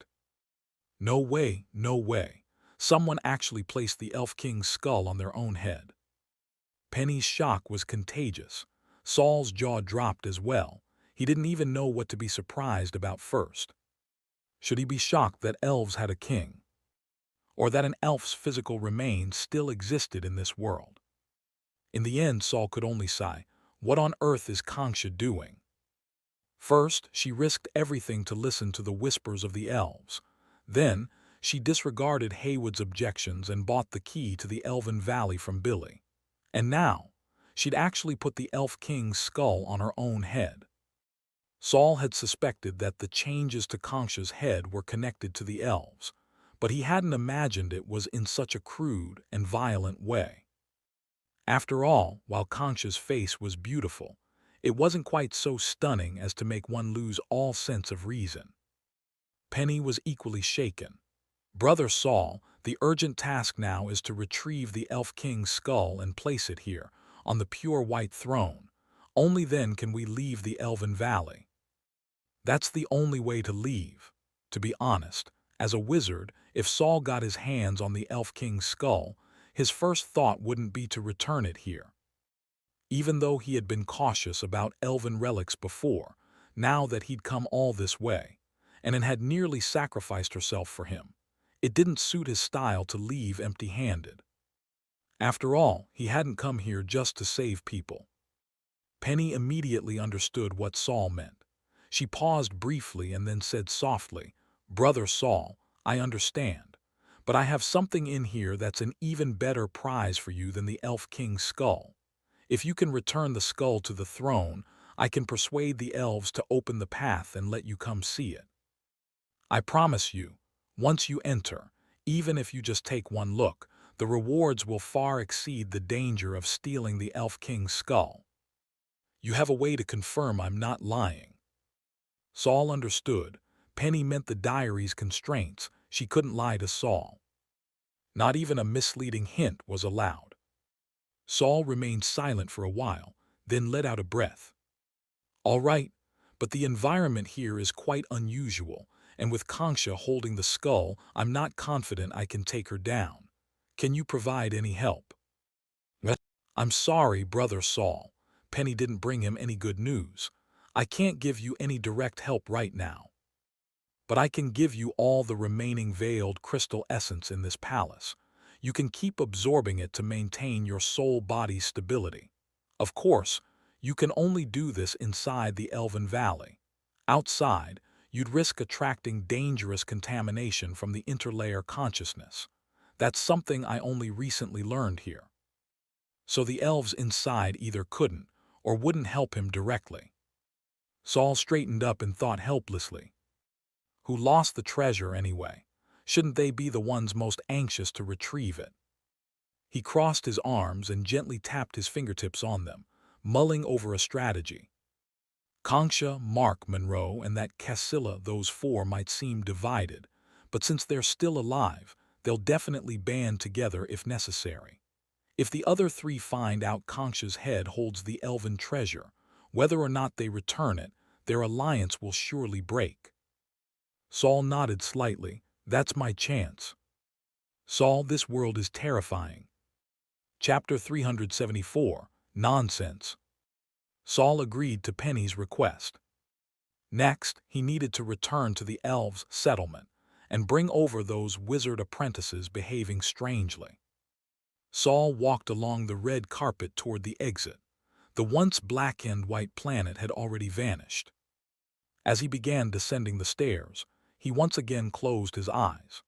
No way, no way. Someone actually placed the Elf King's skull on their own head. Penny's shock was contagious. Saul's jaw dropped as well. He didn't even know what to be surprised about first. Should he be shocked that elves had a king? Or that an elf's physical remains still existed in this world? In the end, Saul could only sigh, what on earth is Concha doing? First, she risked everything to listen to the whispers of the elves. Then, she disregarded Haywood's objections and bought the key to the Elven Valley from Billy. And now, she'd actually put the Elf King's skull on her own head. Saul had suspected that the changes to Concha's head were connected to the elves, but he hadn't imagined it was in such a crude and violent way. After all, while Concha's face was beautiful, it wasn't quite so stunning as to make one lose all sense of reason. Penny was equally shaken. Brother Saul, the urgent task now is to retrieve the Elf King's skull and place it here, on the pure white throne. Only then can we leave the Elven Valley. That's the only way to leave. To be honest, as a wizard, if Saul got his hands on the Elf King's skull, his first thought wouldn't be to return it here. Even though he had been cautious about elven relics before, now that he'd come all this way, and had nearly sacrificed herself for him, it didn't suit his style to leave empty-handed. After all, he hadn't come here just to save people. Penny immediately understood what Saul meant. She paused briefly and then said softly, Brother Saul, I understand, but I have something in here that's an even better prize for you than the Elf King's skull. If you can return the skull to the throne, I can persuade the elves to open the path and let you come see it. I promise you, once you enter, even if you just take one look, the rewards will far exceed the danger of stealing the Elf King's skull. You have a way to confirm I'm not lying. Saul understood. Penny meant the diary's constraints. She couldn't lie to Saul. Not even a misleading hint was allowed. Saul remained silent for a while, then let out a breath. All right, but the environment here is quite unusual, and with Concha holding the skull, I'm not confident I can take her down. Can you provide any help? Yes. I'm sorry, Brother Saul. Penny didn't bring him any good news. I can't give you any direct help right now. But I can give you all the remaining veiled crystal essence in this palace. You can keep absorbing it to maintain your soul-body's stability. Of course, you can only do this inside the Elven Valley. Outside, you'd risk attracting dangerous contamination from the interlayer consciousness. That's something I only recently learned here. So the elves inside either couldn't or wouldn't help him directly. Saul straightened up and thought helplessly. Who lost the treasure anyway? Shouldn't they be the ones most anxious to retrieve it? He crossed his arms and gently tapped his fingertips on them, mulling over a strategy. Concha, Mark, Monroe, and that Cassilla, those four might seem divided, but since they're still alive, they'll definitely band together if necessary. If the other three find out Concha's head holds the elven treasure, whether or not they return it, their alliance will surely break. Saul nodded slightly. That's my chance. Saul, this world is terrifying. Chapter 374, Nonsense. Saul agreed to Penny's request. Next, he needed to return to the elves' settlement and bring over those wizard apprentices behaving strangely. Saul walked along the red carpet toward the exit. The once black and white planet had already vanished. As he began descending the stairs, he once again closed his eyes.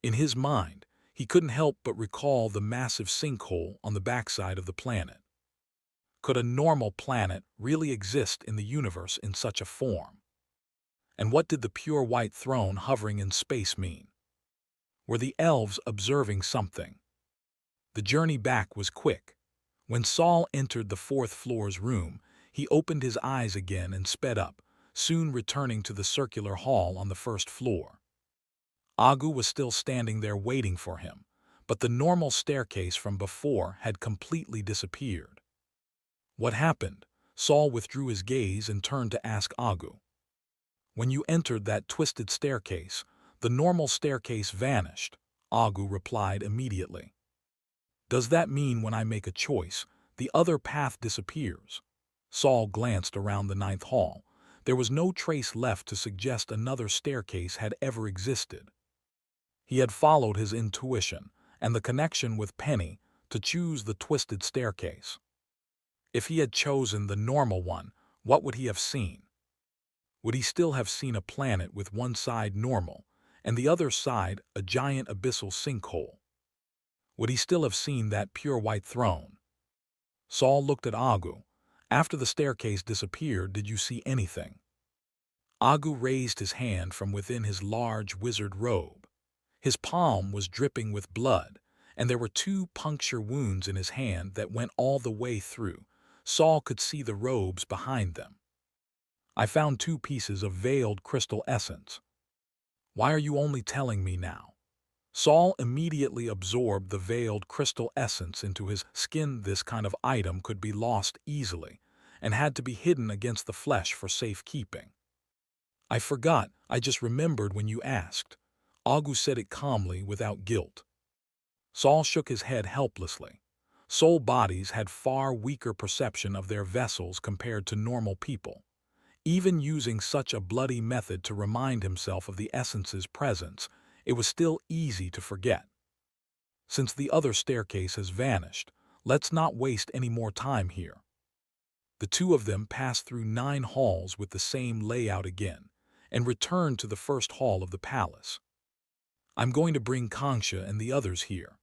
In his mind, he couldn't help but recall the massive sinkhole on the backside of the planet. Could a normal planet really exist in the universe in such a form? And what did the pure white throne hovering in space mean? Were the elves observing something? The journey back was quick. When Saul entered the fourth floor's room, he opened his eyes again and sped up, soon returning to the circular hall on the first floor. Agu was still standing there waiting for him, but the normal staircase from before had completely disappeared. What happened? Saul withdrew his gaze and turned to ask Agu. When you entered that twisted staircase, the normal staircase vanished, Agu replied immediately. Does that mean when I make a choice, the other path disappears? Saul glanced around the ninth hall. There was no trace left to suggest another staircase had ever existed. He had followed his intuition and the connection with Penny to choose the twisted staircase. If he had chosen the normal one, what would he have seen? Would he still have seen a planet with one side normal and the other side a giant abyssal sinkhole? Would he still have seen that pure white throne? Saul looked at Agu. After the staircase disappeared, did you see anything? Agu raised his hand from within his large wizard robe. His palm was dripping with blood, and there were 2 puncture wounds in his hand that went all the way through. Saul could see the robes behind them. I found 2 pieces of veiled crystal essence. Why are you only telling me now? Saul immediately absorbed the veiled crystal essence into his skin. This kind of item could be lost easily and had to be hidden against the flesh for safekeeping. I forgot, I just remembered when you asked. Agu said it calmly, without guilt. Saul shook his head helplessly. Soul bodies had far weaker perception of their vessels compared to normal people. Even using such a bloody method to remind himself of the essence's presence, it was still easy to forget. Since the other staircase has vanished, let's not waste any more time here. The 2 of them passed through 9 halls with the same layout again, and returned to the first hall of the palace. I'm going to bring Concha and the others here.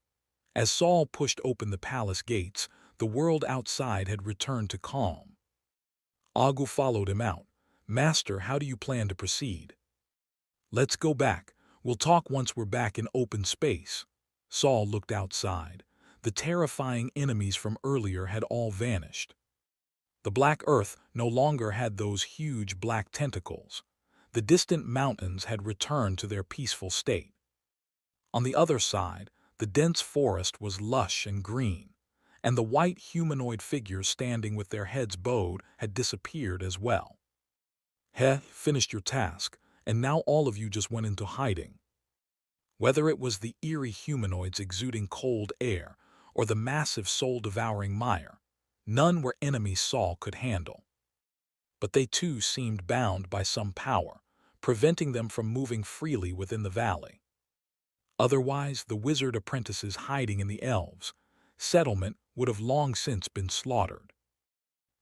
As Saul pushed open the palace gates, the world outside had returned to calm. Agu followed him out. Master, how do you plan to proceed? Let's go back. We'll talk once we're back in open space. Saul looked outside. The terrifying enemies from earlier had all vanished. The Black Earth no longer had those huge black tentacles. The distant mountains had returned to their peaceful state. On the other side, the dense forest was lush and green, and the white humanoid figures standing with their heads bowed had disappeared as well. Finished your task, and now all of you just went into hiding. Whether it was the eerie humanoids exuding cold air or the massive soul-devouring mire, none were enemies Saul could handle. But they too seemed bound by some power, preventing them from moving freely within the valley. Otherwise, the wizard apprentices hiding in the elves' settlement would have long since been slaughtered.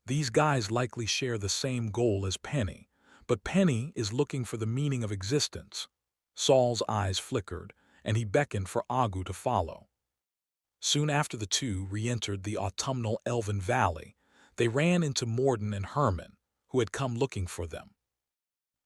These guys likely share the same goal as Penny, but Penny is looking for the meaning of existence. Saul's eyes flickered, and he beckoned for Agu to follow. Soon after the 2 re-entered the autumnal elven valley, they ran into Morden and Herman, who had come looking for them.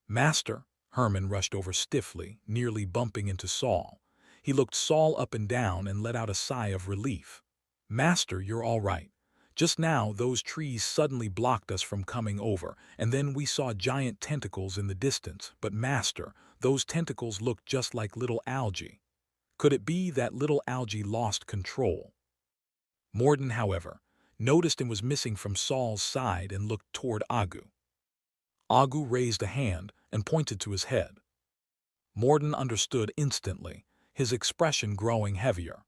Master, Herman rushed over stiffly, nearly bumping into Saul. He looked Saul up and down and let out a sigh of relief. Master, you're all right. Just now, those trees suddenly blocked us from coming over, and then we saw giant tentacles in the distance. But Master, those tentacles looked just like little algae. Could it be that little algae lost control? Mordin, however, noticed and was missing from Saul's side and looked toward Agu. Agu raised a hand and pointed to his head. Mordin understood instantly, his expression growing heavier.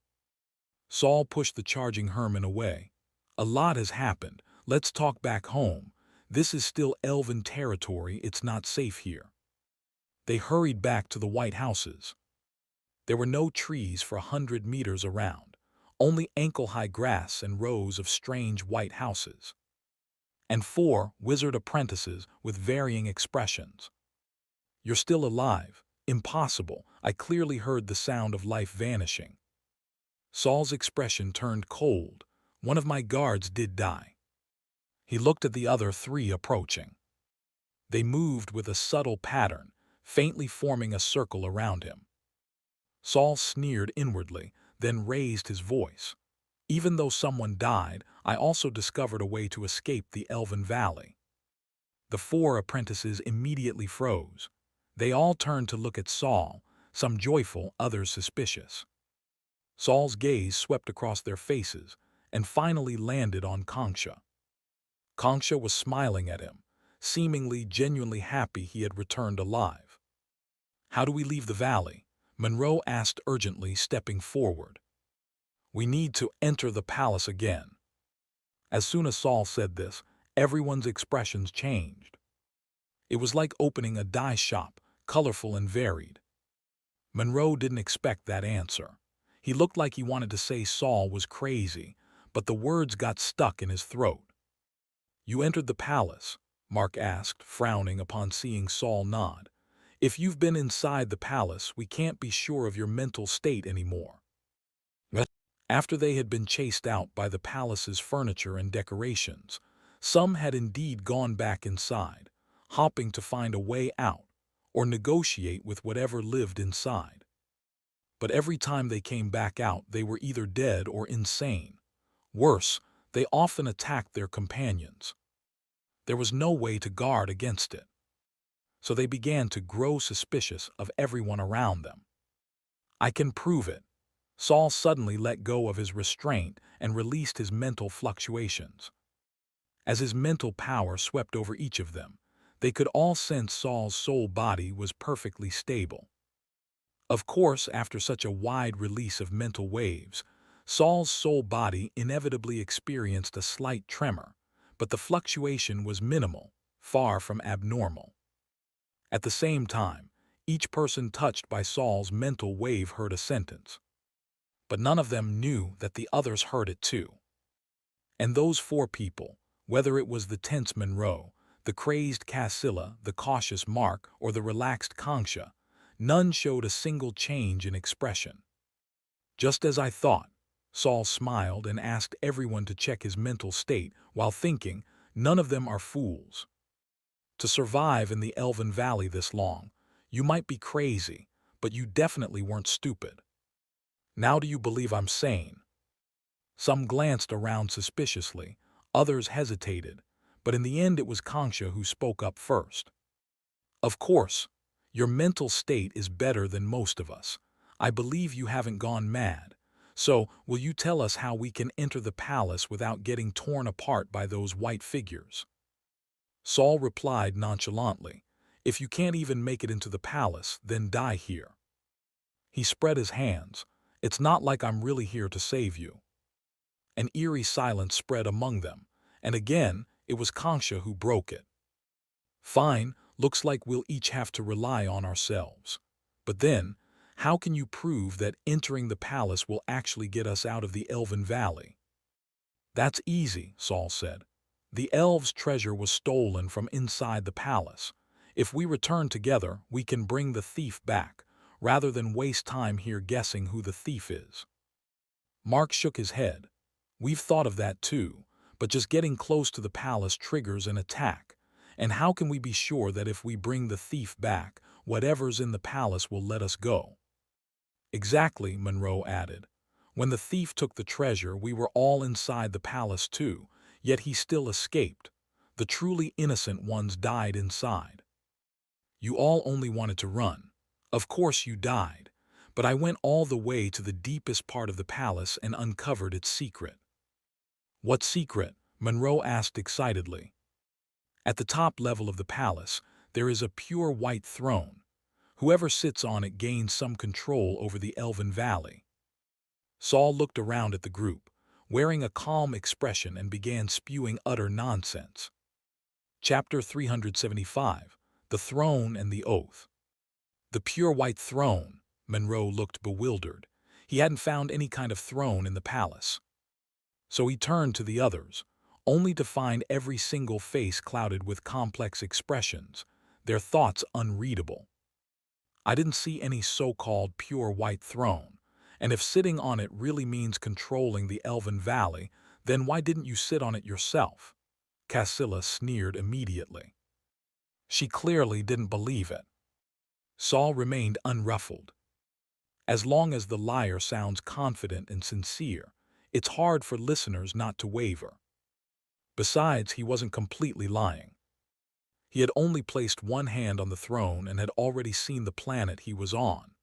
Saul pushed the charging Herman away. A lot has happened. Let's talk back home. This is still Elven territory. It's not safe here. They hurried back to the white houses. There were no trees for 100 meters around, only ankle-high grass and rows of strange white houses. And 4 wizard apprentices with varying expressions. You're still alive. Impossible. I clearly heard the sound of life vanishing. Saul's expression turned cold. One of my guards did die. He looked at the other 3 approaching. They moved with a subtle pattern, faintly forming a circle around him. Saul sneered inwardly, then raised his voice. Even though someone died, I also discovered a way to escape the Elven Valley. The 4 apprentices immediately froze. They all turned to look at Saul, some joyful, others suspicious. Saul's gaze swept across their faces and finally landed on Concha. Concha was smiling at him, seemingly genuinely happy he had returned alive. How do we leave the valley? Monroe asked urgently, stepping forward. We need to enter the palace again. As soon as Saul said this, everyone's expressions changed. It was like opening a dye shop, colorful and varied. Monroe didn't expect that answer. He looked like he wanted to say Saul was crazy, but the words got stuck in his throat. You entered the palace? Mark asked, frowning upon seeing Saul nod. If you've been inside the palace, we can't be sure of your mental state anymore. What? After they had been chased out by the palace's furniture and decorations, some had indeed gone back inside, hoping to find a way out or negotiate with whatever lived inside. But every time they came back out, they were either dead or insane. Worse, they often attacked their companions. There was no way to guard against it. So they began to grow suspicious of everyone around them. I can prove it. Saul suddenly let go of his restraint and released his mental fluctuations. As his mental power swept over each of them, they could all sense Saul's soul body was perfectly stable. Of course, after such a wide release of mental waves, Saul's soul body inevitably experienced a slight tremor, but the fluctuation was minimal, far from abnormal. At the same time, each person touched by Saul's mental wave heard a sentence. But none of them knew that the others heard it too. And those 4 people, whether it was the tense Monroe, the crazed Cassilla, the cautious Mark, or the relaxed Concha, none showed a single change in expression. Just as I thought, Saul smiled and asked everyone to check his mental state while thinking, none of them are fools. To survive in the Elven Valley this long, you might be crazy, but you definitely weren't stupid. Now do you believe I'm sane? Some glanced around suspiciously, others hesitated, but in the end it was Concha who spoke up first. Of course, your mental state is better than most of us. I believe you haven't gone mad. So, will you tell us how we can enter the palace without getting torn apart by those white figures? Saul replied nonchalantly, if you can't even make it into the palace, then die here. He spread his hands. It's not like I'm really here to save you. An eerie silence spread among them, and again, it was Concha who broke it. Fine, looks like we'll each have to rely on ourselves. But then, how can you prove that entering the palace will actually get us out of the Elven Valley? That's easy, Saul said. The elves' treasure was stolen from inside the palace. If we return together, we can bring the thief back, rather than waste time here guessing who the thief is. Mark shook his head. We've thought of that too, but just getting close to the palace triggers an attack. And how can we be sure that if we bring the thief back, whatever's in the palace will let us go? Exactly, Monroe added. When the thief took the treasure, we were all inside the palace too, yet he still escaped. The truly innocent ones died inside. You all only wanted to run. Of course you died, but I went all the way to the deepest part of the palace and uncovered its secret." "What secret?" Monroe asked excitedly. "At the top level of the palace, there is a pure white throne. Whoever sits on it gains some control over the Elven Valley." Saul looked around at the group, wearing a calm expression, and began spewing utter nonsense. Chapter 375, The Throne and the Oath. The pure white throne. Monroe looked bewildered. He hadn't found any kind of throne in the palace. So he turned to the others, only to find every single face clouded with complex expressions, their thoughts unreadable. "I didn't see any so-called pure white throne, and if sitting on it really means controlling the Elven Valley, then why didn't you sit on it yourself?" Cassilla sneered immediately. She clearly didn't believe it. Saul remained unruffled. As long as the liar sounds confident and sincere, it's hard for listeners not to waver. Besides, he wasn't completely lying. He had only placed one hand on the throne and had already seen the planet he was on.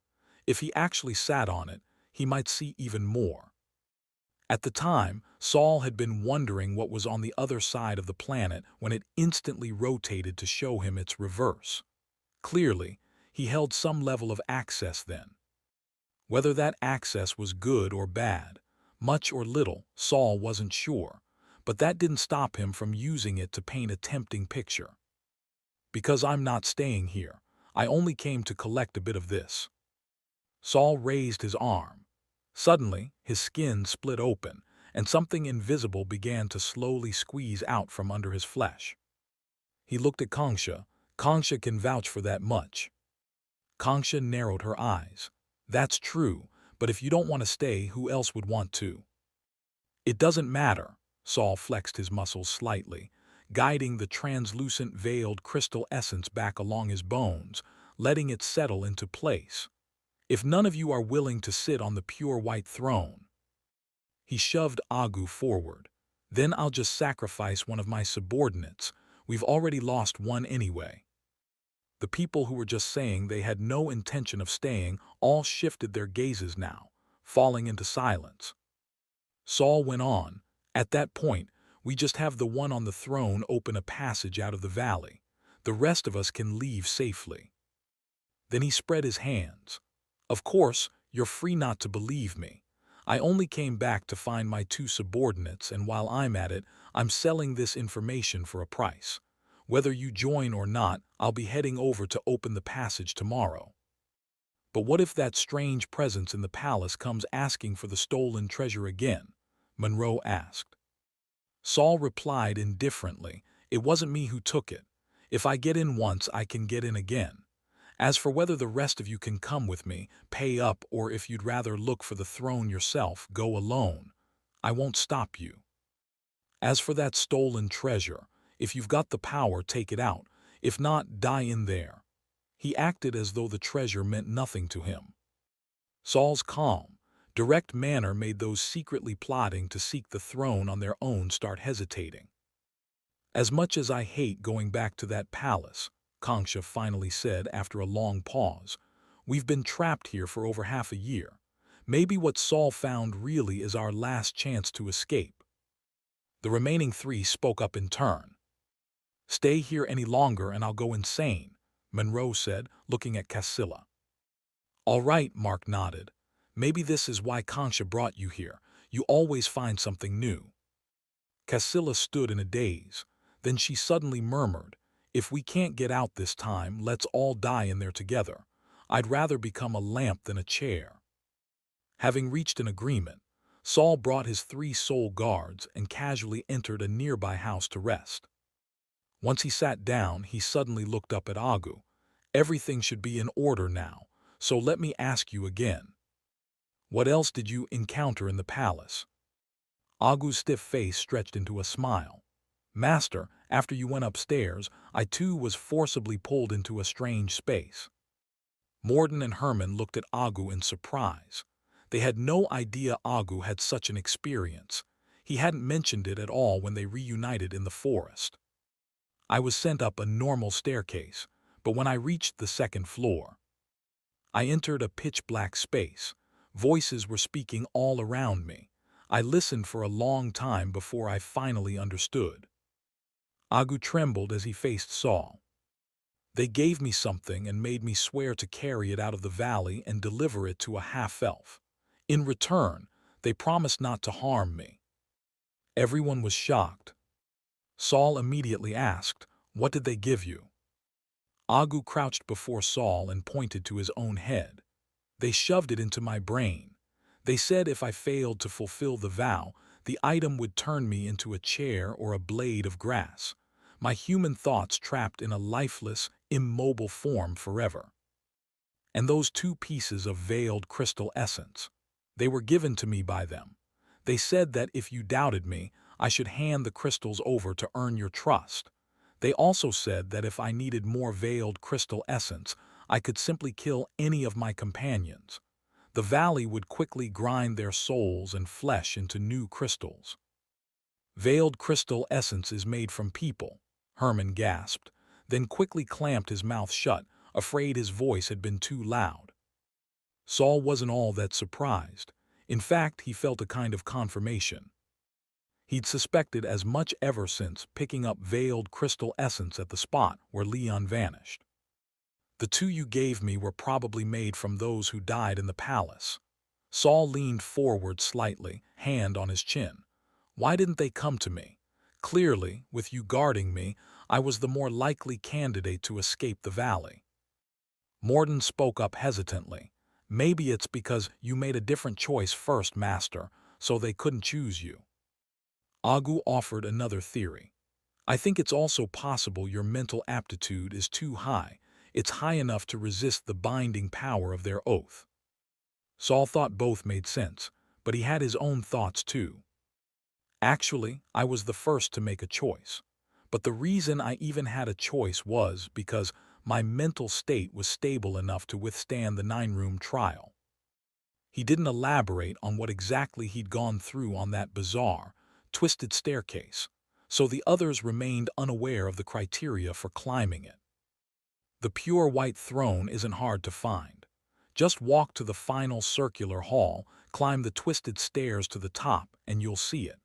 If he actually sat on it, he might see even more. At the time, Saul had been wondering what was on the other side of the planet when it instantly rotated to show him its reverse. Clearly, he held some level of access then. Whether that access was good or bad, much or little, Saul wasn't sure, but that didn't stop him from using it to paint a tempting picture. "Because I'm not staying here, I only came to collect a bit of this." Saul raised his arm. Suddenly, his skin split open, and something invisible began to slowly squeeze out from under his flesh. He looked at Kongsha. "Kongsha can vouch for that much." Kongsha narrowed her eyes. "That's true, but if you don't want to stay, who else would want to?" "It doesn't matter." Saul flexed his muscles slightly, guiding the translucent veiled crystal essence back along his bones, letting it settle into place. "If none of you are willing to sit on the pure white throne." He shoved Agu forward. "Then I'll just sacrifice one of my subordinates. We've already lost one anyway." The people who were just saying they had no intention of staying all shifted their gazes now, falling into silence. Saul went on, "At that point, we just have the one on the throne open a passage out of the valley. The rest of us can leave safely." Then he spread his hands. "Of course, you're free not to believe me. I only came back to find my two subordinates, and while I'm at it, I'm selling this information for a price. Whether you join or not, I'll be heading over to open the passage tomorrow." "But what if that strange presence in the palace comes asking for the stolen treasure again?" Monroe asked. Saul replied indifferently, "It wasn't me who took it. If I get in once, I can get in again. As for whether the rest of you can come with me, pay up, or if you'd rather look for the throne yourself, go alone. I won't stop you. As for that stolen treasure, if you've got the power, take it out. If not, die in there." He acted as though the treasure meant nothing to him. Saul's calm, direct manner made those secretly plotting to seek the throne on their own start hesitating. "As much as I hate going back to that palace," Kongsha finally said after a long pause, "we've been trapped here for over half a year. Maybe what Saul found really is our last chance to escape." The remaining three spoke up in turn. "Stay here any longer and I'll go insane," Monroe said, looking at Cassilla. "All right," Mark nodded. "Maybe this is why Kongsha brought you here. You always find something new." Cassilla stood in a daze. Then she suddenly murmured, "If we can't get out this time, let's all die in there together. I'd rather become a lamp than a chair." Having reached an agreement, Saul brought his 3 soul guards and casually entered a nearby house to rest. Once he sat down, he suddenly looked up at Agu. "Everything should be in order now, so let me ask you again. What else did you encounter in the palace?" Agu's stiff face stretched into a smile. "Master, after you went upstairs, I too was forcibly pulled into a strange space." Morden and Herman looked at Agu in surprise. They had no idea Agu had such an experience. He hadn't mentioned it at all when they reunited in the forest. "I was sent up a normal staircase, but when I reached the 2nd floor." I entered a pitch-black space. Voices were speaking all around me. I listened for a long time before I finally understood. Agu trembled as he faced Saul. They gave me something and made me swear to carry it out of the valley and deliver it to a half-elf. In return, they promised not to harm me. Everyone was shocked. Saul immediately asked, "What did they give you?" Agu crouched before Saul and pointed to his own head. "They shoved it into my brain. They said if I failed to fulfill the vow, the item would turn me into a chair or a blade of grass. My human thoughts trapped in a lifeless, immobile form forever. And those 2 pieces of veiled crystal essence, they were given to me by them. They said that if you doubted me, I should hand the crystals over to earn your trust. They also said that if I needed more veiled crystal essence, I could simply kill any of my companions. The valley would quickly grind their souls and flesh into new crystals." "Veiled crystal essence is made from people," Herman gasped, then quickly clamped his mouth shut, afraid his voice had been too loud. Saul wasn't all that surprised. In fact, he felt a kind of confirmation. He'd suspected as much ever since picking up veiled crystal essence at the spot where Leon vanished. "The 2 you gave me were probably made from those who died in the palace." Saul leaned forward slightly, hand on his chin. "Why didn't they come to me? Clearly, with you guarding me, I was the more likely candidate to escape the valley." Morden spoke up hesitantly. "Maybe it's because you made a different choice first, Master, so they couldn't choose you." Agu offered another theory. "I think it's also possible your mental aptitude is too high. It's high enough to resist the binding power of their oath." Saul thought both made sense, but he had his own thoughts too. "Actually, I was the first to make a choice. But the reason I even had a choice was because my mental state was stable enough to withstand the 9-room trial." He didn't elaborate on what exactly he'd gone through on that bizarre, twisted staircase, so the others remained unaware of the criteria for climbing it. "The pure white throne isn't hard to find. Just walk to the final circular hall, climb the twisted stairs to the top, and you'll see it.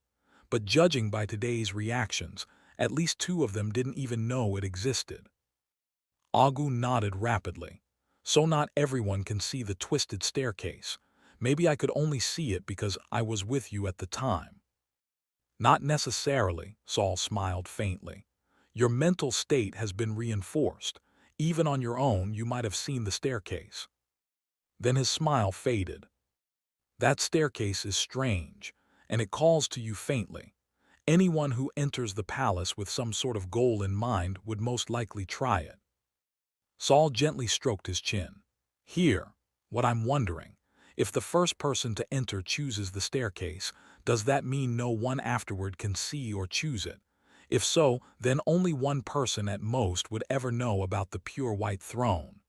But judging by today's reactions, at least 2 of them didn't even know it existed." Agu nodded rapidly. "So not everyone can see the twisted staircase. Maybe I could only see it because I was with you at the time." "Not necessarily," Saul smiled faintly. "Your mental state has been reinforced. Even on your own, you might have seen the staircase." Then his smile faded. "That staircase is strange, and it calls to you faintly. Anyone who enters the palace with some sort of goal in mind would most likely try it." Saul gently stroked his chin. "Here, what I'm wondering. If the first person to enter chooses the staircase, does that mean no one afterward can see or choose it? If so, then only one person at most would ever know about the pure white throne.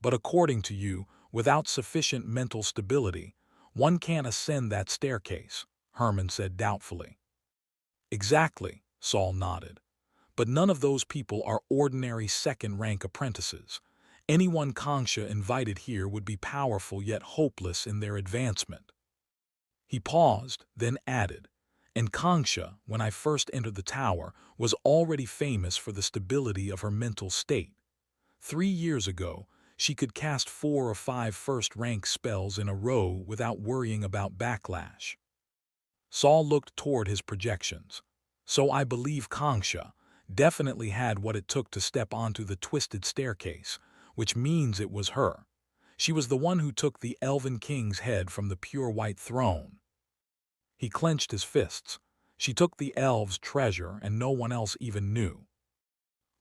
But according to you, without sufficient mental stability, one can't ascend that staircase," Herman said doubtfully. "Exactly," Saul nodded. "But none of those people are ordinary second-rank apprentices. Anyone Kongsha invited here would be powerful yet hopeless in their advancement." He paused, then added, "And Kongsha, when I first entered the tower, was already famous for the stability of her mental state. 3 years ago, she could cast 4 or 5 first-rank spells in a row without worrying about backlash." Saul looked toward his projections. "So I believe Kongsha definitely had what it took to step onto the twisted staircase, which means it was her. She was the one who took the Elven King's head from the pure white throne." He clenched his fists. "She took the elves' treasure and no one else even knew."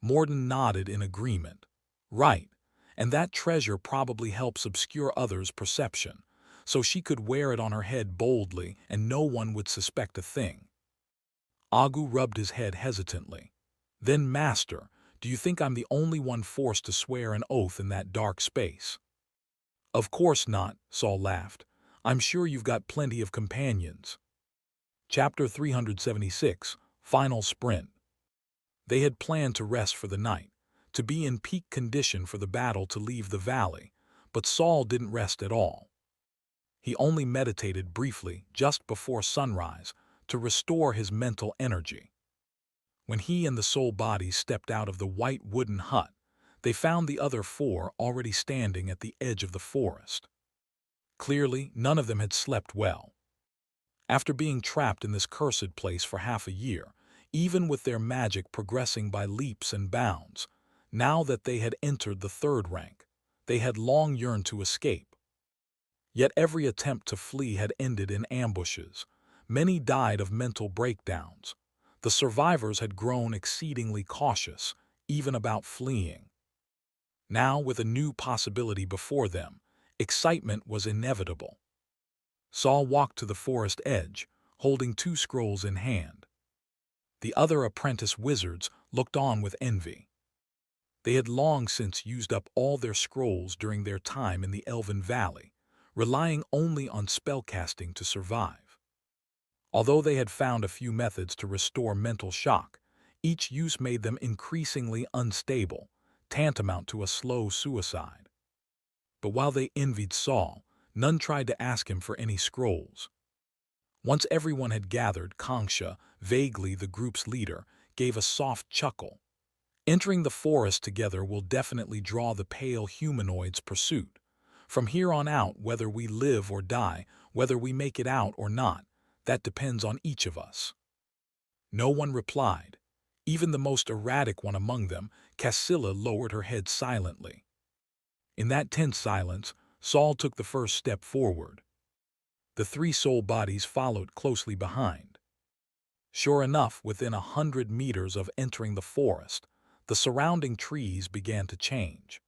Morden nodded in agreement. "Right, and that treasure probably helps obscure others' perception, so she could wear it on her head boldly and no one would suspect a thing." Agu rubbed his head hesitantly. "Then, Master, do you think I'm the only one forced to swear an oath in that dark space?" "Of course not," Saul laughed. "I'm sure you've got plenty of companions." Chapter 376, Final Sprint. They had planned to rest for the night, to be in peak condition for the battle to leave the valley, But Saul didn't rest at all. He only meditated briefly just before sunrise to restore his mental energy. When he and the soul bodies stepped out of the white wooden hut, they found the other four already standing at the edge of the forest. Clearly, none of them had slept well. After being trapped in this cursed place for half a year, even with their magic progressing by leaps and bounds, now that they had entered the third rank, they had long yearned to escape. Yet every attempt to flee had ended in ambushes. Many died of mental breakdowns. The survivors had grown exceedingly cautious, even about fleeing. Now, with a new possibility before them, excitement was inevitable. Saul walked to the forest edge, holding 2 scrolls in hand. The other apprentice wizards looked on with envy. They had long since used up all their scrolls during their time in the Elven Valley, relying only on spellcasting to survive. Although they had found a few methods to restore mental shock, each use made them increasingly unstable, tantamount to a slow suicide. But while they envied Saul, none tried to ask him for any scrolls. Once everyone had gathered, Kongsha, vaguely the group's leader, gave a soft chuckle. Entering the forest together will definitely draw the pale humanoid's pursuit. From here on out, whether we live or die, whether we make it out or not, that depends on each of us. No one replied. Even the most erratic one among them, Cassilla, lowered her head silently. In that tense silence, Saul took the first step forward. The 3 soul bodies followed closely behind. Sure enough, within 100 meters of entering the forest, the surrounding trees began to change.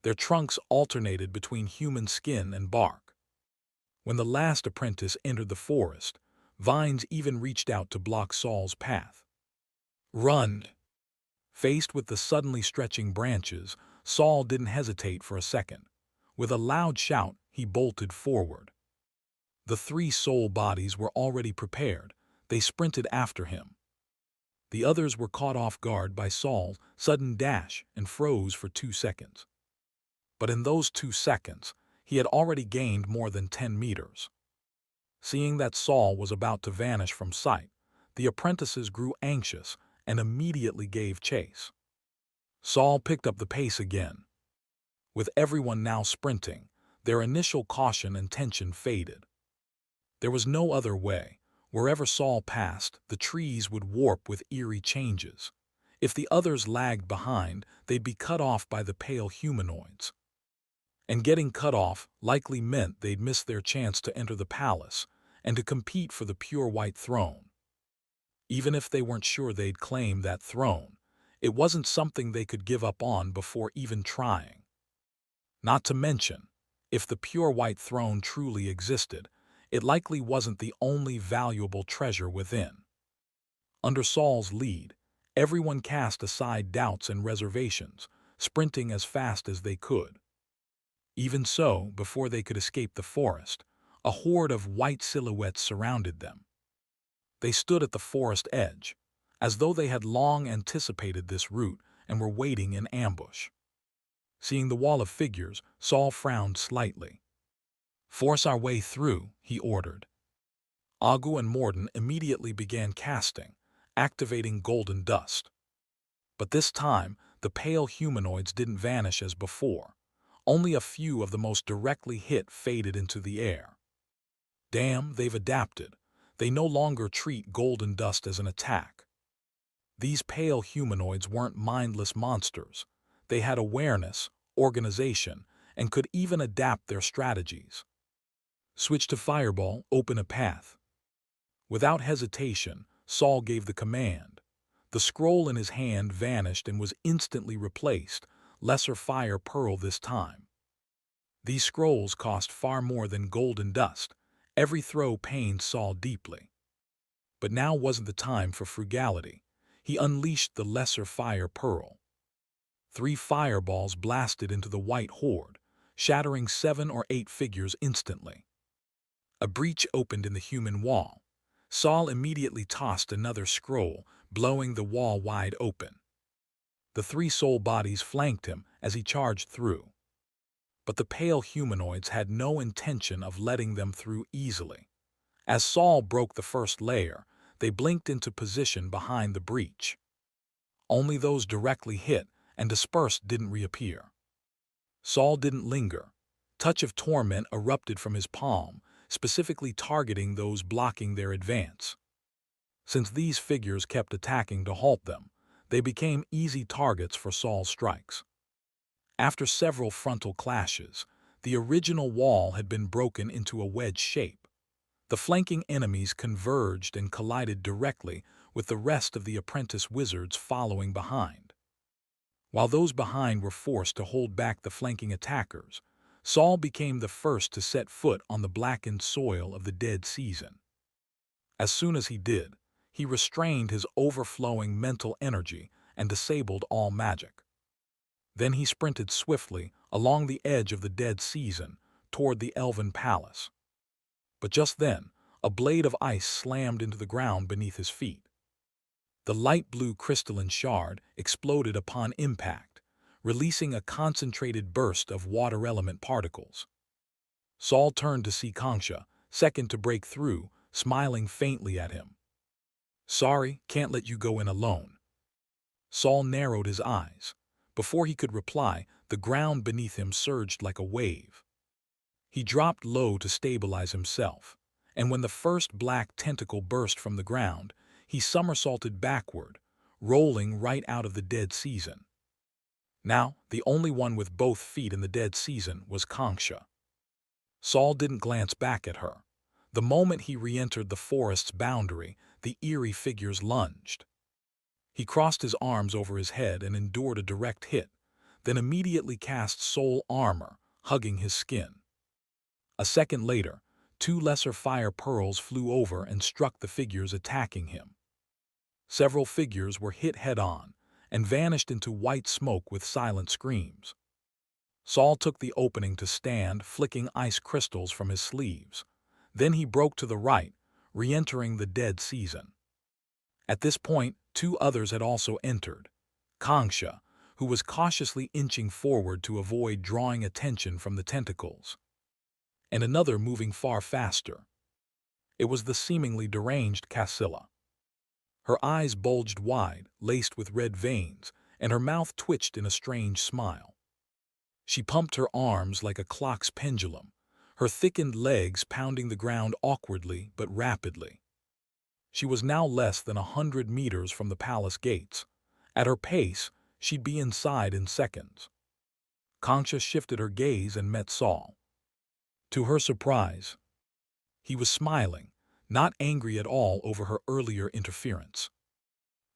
Their trunks alternated between human skin and bark. When the last apprentice entered the forest, vines even reached out to block Saul's path. "Run!" Faced with the suddenly stretching branches, Saul didn't hesitate for a second. With a loud shout, he bolted forward. The 3 soul bodies were already prepared. They sprinted after him. The others were caught off guard by Saul's sudden dash and froze for 2 seconds. But in those 2 seconds, he had already gained more than 10 meters. Seeing that Saul was about to vanish from sight, the apprentices grew anxious and immediately gave chase. Saul picked up the pace again. With everyone now sprinting, their initial caution and tension faded. There was no other way. Wherever Saul passed, the trees would warp with eerie changes. If the others lagged behind, they'd be cut off by the pale humanoids. And getting cut off likely meant they'd miss their chance to enter the palace and to compete for the pure white throne. Even if they weren't sure they'd claim that throne, it wasn't something they could give up on before even trying. Not to mention, if the pure white throne truly existed, it likely wasn't the only valuable treasure within. Under Saul's lead, everyone cast aside doubts and reservations, sprinting as fast as they could. Even so, before they could escape the forest, a horde of white silhouettes surrounded them. They stood at the forest edge, as though they had long anticipated this route and were waiting in ambush. Seeing the wall of figures, Saul frowned slightly. "Force our way through," he ordered. Agu and Morden immediately began casting, activating golden dust. But this time, the pale humanoids didn't vanish as before. Only a few of the most directly hit faded into the air. Damn, they've adapted. They no longer treat golden dust as an attack. These pale humanoids weren't mindless monsters. They had awareness, organization, and could even adapt their strategies. "Switch to Fireball, open a path." Without hesitation, Saul gave the command. The scroll in his hand vanished and was instantly replaced, Lesser Fire Pearl this time. These scrolls cost far more than golden dust. Every throw pained Saul deeply. But now wasn't the time for frugality. He unleashed the Lesser Fire Pearl. 3 fireballs blasted into the white horde, shattering 7 or 8 figures instantly. A breach opened in the human wall. Saul immediately tossed another scroll, blowing the wall wide open. The 3 soul bodies flanked him as he charged through. but the pale humanoids had no intention of letting them through easily. As Saul broke the first layer, they blinked into position behind the breach. Only those directly hit and dispersed didn't reappear. Saul didn't linger. Touch of torment erupted from his palm, specifically targeting those blocking their advance. Since these figures kept attacking to halt them, they became easy targets for Saul's strikes. After several frontal clashes, the original wall had been broken into a wedge shape. The flanking enemies converged and collided directly with the rest of the apprentice wizards following behind. While those behind were forced to hold back the flanking attackers, Saul became the first to set foot on the blackened soil of the dead season. As soon as he did, he restrained his overflowing mental energy and disabled all magic. Then he sprinted swiftly along the edge of the dead season toward the elven palace. But just then, a blade of ice slammed into the ground beneath his feet. The light blue crystalline shard exploded upon impact, releasing a concentrated burst of water element particles. Saul turned to see Kongsha, second to break through, smiling faintly at him. "Sorry, can't let you go in alone." Saul narrowed his eyes. Before he could reply, the ground beneath him surged like a wave. He dropped low to stabilize himself, and when the first black tentacle burst from the ground, he somersaulted backward, rolling right out of the dead season. Now, the only one with both feet in the dead season was Kongsha. Saul didn't glance back at her. The moment he re-entered the forest's boundary, the eerie figures lunged. He crossed his arms over his head and endured a direct hit, then immediately cast soul armor, hugging his skin. A second later, two lesser fire pearls flew over and struck the figures attacking him. Several figures were hit head-on and vanished into white smoke with silent screams. Saul took the opening to stand, flicking ice crystals from his sleeves. Then he broke to the right, re-entering the dead season. At this point, two others had also entered. Kongsha, who was cautiously inching forward to avoid drawing attention from the tentacles, and another moving far faster. It was the seemingly deranged Cassilla. Her eyes bulged wide, laced with red veins, and her mouth twitched in a strange smile. She pumped her arms like a clock's pendulum, her thickened legs pounding the ground awkwardly but rapidly. She was now less than 100 meters from the palace gates. At her pace, she'd be inside in seconds. Kongsha shifted her gaze and met Saul. To her surprise, he was smiling, not angry at all over her earlier interference.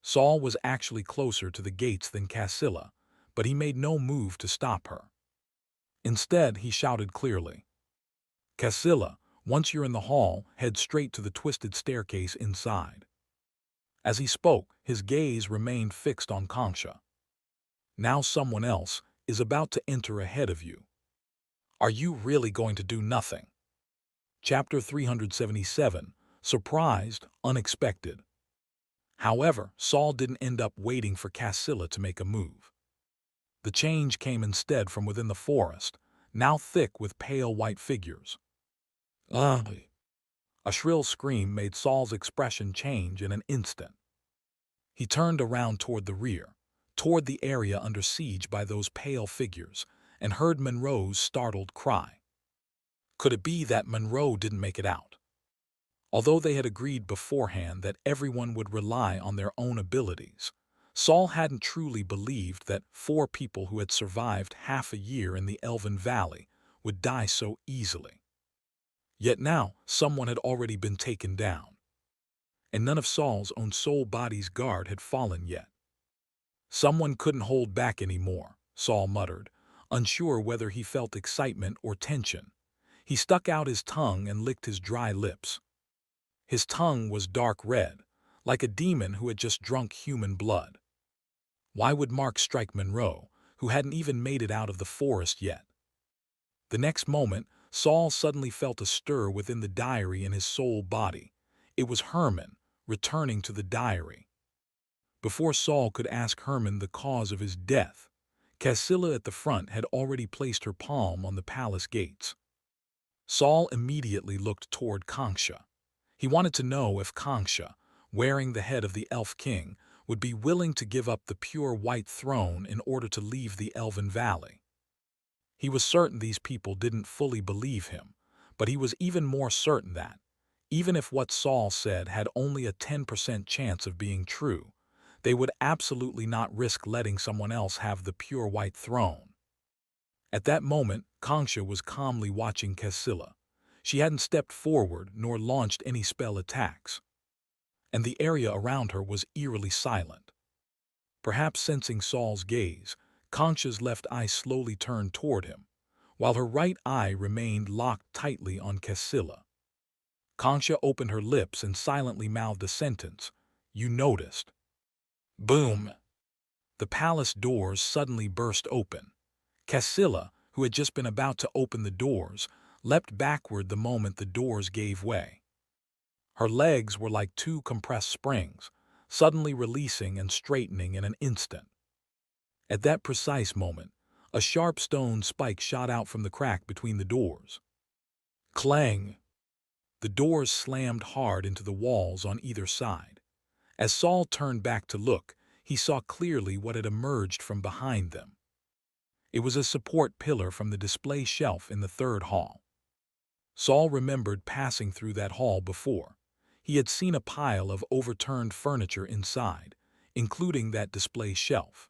Saul was actually closer to the gates than Cassilla, but he made no move to stop her. Instead, he shouted clearly, "Cassilla, once you're in the hall, head straight to the twisted staircase inside." As he spoke, his gaze remained fixed on Kongsha. "Now someone else is about to enter ahead of you. Are you really going to do nothing?" Chapter 377, Surprised, Unexpected. However, Saul didn't end up waiting for Cassilla to make a move. The change came instead from within the forest, now thick with pale white figures. "Ah!" A shrill scream made Saul's expression change in an instant. He turned around toward the rear, toward the area under siege by those pale figures, and heard Monroe's startled cry. Could it be that Monroe didn't make it out? Although they had agreed beforehand that everyone would rely on their own abilities, Saul hadn't truly believed that 4 people who had survived half a year in the Elven Valley would die so easily. Yet now, someone had already been taken down, and none of Saul's own soul body's guard had fallen yet. Someone couldn't hold back anymore, Saul muttered, unsure whether he felt excitement or tension. He stuck out his tongue and licked his dry lips. His tongue was dark red, like a demon who had just drunk human blood. Why would Mark strike Monroe, who hadn't even made it out of the forest yet? The next moment, Saul suddenly felt a stir within the diary in his soul body. It was Herman, returning to the diary. Before Saul could ask Herman the cause of his death, Cassilla at the front had already placed her palm on the palace gates. Saul immediately looked toward Kanksha. He wanted to know if Kanksha, wearing the head of the Elf King, would be willing to give up the pure white throne in order to leave the Elven Valley. He was certain these people didn't fully believe him, but he was even more certain that, even if what Saul said had only a 10% chance of being true, they would absolutely not risk letting someone else have the pure white throne. At that moment, Kanksha was calmly watching Cassilla. She hadn't stepped forward nor launched any spell attacks, and the area around her was eerily silent. Perhaps sensing Saul's gaze, Kanksha's left eye slowly turned toward him, while her right eye remained locked tightly on Cassilla. Kanksha opened her lips and silently mouthed a sentence. "You noticed." Boom! The palace doors suddenly burst open. Cassilla, who had just been about to open the doors, leapt backward the moment the doors gave way. Her legs were like two compressed springs, suddenly releasing and straightening in an instant. At that precise moment, a sharp stone spike shot out from the crack between the doors. Clang! The doors slammed hard into the walls on either side. As Saul turned back to look, he saw clearly what had emerged from behind them. It was a support pillar from the display shelf in the third hall. Saul remembered passing through that hall before. He had seen a pile of overturned furniture inside, including that display shelf.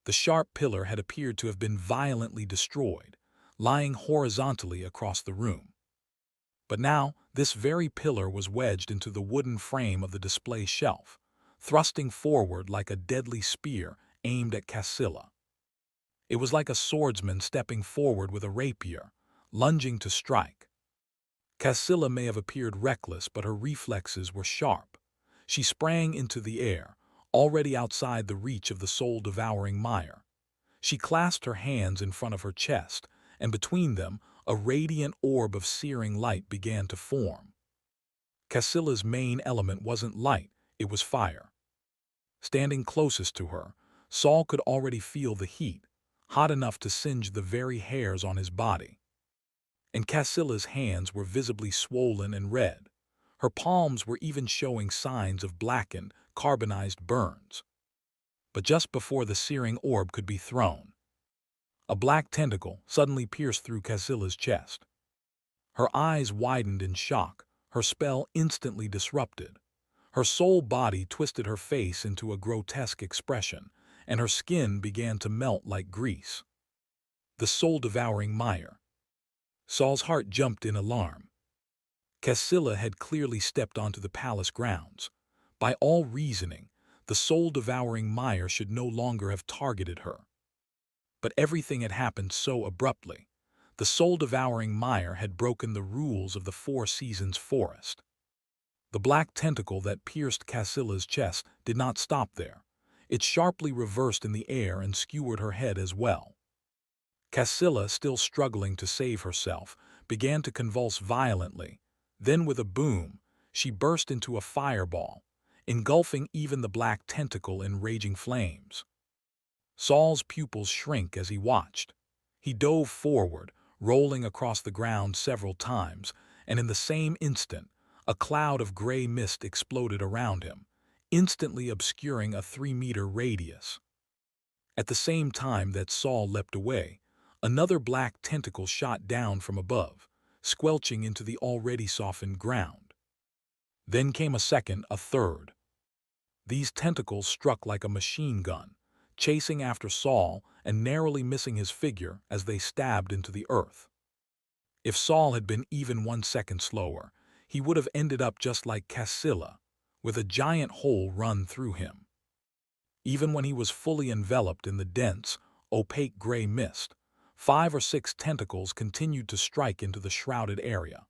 The sharp pillar had appeared to have been violently destroyed, lying horizontally across the room. But now, this very pillar was wedged into the wooden frame of the display shelf, thrusting forward like a deadly spear aimed at Cassilla. It was like a swordsman stepping forward with a rapier, lunging to strike. Cassilla may have appeared reckless, but her reflexes were sharp. She sprang into the air, already outside the reach of the soul-devouring mire. She clasped her hands in front of her chest, and between them, a radiant orb of searing light began to form. Cassilla's main element wasn't light, it was fire. Standing closest to her, Saul could already feel the heat, hot enough to singe the very hairs on his body. And Cassilla's hands were visibly swollen and red. Her palms were even showing signs of blackened, carbonized burns. But just before the searing orb could be thrown, a black tentacle suddenly pierced through Cassilla's chest. Her eyes widened in shock, her spell instantly disrupted. Her soul body twisted her face into a grotesque expression, and her skin began to melt like grease. The soul-devouring mire. Saul's heart jumped in alarm. Cassilla had clearly stepped onto the palace grounds. By all reasoning, the soul-devouring mire should no longer have targeted her. But everything had happened so abruptly. The soul-devouring mire had broken the rules of the Four Seasons forest. The black tentacle that pierced Cassilla's chest did not stop there. It sharply reversed in the air and skewered her head as well. Cassilla, still struggling to save herself, began to convulse violently. Then with a boom, she burst into a fireball, engulfing even the black tentacle in raging flames. Saul's pupils shrank as he watched. He dove forward, rolling across the ground several times, and in the same instant, a cloud of gray mist exploded around him, instantly obscuring a 3-meter radius. At the same time that Saul leapt away, another black tentacle shot down from above, squelching into the already softened ground. Then came a second, a third. These tentacles struck like a machine gun, chasing after Saul and narrowly missing his figure as they stabbed into the earth. If Saul had been even 1 second slower, he would have ended up just like Cassilla, with a giant hole run through him. Even when he was fully enveloped in the dense, opaque gray mist, 5 or 6 tentacles continued to strike into the shrouded area.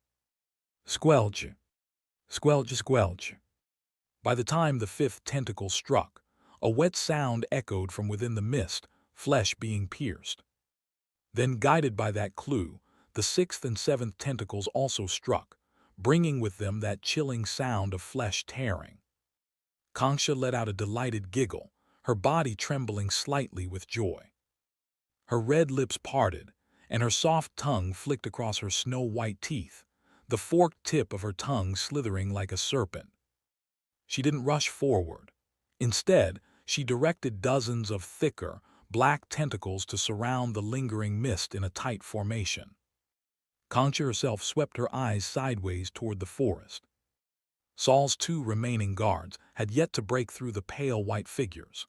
Squelch! Squelch! Squelch! By the time the 5th tentacle struck, a wet sound echoed from within the mist, flesh being pierced. Then, guided by that clue, the 6th and 7th tentacles also struck, bringing with them that chilling sound of flesh tearing. Kanksha let out a delighted giggle, her body trembling slightly with joy. Her red lips parted, and her soft tongue flicked across her snow-white teeth, the forked tip of her tongue slithering like a serpent. She didn't rush forward. Instead, she directed dozens of thicker, black tentacles to surround the lingering mist in a tight formation. Concha herself swept her eyes sideways toward the forest. Saul's two remaining guards had yet to break through the pale white figures.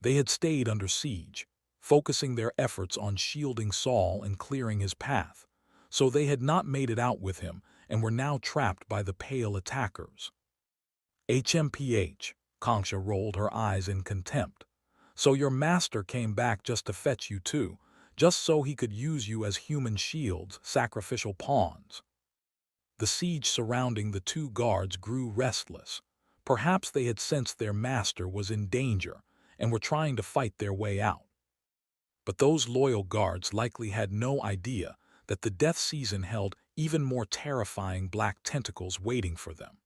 They had stayed under siege, focusing their efforts on shielding Saul and clearing his path, so they had not made it out with him and were now trapped by the pale attackers. HMPH, Concha rolled her eyes in contempt. So your master came back just to fetch you too, just so he could use you as human shields, sacrificial pawns. The siege surrounding the two guards grew restless. Perhaps they had sensed their master was in danger and were trying to fight their way out. But those loyal guards likely had no idea that the death season held even more terrifying black tentacles waiting for them.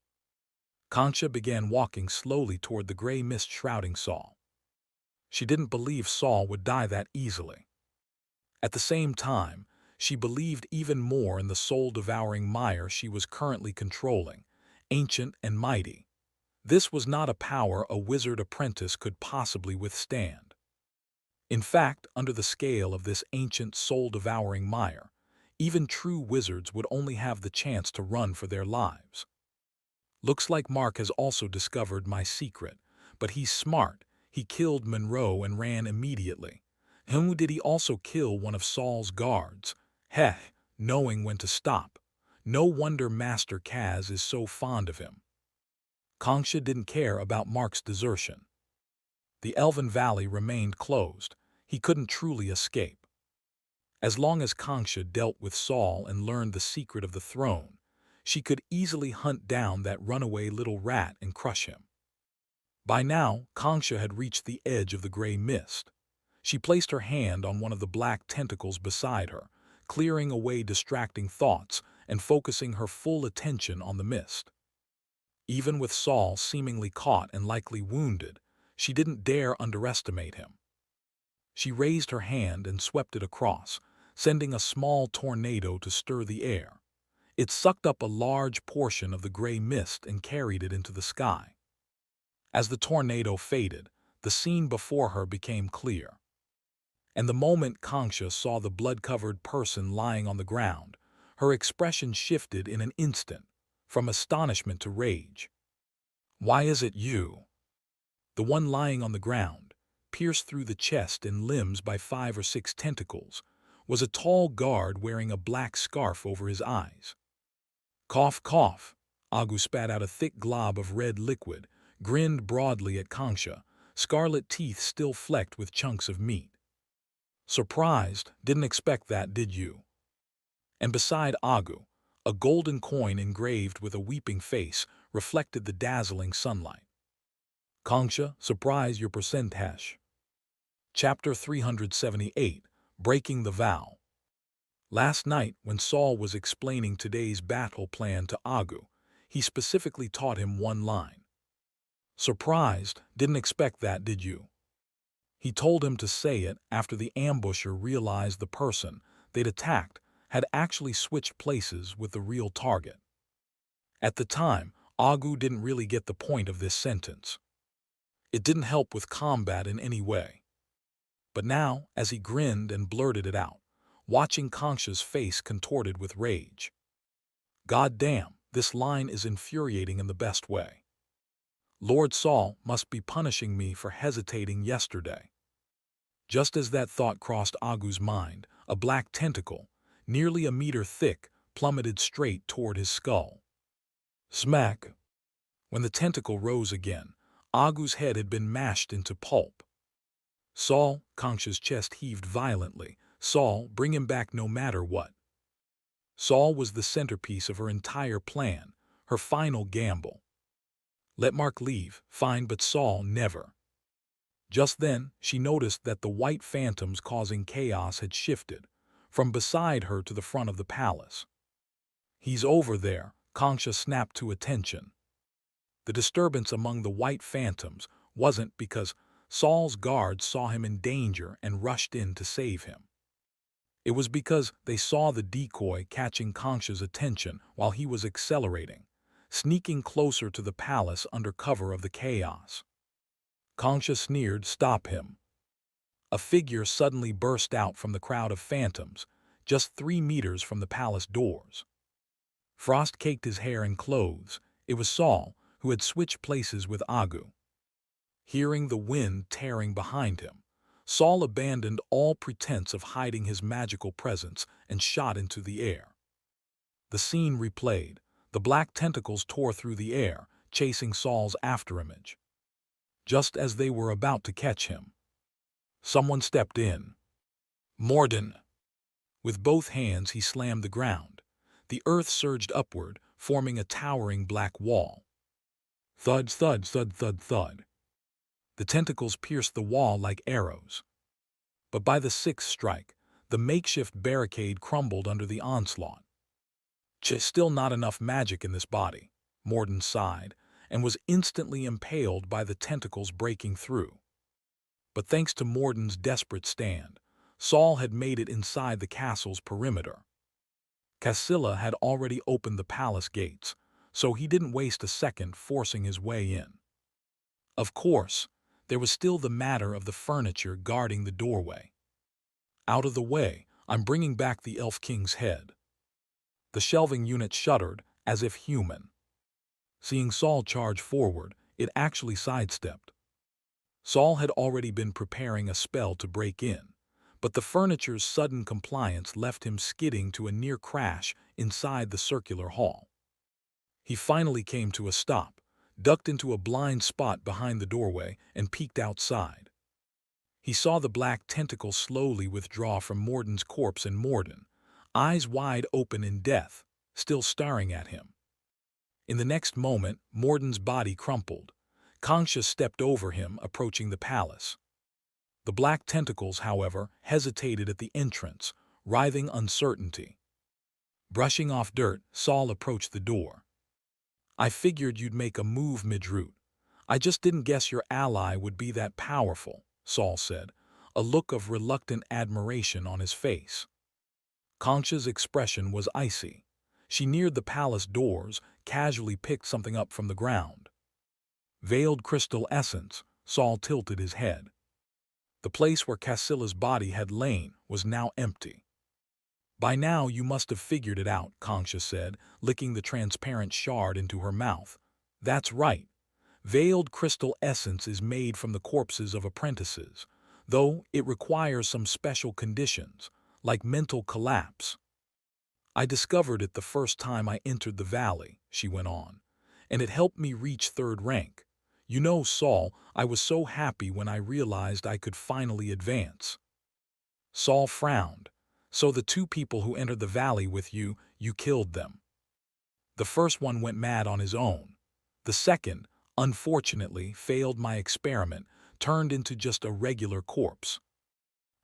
Concha began walking slowly toward the gray mist shrouding Saul. She didn't believe Saul would die that easily. At the same time, she believed even more in the soul-devouring mire she was currently controlling, ancient and mighty. This was not a power a wizard apprentice could possibly withstand. In fact, under the scale of this ancient soul-devouring mire, even true wizards would only have the chance to run for their lives. Looks like Mark has also discovered my secret, but he's smart. He killed Monroe and ran immediately. Whom did he also kill one of Saul's guards? Heh, knowing when to stop. No wonder Master Kaz is so fond of him. Concha didn't care about Mark's desertion. The Elven Valley remained closed. He couldn't truly escape. As long as Concha dealt with Saul and learned the secret of the throne, she could easily hunt down that runaway little rat and crush him. By now, Concha had reached the edge of the gray mist. She placed her hand on one of the black tentacles beside her, clearing away distracting thoughts and focusing her full attention on the mist. Even with Saul seemingly caught and likely wounded, she didn't dare underestimate him. She raised her hand and swept it across, sending a small tornado to stir the air. It sucked up a large portion of the gray mist and carried it into the sky. As the tornado faded, the scene before her became clear. And the moment Concha saw the blood-covered person lying on the ground, her expression shifted in an instant, from astonishment to rage. "Why is it you?" The one lying on the ground, pierced through the chest and limbs by 5 or 6 tentacles, was a tall guard wearing a black scarf over his eyes. Cough, cough. Agu spat out a thick glob of red liquid, grinned broadly at Concha, scarlet teeth still flecked with chunks of meat. "Surprised? Didn't expect that, did you?" And beside Agu, a golden coin engraved with a weeping face reflected the dazzling sunlight. Concha, surprise your percentage. Chapter 378, Breaking the Vow. Last night, when Saul was explaining today's battle plan to Agu, he specifically taught him one line. "Surprised? Didn't expect that, did you?" He told him to say it after the ambusher realized the person they'd attacked had actually switched places with the real target. At the time, Agu didn't really get the point of this sentence. It didn't help with combat in any way. But now, as he grinned and blurted it out, watching Concha's face contorted with rage. "God damn, this line is infuriating in the best way. Lord Saul must be punishing me for hesitating yesterday." Just as that thought crossed Agu's mind, a black tentacle, nearly a meter thick, plummeted straight toward his skull. Smack! When the tentacle rose again, Agu's head had been mashed into pulp. "Saul," Concha's chest heaved violently. "Saul, bring him back no matter what." Saul was the centerpiece of her entire plan, her final gamble. Let Mark leave, fine, but Saul never. Just then, she noticed that the white phantoms causing chaos had shifted, from beside her to the front of the palace. "He's over there," Concha snapped to attention. The disturbance among the white phantoms wasn't because Saul's guards saw him in danger and rushed in to save him. It was because they saw the decoy catching Kanksha's attention while he was accelerating, sneaking closer to the palace under cover of the chaos. Kanksha sneered, "Stop him." A figure suddenly burst out from the crowd of phantoms, just 3 meters from the palace doors. Frost caked his hair and clothes. It was Saul, who had switched places with Agu. Hearing the wind tearing behind him, Saul abandoned all pretense of hiding his magical presence and shot into the air. The scene replayed. The black tentacles tore through the air, chasing Saul's afterimage. Just as they were about to catch him, someone stepped in. Morden. With both hands he slammed the ground. The earth surged upward, forming a towering black wall. Thud, thud, thud, thud, thud. The tentacles pierced the wall like arrows. But by the sixth strike, the makeshift barricade crumbled under the onslaught. Still not enough magic in this body, Morden sighed, and was instantly impaled by the tentacles breaking through. But thanks to Morden's desperate stand, Saul had made it inside the castle's perimeter. Cassilla had already opened the palace gates, so he didn't waste a second forcing his way in. Of course, there was still the matter of the furniture guarding the doorway. Out of the way, I'm bringing back the Elf King's head. The shelving unit shuddered, as if human. Seeing Saul charge forward, it actually sidestepped. Saul had already been preparing a spell to break in, but the furniture's sudden compliance left him skidding to a near crash inside the circular hall. He finally came to a stop, ducked into a blind spot behind the doorway, and peeked outside. He saw the black tentacle slowly withdraw from Morden's corpse, and Morden, eyes wide open in death, still staring at him. In the next moment, Morden's body crumpled. Kanksha stepped over him, approaching the palace. The black tentacles, however, hesitated at the entrance, writhing uncertainty. Brushing off dirt, Saul approached the door. "I figured you'd make a move mid-route. I just didn't guess your ally would be that powerful," Saul said, a look of reluctant admiration on his face. Kanksha's expression was icy. She neared the palace doors, casually picked something up from the ground. Veiled crystal essence, Saul tilted his head. The place where Cassilla's body had lain was now empty. "By now you must have figured it out," Kanksha said, licking the transparent shard into her mouth. "That's right. Veiled crystal essence is made from the corpses of apprentices, though it requires some special conditions, like mental collapse. I discovered it the first time I entered the valley," she went on, "and it helped me reach 3rd rank. You know, Saul, I was so happy when I realized I could finally advance." Saul frowned. "So the 2 people who entered the valley with you, you killed them. The first one went mad on his own. The second, unfortunately, failed my experiment, turned into just a regular corpse.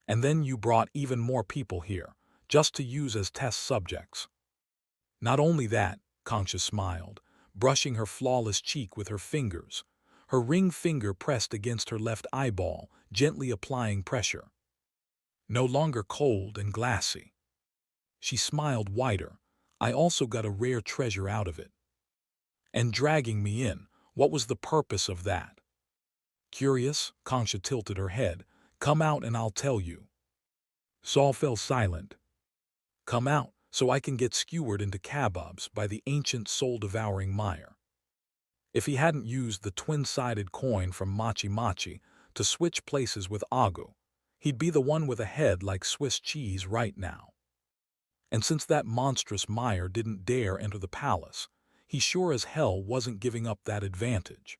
And then you brought even more people here, just to use as test subjects." "Not only that," Kanksha smiled, brushing her flawless cheek with her fingers. Her ring finger pressed against her left eyeball, gently applying pressure. "No longer cold and glassy." She smiled wider. "I also got a rare treasure out of it." "And dragging me in, what was the purpose of that?" "Curious?" Kanksha tilted her head. "Come out and I'll tell you." Saul fell silent. "Come out, so I can get skewered into kebabs by the ancient soul-devouring Meyer." If he hadn't used the twin-sided coin from Machi Machi to switch places with Agu, he'd be the one with a head like Swiss cheese right now. And since that monstrous Meyer didn't dare enter the palace, he sure as hell wasn't giving up that advantage.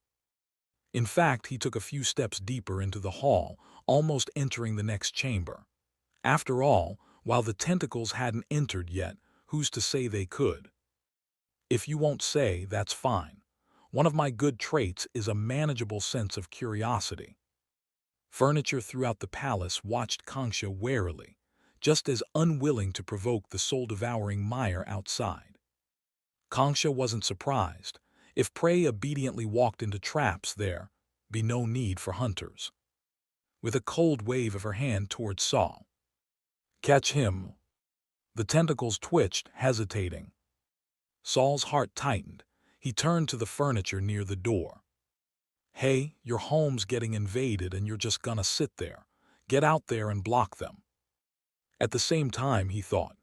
In fact, he took a few steps deeper into the hall, almost entering the next chamber. After all, while the tentacles hadn't entered yet, who's to say they could? "If you won't say, that's fine. One of my good traits is a manageable sense of curiosity." Furniture throughout the palace watched Kanksha warily, just as unwilling to provoke the soul-devouring Meyer outside. Kanksha wasn't surprised. If prey obediently walked into traps, there'd be no need for hunters. with a cold wave of her hand towards Saul. "Catch him." The tentacles twitched, hesitating. Saul's heart tightened. He turned to the furniture near the door. "Hey, your home's getting invaded and you're just gonna sit there. Get out there and block them." At the same time, he thought,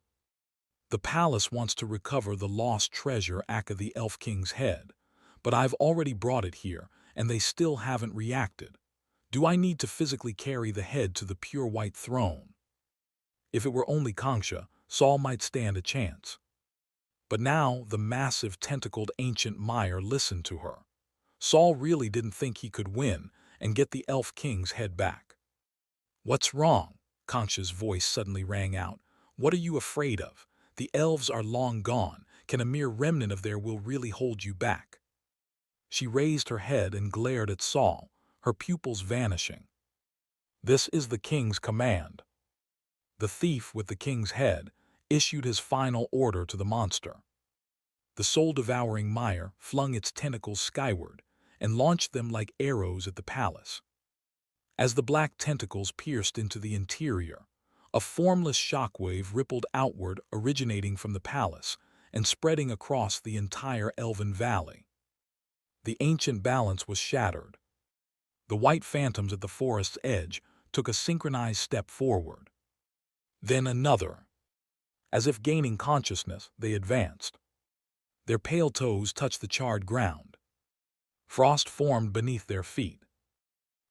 the palace wants to recover the lost treasure Akka the Elf King's head, but I've already brought it here and they still haven't reacted. Do I need to physically carry the head to the pure white throne? If it were only Kanksha, Saul might stand a chance. But now the massive tentacled ancient Meyer listened to her. Saul really didn't think he could win and get the Elf King's head back. "What's wrong?" Kanksha's voice suddenly rang out. "What are you afraid of? The elves are long gone. Can a mere remnant of their will really hold you back?" She raised her head and glared at Saul, her pupils vanishing. "This is the king's command." The thief with the king's head issued his final order to the monster. The soul-devouring Meyer flung its tentacles skyward and launched them like arrows at the palace. As the black tentacles pierced into the interior, a formless shockwave rippled outward, originating from the palace and spreading across the entire Elven Valley. The ancient balance was shattered. The white phantoms at the forest's edge took a synchronized step forward. Then another. As if gaining consciousness, they advanced. Their pale toes touched the charred ground. Frost formed beneath their feet.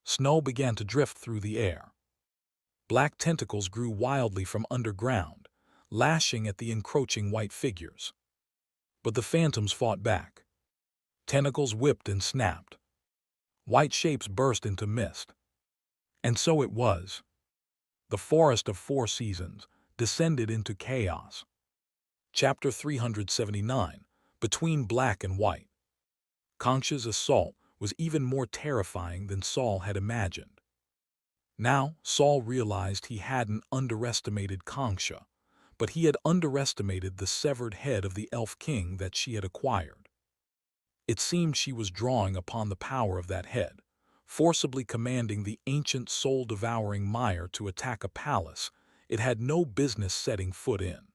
Snow began to drift through the air. Black tentacles grew wildly from underground, lashing at the encroaching white figures. But the phantoms fought back. Tentacles whipped and snapped. White shapes burst into mist. And so it was. The Forest of Four Seasons descended into chaos. Chapter 379, Between Black and White. Kanksha's assault was even more terrifying than Saul had imagined. Now, Saul realized he hadn't underestimated Kanksha, but he had underestimated the severed head of the Elf King that she had acquired. It seemed she was drawing upon the power of that head, forcibly commanding the ancient soul-devouring Meyer to attack a palace it had no business setting foot in.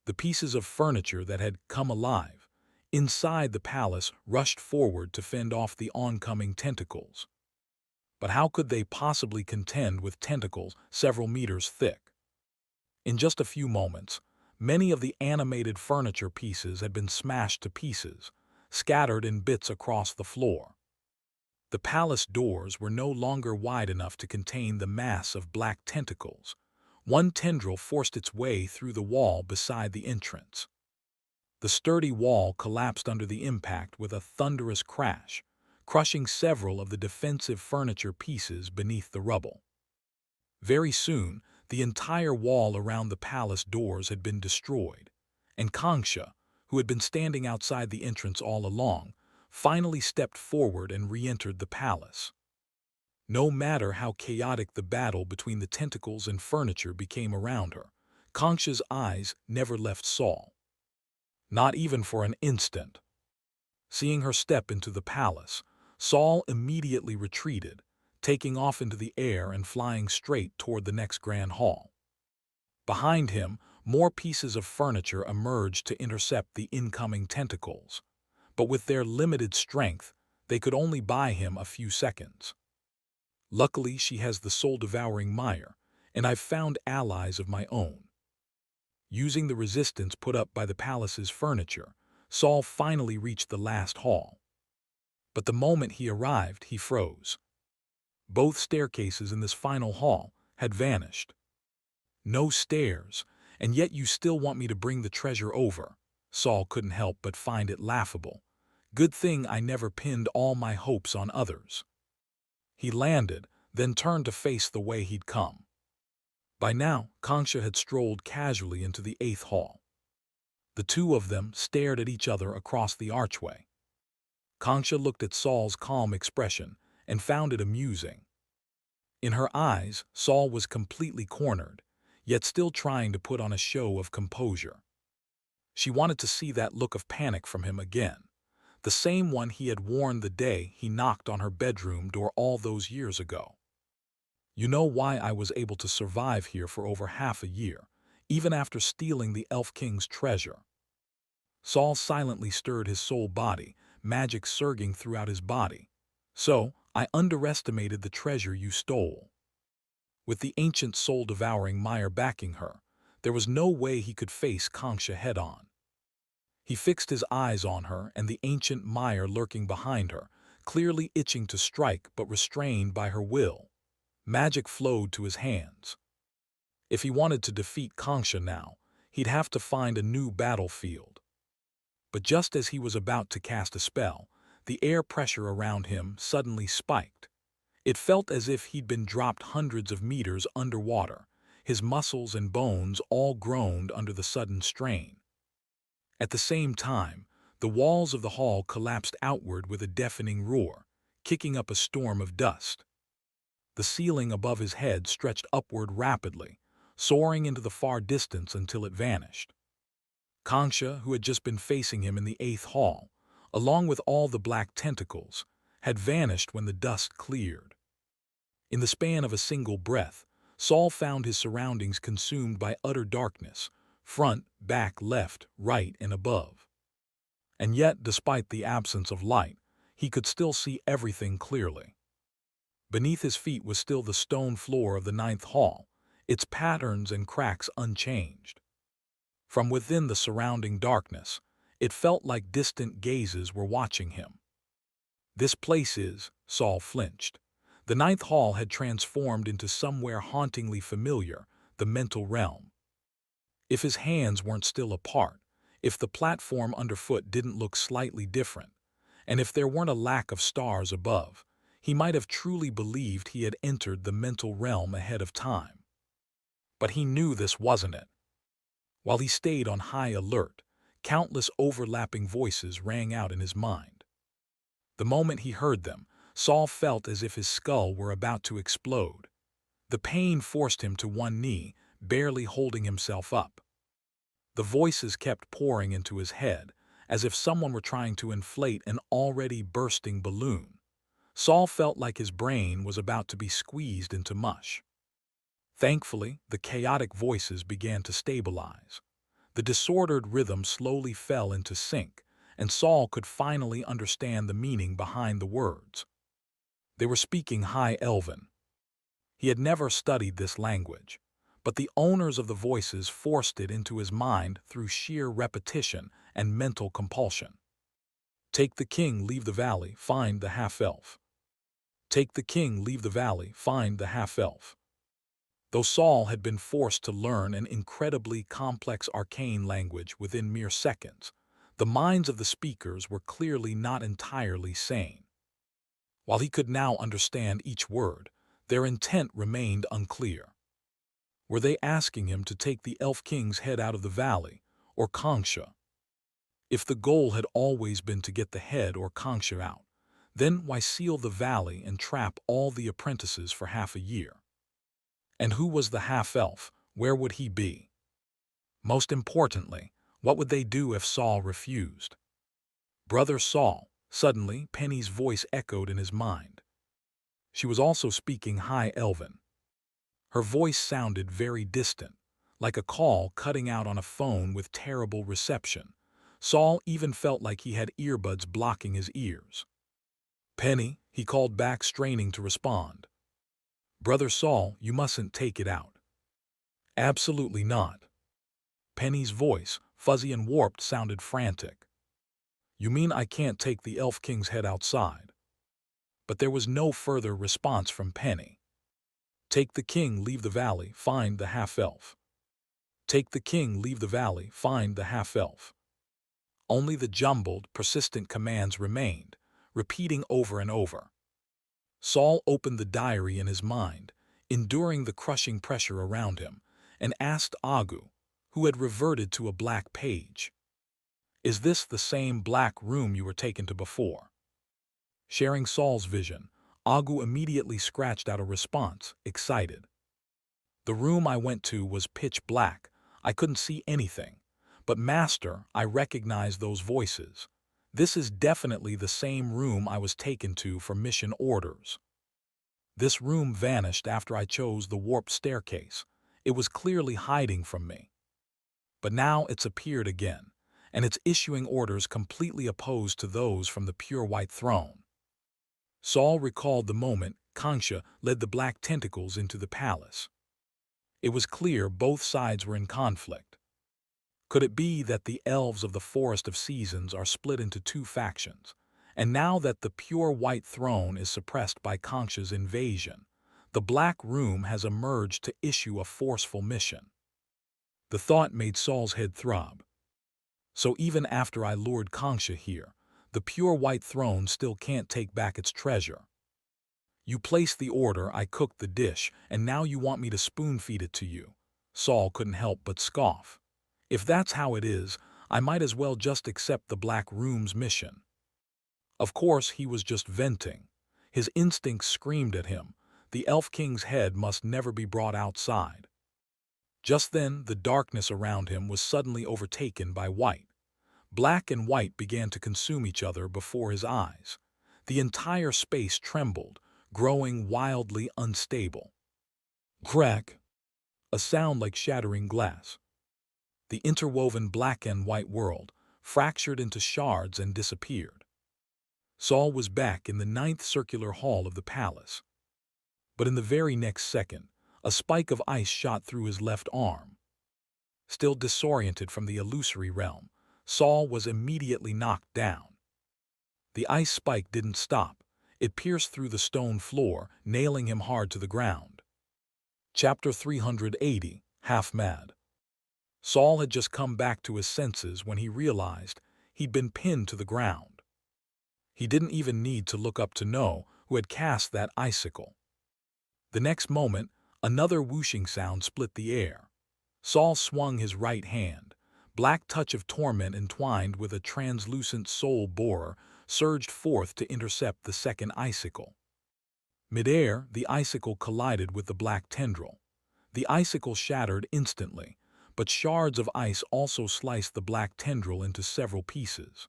The pieces of furniture that had come alive inside the palace rushed forward to fend off the oncoming tentacles. But how could they possibly contend with tentacles several meters thick? In just a few moments, many of the animated furniture pieces had been smashed to pieces, scattered in bits across the floor. The palace doors were no longer wide enough to contain the mass of black tentacles. One tendril forced its way through the wall beside the entrance. The sturdy wall collapsed under the impact with a thunderous crash, crushing several of the defensive furniture pieces beneath the rubble. Very soon, the entire wall around the palace doors had been destroyed, and Kanksha, who had been standing outside the entrance all along, finally stepped forward and re-entered the palace. No matter how chaotic the battle between the tentacles and furniture became around her, Kanksha's eyes never left Saul. Not even for an instant. Seeing her step into the palace, Saul immediately retreated, taking off into the air and flying straight toward the next grand hall. Behind him, more pieces of furniture emerged to intercept the incoming tentacles, but with their limited strength, they could only buy him a few seconds. Luckily, she has the soul-devouring Meyer, and I've found allies of my own. Using the resistance put up by the palace's furniture, Saul finally reached the last hall. But the moment he arrived, he froze. Both staircases in this final hall had vanished. No stairs, and yet you still want me to bring the treasure over? Saul couldn't help but find it laughable. Good thing I never pinned all my hopes on others. He landed, then turned to face the way he'd come. By now, Kanksha had strolled casually into the 8th hall. The two of them stared at each other across the archway. Kanksha looked at Saul's calm expression and found it amusing. In her eyes, Saul was completely cornered, yet still trying to put on a show of composure. She wanted to see that look of panic from him again, the same one he had worn the day he knocked on her bedroom door all those years ago. You know why I was able to survive here for over half a year, even after stealing the Elf King's treasure. Saul silently stirred his soul body, magic surging throughout his body. So, I underestimated the treasure you stole. With the ancient soul-devouring Meyer backing her, there was no way he could face Konksha head-on. He fixed his eyes on her and the ancient Meyer lurking behind her, clearly itching to strike but restrained by her will. Magic flowed to his hands. If he wanted to defeat Konksha now, he'd have to find a new battlefield. But just as he was about to cast a spell, the air pressure around him suddenly spiked. It felt as if he'd been dropped hundreds of meters underwater, his muscles and bones all groaned under the sudden strain. At the same time, the walls of the hall collapsed outward with a deafening roar, kicking up a storm of dust. The ceiling above his head stretched upward rapidly, soaring into the far distance until it vanished. Konksha, who had just been facing him in the 8th hall, along with all the black tentacles, had vanished when the dust cleared. In the span of a single breath, Saul found his surroundings consumed by utter darkness, front, back, left, right, and above. And yet, despite the absence of light, he could still see everything clearly. Beneath his feet was still the stone floor of the 9th hall, its patterns and cracks unchanged. From within the surrounding darkness, it felt like distant gazes were watching him. This place is, Saul flinched. The 9th hall had transformed into somewhere hauntingly familiar, the mental realm. If his hands weren't still apart, if the platform underfoot didn't look slightly different, and if there weren't a lack of stars above, he might have truly believed he had entered the mental realm ahead of time. But he knew this wasn't it. While he stayed on high alert, countless overlapping voices rang out in his mind. The moment he heard them, Saul felt as if his skull were about to explode. The pain forced him to one knee, barely holding himself up. The voices kept pouring into his head, as if someone were trying to inflate an already bursting balloon. Saul felt like his brain was about to be squeezed into mush. Thankfully, the chaotic voices began to stabilize. The disordered rhythm slowly fell into sync, and Saul could finally understand the meaning behind the words. They were speaking High Elven. He had never studied this language, but the owners of the voices forced it into his mind through sheer repetition and mental compulsion. Take the king, leave the valley, find the half-elf. Take the king, leave the valley, find the half-elf. Though Saul had been forced to learn an incredibly complex arcane language within mere seconds, the minds of the speakers were clearly not entirely sane. While he could now understand each word, their intent remained unclear. Were they asking him to take the Elf King's head out of the valley, or Konksha? If the goal had always been to get the head or Konksha out, then why seal the valley and trap all the apprentices for half a year? And who was the half-elf? Where would he be? Most importantly, what would they do if Saul refused? Brother Saul, suddenly Penny's voice echoed in his mind. She was also speaking High Elven. Her voice sounded very distant, like a call cutting out on a phone with terrible reception. Saul even felt like he had earbuds blocking his ears. Penny, he called back, straining to respond. Brother Saul, you mustn't take it out. Absolutely not. Penny's voice, fuzzy and warped, sounded frantic. You mean I can't take the Elf King's head outside? But there was no further response from Penny. Take the king, leave the valley, find the half-elf. Take the king, leave the valley, find the half-elf. Only the jumbled, persistent commands remained, repeating over and over. Saul opened the diary in his mind, enduring the crushing pressure around him, and asked Agu, who had reverted to a black page. Is this the same black room you were taken to before? Sharing Saul's vision, Agu immediately scratched out a response, excited. The room I went to was pitch black. I couldn't see anything. But Master, I recognized those voices. This is definitely the same room I was taken to for mission orders. This room vanished after I chose the warped staircase. It was clearly hiding from me. But now it's appeared again, and it's issuing orders completely opposed to those from the pure white throne. Saul recalled the moment Kanksha led the black tentacles into the palace. It was clear both sides were in conflict. Could it be that the elves of the Forest of Seasons are split into two factions, and now that the pure white throne is suppressed by Kanksha's invasion, the Black Room has emerged to issue a forceful mission? The thought made Saul's head throb. So even after I lured Kanksha here, the pure white throne still can't take back its treasure. You placed the order, I cooked the dish, and now you want me to spoon-feed it to you. Saul couldn't help but scoff. If that's how it is, I might as well just accept the Black Room's mission. Of course, he was just venting. His instincts screamed at him. The Elf King's head must never be brought outside. Just then, the darkness around him was suddenly overtaken by white. Black and white began to consume each other before his eyes. The entire space trembled, growing wildly unstable. Crack! A sound like shattering glass. The interwoven black and white world fractured into shards and disappeared. Saul was back in the 9th circular hall of the palace. But in the very next second, a spike of ice shot through his left arm. Still disoriented from the illusory realm, Saul was immediately knocked down. The ice spike didn't stop. It pierced through the stone floor, nailing him hard to the ground. Chapter 380, Half Mad. Saul had just come back to his senses when he realized he'd been pinned to the ground. He didn't even need to look up to know who had cast that icicle. The next moment, another whooshing sound split the air. Saul swung his right hand. Black touch of torment entwined with a translucent soul borer surged forth to intercept the second icicle. Midair, the icicle collided with the black tendril. The icicle shattered instantly, but shards of ice also sliced the black tendril into several pieces.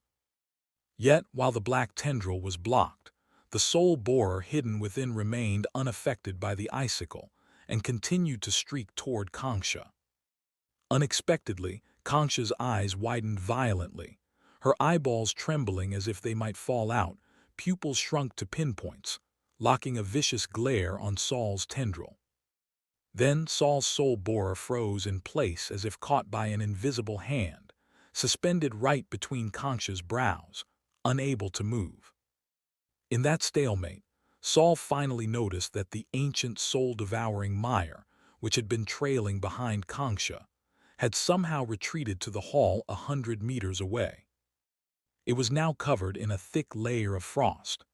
Yet, while the black tendril was blocked, the soul borer hidden within remained unaffected by the icicle and continued to streak toward Kanksha. Unexpectedly, Kanksha's eyes widened violently. Her eyeballs trembling as if they might fall out, pupils shrunk to pinpoints, locking a vicious glare on Saul's tendril. Then Saul's soul borer froze in place as if caught by an invisible hand, suspended right between Kanksha's brows, unable to move. In that stalemate, Saul finally noticed that the ancient soul-devouring mire, which had been trailing behind Kanksha, had somehow retreated to the hall 100 meters away. It was now covered in a thick layer of frost.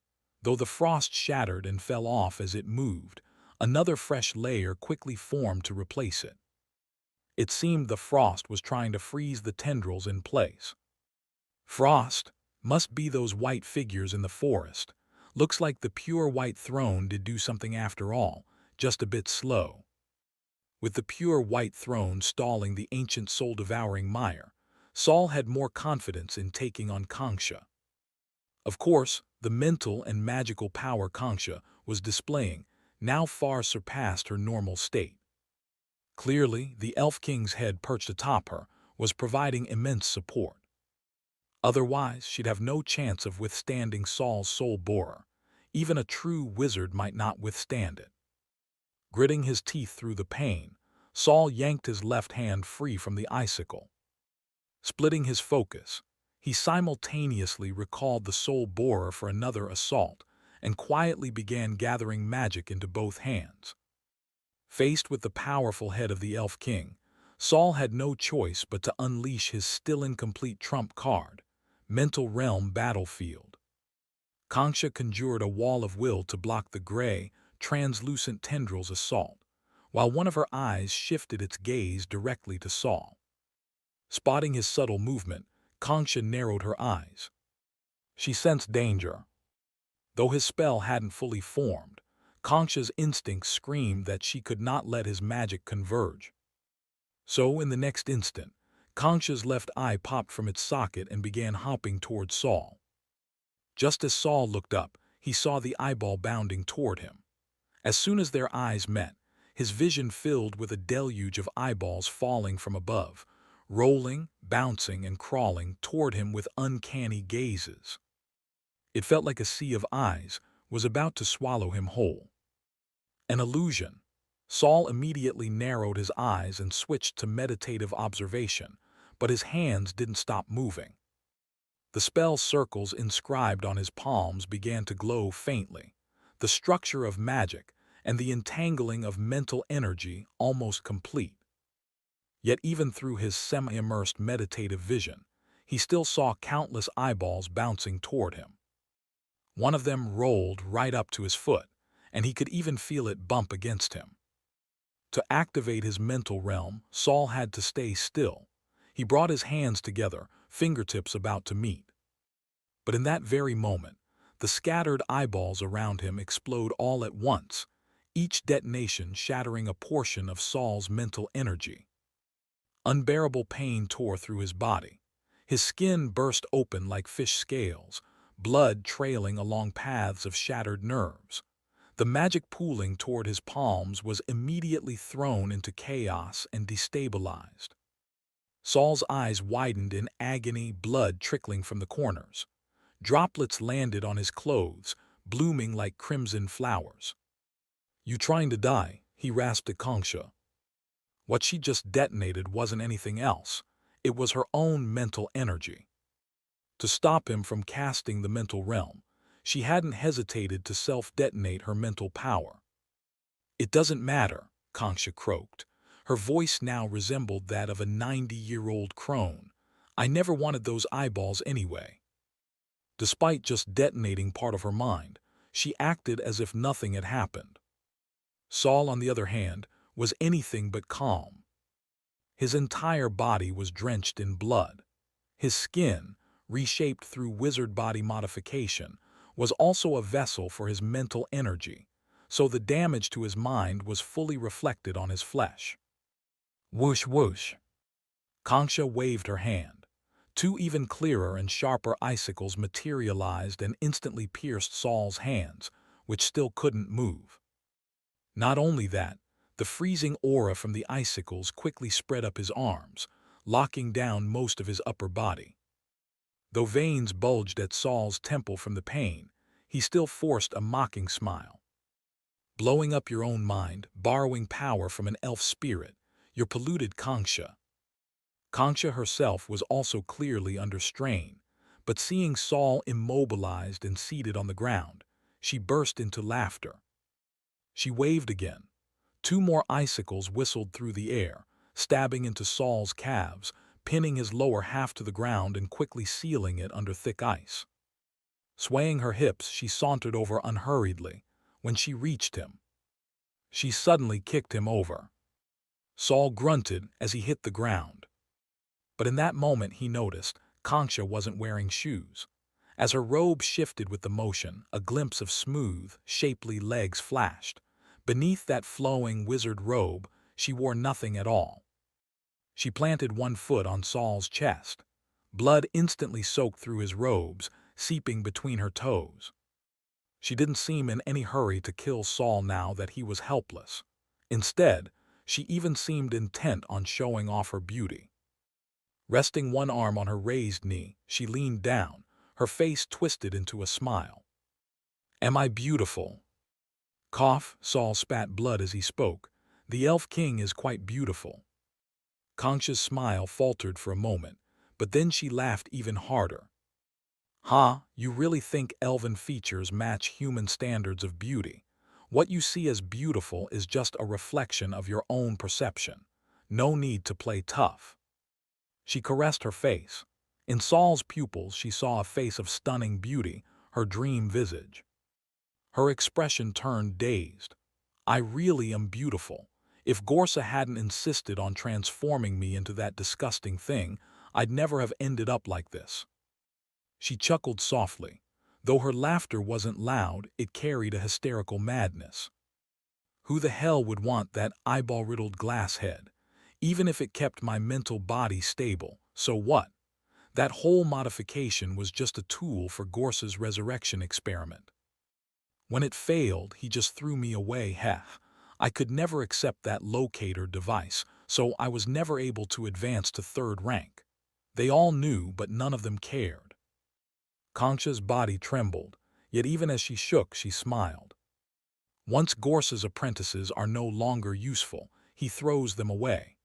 Though the frost shattered and fell off as it moved, another fresh layer quickly formed to replace it. It seemed the frost was trying to freeze the tendrils in place. Frost must be those white figures in the forest. Looks like the pure white throne did do something after all, just a bit slow. With the pure white throne stalling the ancient soul-devouring mire, Saul had more confidence in taking on Kanksha. Of course, the mental and magical power Kanksha was displaying now far surpassed her normal state. Clearly, the Elf King's head perched atop her was providing immense support. Otherwise, she'd have no chance of withstanding Saul's soul borer. Even a true wizard might not withstand it. Gritting his teeth through the pain, Saul yanked his left hand free from the icicle. Splitting his focus, he simultaneously recalled the soul borer for another assault and quietly began gathering magic into both hands. Faced with the powerful head of the Elf King, Saul had no choice but to unleash his still incomplete trump card, Mental Realm Battlefield. Kanksha conjured a wall of will to block the gray, translucent tendril's assault, while one of her eyes shifted its gaze directly to Saul. Spotting his subtle movement, Kanksha narrowed her eyes. She sensed danger. Though his spell hadn't fully formed, Kanksha's instincts screamed that she could not let his magic converge. So, in the next instant, Kanksha's left eye popped from its socket and began hopping toward Saul. Just as Saul looked up, he saw the eyeball bounding toward him. As soon as their eyes met, his vision filled with a deluge of eyeballs falling from above, rolling, bouncing, and crawling toward him with uncanny gazes. It felt like a sea of eyes was about to swallow him whole. An illusion. Saul immediately narrowed his eyes and switched to meditative observation, but his hands didn't stop moving. The spell circles inscribed on his palms began to glow faintly, the structure of magic and the entangling of mental energy almost complete. Yet even through his semi-immersed meditative vision, he still saw countless eyeballs bouncing toward him. One of them rolled right up to his foot, and he could even feel it bump against him. To activate his mental realm, Saul had to stay still. He brought his hands together, fingertips about to meet. But in that very moment, the scattered eyeballs around him explode all at once, each detonation shattering a portion of Saul's mental energy. Unbearable pain tore through his body. His skin burst open like fish scales, blood trailing along paths of shattered nerves. The magic pooling toward his palms was immediately thrown into chaos and destabilized. Saul's eyes widened in agony, blood trickling from the corners. Droplets landed on his clothes, blooming like crimson flowers. "You trying to die?" he rasped at Kongsha. What she just detonated wasn't anything else. It was her own mental energy. To stop him from casting the mental realm, she hadn't hesitated to self-detonate her mental power. "It doesn't matter," Kongsha croaked. Her voice now resembled that of a 90-year-old crone. "I never wanted those eyeballs anyway." Despite just detonating part of her mind, she acted as if nothing had happened. Saul, on the other hand, was anything but calm. His entire body was drenched in blood. His skin, reshaped through wizard body modification, was also a vessel for his mental energy, so the damage to his mind was fully reflected on his flesh. Whoosh whoosh. Kongsha waved her hand. Two even clearer and sharper icicles materialized and instantly pierced Saul's hands, which still couldn't move. Not only that, the freezing aura from the icicles quickly spread up his arms, locking down most of his upper body. Though veins bulged at Saul's temple from the pain, he still forced a mocking smile. "Blowing up your own mind, borrowing power from an elf spirit, your polluted Kongsha." Kongsha herself was also clearly under strain, but seeing Saul immobilized and seated on the ground, she burst into laughter. She waved again. Two more icicles whistled through the air, stabbing into Saul's calves, pinning his lower half to the ground and quickly sealing it under thick ice. Swaying her hips, she sauntered over unhurriedly. When she reached him, she suddenly kicked him over. Saul grunted as he hit the ground. But in that moment he noticed Kongsha wasn't wearing shoes. As her robe shifted with the motion, a glimpse of smooth, shapely legs flashed. Beneath that flowing wizard robe, she wore nothing at all. She planted one foot on Saul's chest. Blood instantly soaked through his robes, seeping between her toes. She didn't seem in any hurry to kill Saul now that he was helpless. Instead, she even seemed intent on showing off her beauty. Resting one arm on her raised knee, she leaned down, her face twisted into a smile. "Am I beautiful?" Cough, Saul spat blood as he spoke. "The Elf King is quite beautiful." Kongsha's smile faltered for a moment, but then she laughed even harder. "Ha, you really think elven features match human standards of beauty? What you see as beautiful is just a reflection of your own perception. No need to play tough." She caressed her face. In Saul's pupils she saw a face of stunning beauty, her dream visage. Her expression turned dazed. "I really am beautiful. If Gorsa hadn't insisted on transforming me into that disgusting thing, I'd never have ended up like this." She chuckled softly. Though her laughter wasn't loud, it carried a hysterical madness. "Who the hell would want that eyeball-riddled glass head? Even if it kept my mental body stable, so what? That whole modification was just a tool for Gorsa's resurrection experiment." When it failed, he just threw me away. Heh. I could never accept that locator device, so I was never able to advance to third rank. They all knew, but none of them cared. Concha's body trembled, yet even as she shook, she smiled. Once Gorse's apprentices are no longer useful, he throws them away.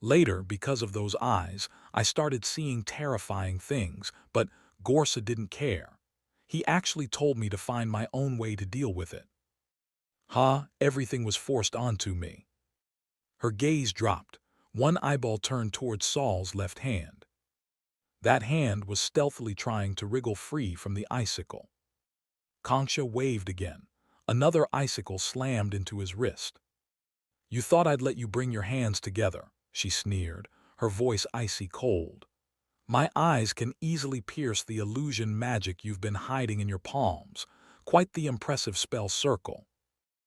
Later, because of those eyes, I started seeing terrifying things, but Gorsa didn't care. He actually told me to find my own way to deal with it. Everything was forced onto me. Her gaze dropped. One eyeball turned towards Saul's left hand. That hand was stealthily trying to wriggle free from the icicle. Concha waved again. Another icicle slammed into his wrist. "You thought I'd let you bring your hands together," she sneered, her voice icy cold. "My eyes can easily pierce the illusion magic you've been hiding in your palms. Quite the impressive spell circle."